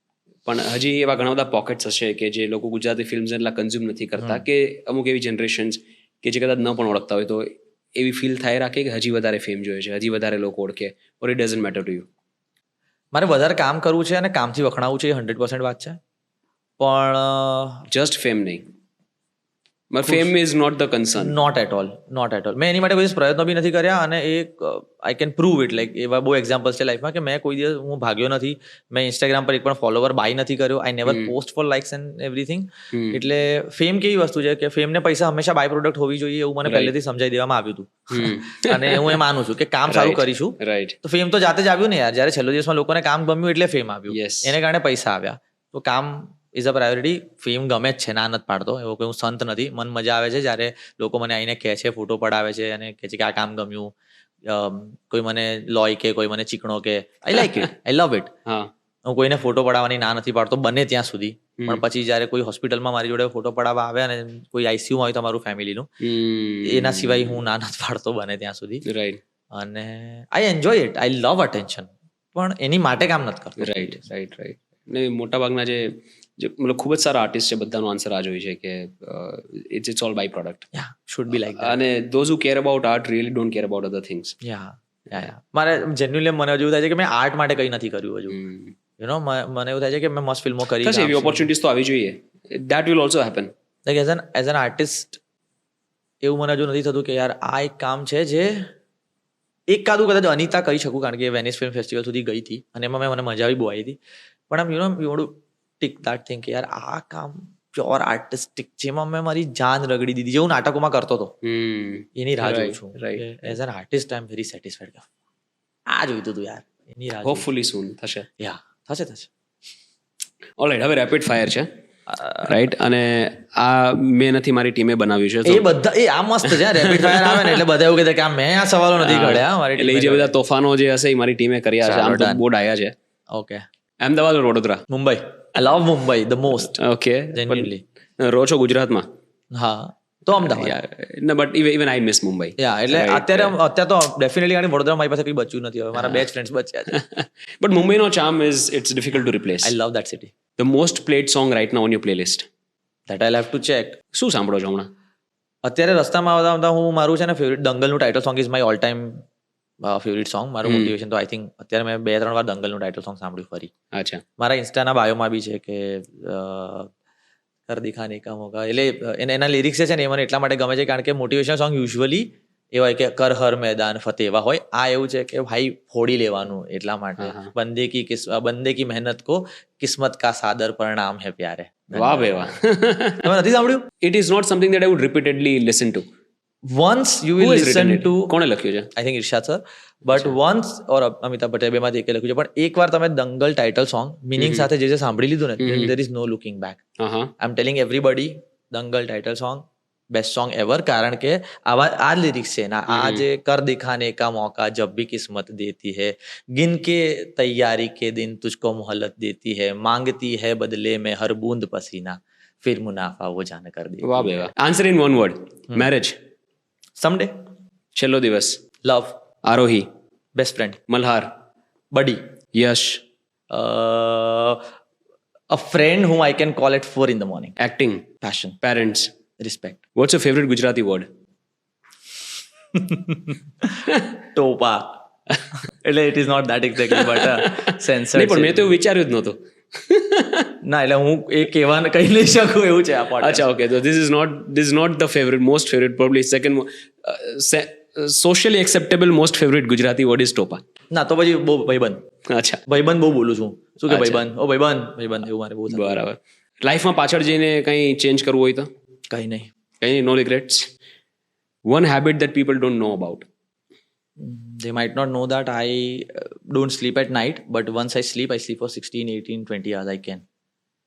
પણ હજી એવા ઘણા બધા પોકેટ્સ હશે કે જે લોકો ગુજરાતી ફિલ્મ્સ એટલા કન્ઝ્યુમ નથી કરતા કે અમુક એવી જનરેશન્સ કે જે કદાચ ન પણ ઓળખતા હોય તો એવી ફીલ થાય રાખે કે હજી વધારે ફેમ જોઈએ છે હજી વધારે લોકો ઓળખે or it doesn't matter to you મારે વધારે કામ કરવું છે અને કામથી વખણાવું છે એ 100% વાત છે પણ જસ્ટ ફેમ નહીં fame is not the concern not at all મેં એની માટે કોઈ દિવસ પ્રયત્નો બી નથી કર્યા અને એક I can prove it like એવા બહુ એક્ઝામ્પલ્સ છે લાઈફમાં કે મેં કોઈ દિવસ હું ભાગ્યો નથી મેં ઇન્સ્ટાગ્રામ પર એક પણ ફોલોવર બાય નથી કર્યો I never post for likes and everything એટલે ફેમ કેવી વસ્તુ છે કે ફેમને પૈસા હંમેશા બાય પ્રોડક્ટ હોવી જોઈએ એવું મને પહેલેથી સમજાઈ દેવામાં આવ્યું હતું અને હું એ માનું છું કે કામ સારું કરીશું રાઈટ તો ફેમ તો જાતે જ આવ્યું ને યાર જ્યારે છેલ્લો દિવસમાં લોકોને કામ ગમ્યું એટલે ફેમ આવ્યું Yes. એને કારણે પૈસા આવ્યા તો કામ ઇઝ અ પ્રાયોરિટી ફેમ ગમે જ છે ના નથી પાડતો એવો કોઈ હું સંત નથી મન મજા આવે છે જ્યારે લોકો મને આવીને કહે છે ફોટો પડાવે છે અને કહે છે કે આ કામ ગમ્યું કોઈ મને લોય કે કોઈ મને ચીકણો કે I like it I love it હા હું કોઈને ફોટો પડાવવાની ના નથી પાડતો બને ત્યાં સુધી પણ પછી જ્યારે કોઈ હોસ્પિટલમાં મારી જોડે ફોટો પડાવવા આવે અને કોઈ આઈસીયુમાં હોય તમારું ફેમિલીનું એના સિવાય હું ના નથી પાડતો બને ત્યાં સુધી રાઈટ અને I enjoy it I love attention પણ એની માટે કામ નથી કરતો રાઈટ ને મોટાભાગના જે મતલબ ખૂબ જ સારા આર્ટિસ્ટ છે બધાનો આન્સર આ જ હોય છે કે it's all by product yeah should be like અને those who care about art really don't care about other things yeah મારે જેન્યુઅલી મને હજુ એવું થાય છે કે મેં આર્ટ માટે કંઈ નથી કર્યું હજુ યુ નો મને એવું થાય છે કે મેં મસ્ત ફિલ્મો કરી એવી ઓપોર્ચ્યુનિટીઝ તો આવી જોઈએ that will also happen. Like as an artist એવું મને હજુ નથી થતું કે યાર આ એક કામ છે જે એક કાદું કદાચ અનિતા કહી શકું, કારણ કે વેનિસ ફિલ્મ ફેસ્ટિવલ સુધી ગઈ હતી અને એમાં મને મજા બી બહુ આવી હતી. પણ આમ you to tick that thing કે યાર આ કામ પ્યોર આર્ટિસ્ટિક જેમાં મેં મારી જાન રગડી દીધી, જેવું નાટકોમાં કરતો હતો, એની રાહ જોઉં છું. As an artist I am very satisfied. આ જોઈતું હતું યાર, એની રાહ. હોપફુલી સૂન થશે. યા થશે. ઓલરાઈટ, હવે રેપિડ ફાયર છે, રાઈટ? અને આ મેં નથી, મારી ટીમે બનાવ્યું છે. એ બધા આ મસ્ત છે. રેપિડ ફાયર આવે ને એટલે બધા એવું કહે કે આ મેં આ સવાલો નથી ઘડ્યા, મારી એટલે એ જે બધા તોફાનો જે હશે એ મારી ટીમે કર્યા છે. આમ તો બોર્ડ આવ્યા છે. Okay. Ahmedabad or Vadodara? Mumbai. I love Mumbai the most. Okay, genuinely. રહો છો ગુજરાતમાં? હા, તો Ahmedabad. But even I miss Mumbai. Yeah એટલે અત્યારે તો ડેફિનેટલી કારણ વડોદરા મારી પાસે કંઈ બચ્યું નથી હવે. મારા બે જ ફ્રેન્ડ્સ બચ્યા છે. બટ મુંબઈનો charm is it's difficult to replace. I love that city. The most played song right now on your playlist? That I have to check. શું સાંભળો છો હમણાં? અત્યારે રસ્તામાં આવતા હું મારું છે ને ફેવરિટ દંગલનું title song is my all time favourite song. મારું મોટિવેશન તો આઈ થિંક અત્યારે મેં 2-3 વાર દંગલનું ટાઇટલ સોંગ સાંભળ્યું ફરી. અચ્છા. મારા ઇન્સ્ટાના બાયોમાં બી છે કે કર દિખાને કા મોકા. એટલે એના લિરિક્સ છે ને એ મને એટલા માટે ગમે છે કારણ કે મોટિવેશનલ સોંગ યુઝ્યુઅલી એવા હોય કે કર હર મેદાન ફતેહ એવા હોય. આ એવું છે કે ભાઈ ફોડી લેવાનું, એટલા માટે બંદે કી મહેનત કો કિસ્મત કા સાદર પરિણામ હે પ્યારે. વાહ બે વાહ. તમે નથી સાંભળ્યું? It is not something that I would repeatedly listen to. Once you will listen to. કોણે લખ્યું છે? I think Irshad sir. But once or Amitabh Patel બેમાંથી એકે લખ્યું છે. પણ એકવાર તમે દંગલ ટાઇટલ સોંગ મિનિંગ સાથે જે સાંભળી લીધું ને, there is no looking back. I am telling everybody, Dangal title song best song ever. કારણ કે આ લિરિક્સ છે ને, આ જે કર દિખાને કા મોકા જબ ભી કિસ્મત દેતી હૈ, ગિન કે તૈયારી કે દિન તુજકો મોહલત દેતી હૈ, માંગતી હૈ બદલે में हर बूंद पसीना, फिर मुनाफा वो जान कर दी. વાહ બે વાહ. Answer in one word: marriage. Someday. છેલ્લો દિવસ. Love. Aarohi. Best friend. Malhar. Buddy. Yash. a friend whom I can call at 4 in the morning. Acting. Passion. Parents. Respect. What's your favourite Gujarati word? ટોપા. એટલે it is not that exactly but censor. નહીં, પણ મેં તો એવું વિચાર્યું જ નહોતું. ના, એટલે હું એ કહેવાનું કહી નહીં શકું એવું છે આ podcast. અચ્છા, ઓકે. તો this is not the favorite, most favorite, probably second socially acceptable most favorite Gujarati word is ટોપા. ના, તો પછી બહુ ભાઈબંધ. અચ્છા, ભાઈબંધ બહુ બોલું છું. શું કે ભાઈબંધ, ઓ ભાઈબંધ એવું મારે બહુ થાય. બરાબર. લાઈફમાં પાછળ જઈને કંઈ ચેન્જ કરવું હોય તો? કંઈ નહીં. કંઈ no regrets? One habit that people don't know about? They might not know that I don't sleep at night, but once I sleep for 16, 18, 20 hours.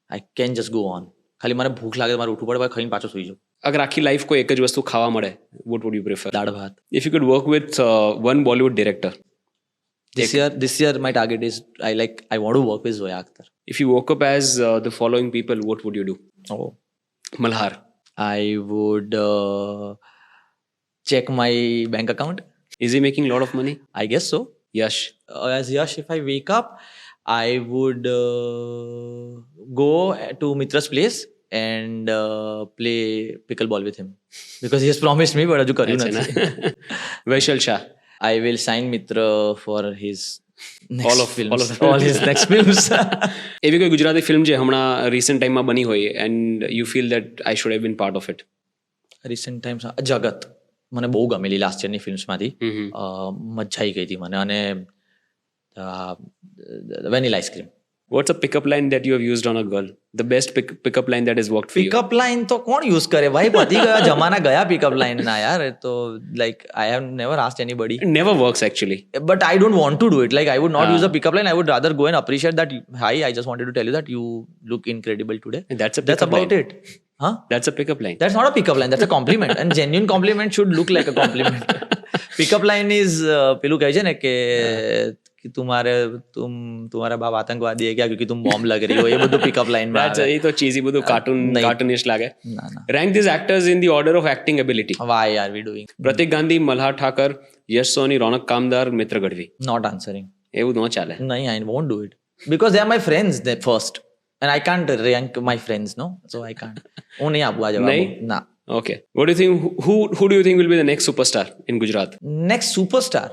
I can just go on. ખાલી મને ભૂખ લાગે મારે ઉઠવું પડે, ખાઈને પાછો સુઈ જાઉં. અગર આખી લાઈફ કોઈ એક જ વસ્તુ ખાવા મળે, what would you prefer? દાળ ભાત. If you could work with one Bollywood director? This year my target is I want to work with Zoya Akhtar. If you woke up as the following people, what would you do? Oh. Malhar. I would check my bank account. Is he making a lot of money? I guess so. Yash. As Yash, if I wake up, I would go to Mitra's place and play pickleball with him because he has promised me, but haju karyu nathi. Vaishal Shah. I will sign Mitra for his all his next films. એવી કોઈ Gujarati film જે હમણાં recent ટાઈમમાં બની હોય and you feel that I should have been part of it? Recent times જગત મને બહુ ગમેલી લાસ્ટ યરની ફિલ્મ્સમાંથી. મજા આવી ગઈ હતી મને. અને vanilla ice cream. What's a pickup line that you have used on a girl? The best pickup line that has worked for you? Pickup line તો કોણ યુઝ કરે ભાઈ? પતી ગયા જમાના ગયા પિકઅપ લાઈન ના યાર. તો like I have never asked anybody. It never works actually. But I don't want to do it. Like I would not use a pickup line. I would rather go and appreciate that. Hi, I just wanted to tell you that you look incredible today. That's That's about line. it. Huh? That's a pickup line. That's not a pickup line. That's a compliment. And genuine compliment should look like a compliment. Pickup line is પેલું કહે છે ને કે तुम्हारा बाप आतंकवादी है क्या क्योंकि तुम बॉम्ब लग रही हो, ये બધું પિકઅપ લાઈન માં આવે. એ તો ચીઝી બધું કાર્ટૂનિશ લાગે. Rank these actors in the order of acting ability. Why are we doing? પ્રતિક ગાંધી, મલ્હાર ઠાકર, યશ સોની, રોનક કામદાર, મિત્ર ગઢવી. Not answering. એવું ન ચાલે. નહીં, I won't do it because they are my friends first and I can't rank my friends, no, so I can't. હું નહીં આપું આ જવાબ. ના. Okay. What do you think? Who do you think will be the next superstar in Gujarat? Next superstar?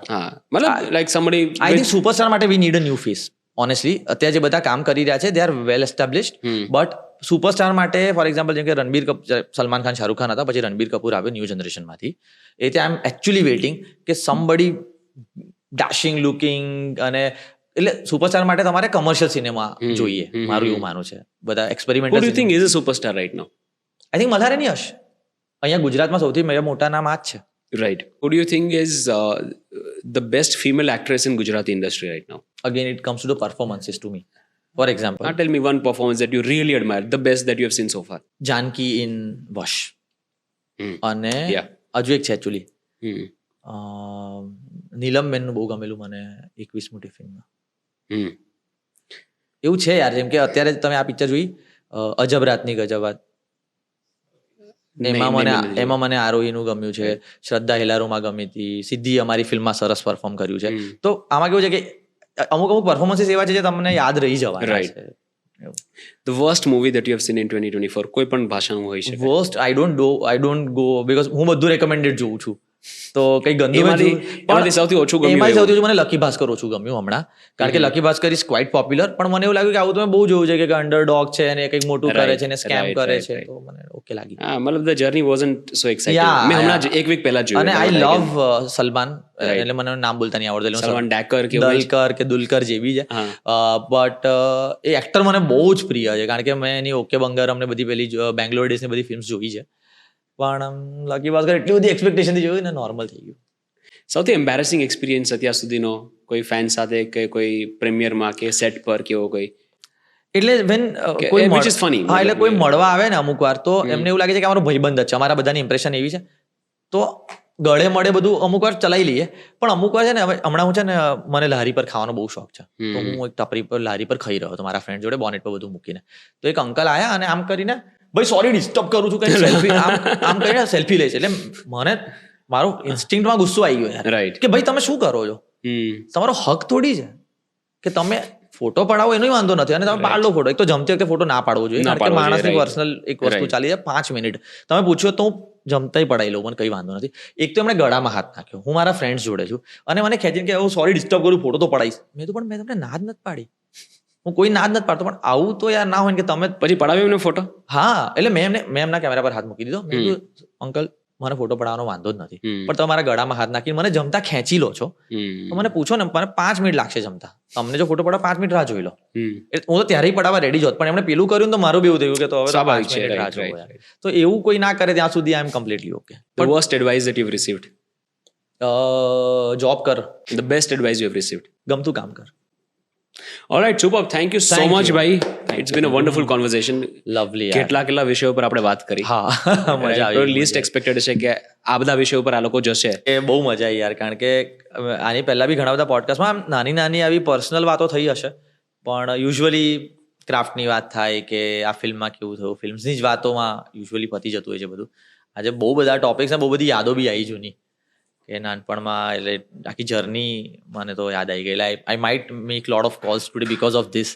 मतलब like somebody. I think superstar માટે we need a new face. Honestly, અત્યારે જે બધા કામ કરી રહ્યા છે they are well established, but superstar માટે ફોર એક્ઝામ્પલ જેમ કે રણબીર કપૂર, સલમાન ખાન, શાહરુખ ખાન હતા, પછી રણબીર કપૂર આવ્યો ન્યૂ જનરેશનમાંથી. એ ત્યાં આઈ એમ એકચ્યુઅલી વેઇટિંગ કે સમબડી ડેશિંગ લુકિંગ, અને એટલે સુપરસ્ટાર માટે તમારે કમર્શિયલ સિનેમા જોઈએ, મારું એવું માનવું છે. બધા Who do you experimental think is a superstar right now? I think Malhar Yash અહીંયા ગુજરાતમાં સૌથી મોટા નામ આ જ છે. Right. Who do you think is the best female actress in Gujarati industry right now? Again, it comes to the performances to me. For example, Tell me one performance that you really admire, the best that you have seen so far. Janaki in વશ, અને Yeah. હજુ એક છે actually Hmm. નીલમ બેનનું બહુ ગમેલું મને 21મી ટિફિનમાં. Hmm. એવું છે યાર, જેમ કે અત્યારે જ તમે આ પિક્ચર જોઈ અજબ રાતની ગજબ વાત, એમાં મને આરોહીનું ગમ્યું છે, શ્રદ્ધા હેલારોમાં ગમી હતી, સિદ્ધિ અમારી ફિલ્મમાં સરસ પરફોર્મ કર્યું છે. તો આમાં કેવું છે કે અમુક પરફોર્મન્સીસ એવા છે જે તમને યાદ રહી જવાના Right. છે. The worst movie that you have seen in 2024, કોઈ પણ ભાષાનું હોઈ શકે. Worst I don't go because હું બધું રેકમેન્ડેડ જોઉં છું, તો કઈ ગંદુ એમાંથી સૌથી ઓછું ગમ્યું એમાં એવું? સૌથી ઓછું મને લકી ભાસ્કર ઓછું ગમ્યું હમણાં, કારણ કે lucky Bhaskar is quite popular, પણ મને એવું લાગ્યું કે આવું તમે બહુ જોયું છે કે અંડરડોગ છે અને કંઈક મોટું કરે છે અને સ્કેમ કરે છે, તો મને ઓકે લાગી. હા, મતલબ the journey wasn't so exciting. Yeah, મેં હમણાં જ એક વીક પહેલા જોયું. અને આઈ લવ સલમાન, એટલે મને નામ બોલતા નહીં આવડતું, સલમાન ડાકર કે એવું કંઈક. દલકર કે દુલકર જેવી છે, બટ એ એક્ટર મને બહુ જ પ્રિય છે, કારણ કે મેં એની ઓકે બંગારમ ને બધી પેલી બેંગ્લોર ડેઝ ની બધી ફિલ્મ્સ જોઈ છે, પણ લકી ભાસ્કર એટલી બધી એક્સપેક્ટેશન થી જોયું ને નોર્મલ થઈ ગયું. સૌથી એમ્બેરેસિંગ એક્સપિરિયન્સ અત્યાર સુધીનો કોઈ ફેન સાથે કે કોઈ પ્રીમિયરમાં કે સેટ પર કે એવો કોઈ? એટલે વેન which is funny. હા, એટલે કોઈ મળવા આવે ને અમુક વાર, તો એમને એવું લાગે છે કે અમારો ભાઈબંધ જ છે, અમારા બધાની ઇમ્પ્રેશન એવી છે, તો ગળે મળે બધું અમુક વાર ચલાવી લઈએ. પણ અમુક વાર છે ને, હવે હમણાં હું છે ને, મને લારી પર ખાવાનો બહુ શોખ છે, તો હું એક ટપરી પર લારી પર ખાઈ રહ્યો હતો મારા ફ્રેન્ડ જોડે, બોનેટ પર બધું મૂકીને, તો એક અંકલ આયા અને આમ કરીને, ભાઈ સોરી ડિસ્ટર્બ કરું છું, કઈ સેલ્ફી આમ કરીને સેલ્ફી લે છે. એટલે મને મારો ઇન્સ્ટિંક્ટમાં ગુસ્સો આવી ગયો યાર, Right. કે ભાઈ તમે શું કરો છો, તમારો હક થોડી છે કે તમે ફોટો પડાવો, એનો વાંધો નથી, અને તમે પાડ લો ફોટો. એક તો જમતી વખતે ફોટો ના પાડવો જોઈએ, કારણ કે માણસની પર્સનલ એક વસ્તુ ચાલી જાય 5 મિનિટ, તમે પૂછ્યો તો હું જમતાય પડાવી લઉં, મને કઈ વાંધો નથી. એક તો એમણે ગળામાં હાથ નાખ્યો, હું મારા ફ્રેન્ડ્સ જોડે છું, અને મને ખેંચીને કે હું સોરી ડિસ્ટર્બ કરું, ફોટો તો પડાવીશ. મેં તો પણ મેં તમને ના જ નથી પાડી, હું કોઈ ના જ નથી પાડતો, પણ આવું તો યાર ના હોય ને કે તમે પછી પડાવ્યો એમને ફોટો? હા, એટલે મેં એમના કેમેરા પર હાથ મૂકી દીધો. મેં કીધું અંકલ મને ફોટો પડાવવાનો વાંધો જ નથી, પણ તમે મારા ગળામાં હાથ નાખીને મને જમતા ખેંચી લો છો, તો મને પૂછો ને, મને 5 મિનિટ લાગશે જમતા, તમને જો ફોટો પડાવ 5 મિનિટ રાહ જોઈ લો. હું તો ત્યારે પડાવવા રેડી જ હોત, પણ એમણે પેલું કર્યું તો મારું બી એવું થયું કે તો હવે 5 મિનિટ રાહ જોવો યાર. તો એવું કોઈ ના કરે ત્યાં સુધી I am completely okay. The worst advice that you've received? Job કર, The best advice you have received? ગમતું કામ કર. All right, Supab, thank you so Thank much, you. ભાઈ. It's been a wonderful conversation. Lovely. કેટલા વિષયો પર આપણે વાત કરી. હા, મજા આવી. લીસ્ટ એક્સપેક્ટેડ છે કે આ બધા વિષયો પર આ લોકો જશે. એ બહુ મજા આવી યાર, કારણ કે આની પહેલા બી ઘણા બધા પોડકાસ્ટમાં નાની આવી પર્સનલ વાતો થઈ હશે, પણ યુઝ્યુઅલી ક્રાફ્ટની વાત થાય કે આ ફિલ્મમાં કેવું થયું, ફિલ્મ્સની જ વાતોમાં યુઝ્યુઅલી પતી જતું હોય છે બધું. આજે બહુ બધા ટોપિક્સ ને બહુ બધી યાદો બી આવી જૂની, કે નાનપણમાં, એટલે આખી જર્ની મને તો યાદ આવી ગઈ. I might make lot of calls today because of this,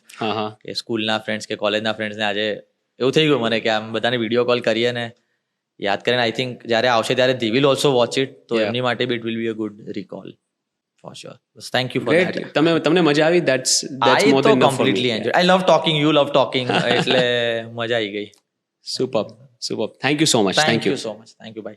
કે સ્કૂલના ફ્રેન્ડ્સ કે કોલેજના ફ્રેન્ડ્સને આજે એવું થઈ ગયું મને કે આમ બધાને વિડીયો કોલ કરીએ ને યાદ કરીને. આઈ થિંક જ્યારે આવશે ત્યારે they will also watch it, તો એમની માટે be it will be a good recall for sure. Thank you for that. તમને મજા આવી? That's more than enough for me. Completely enjoy. I love talking, you love talking, એટલે મજા આવી ગઈ. Superb. Thank you so much. Thank you so much. Thank you ભાઈ.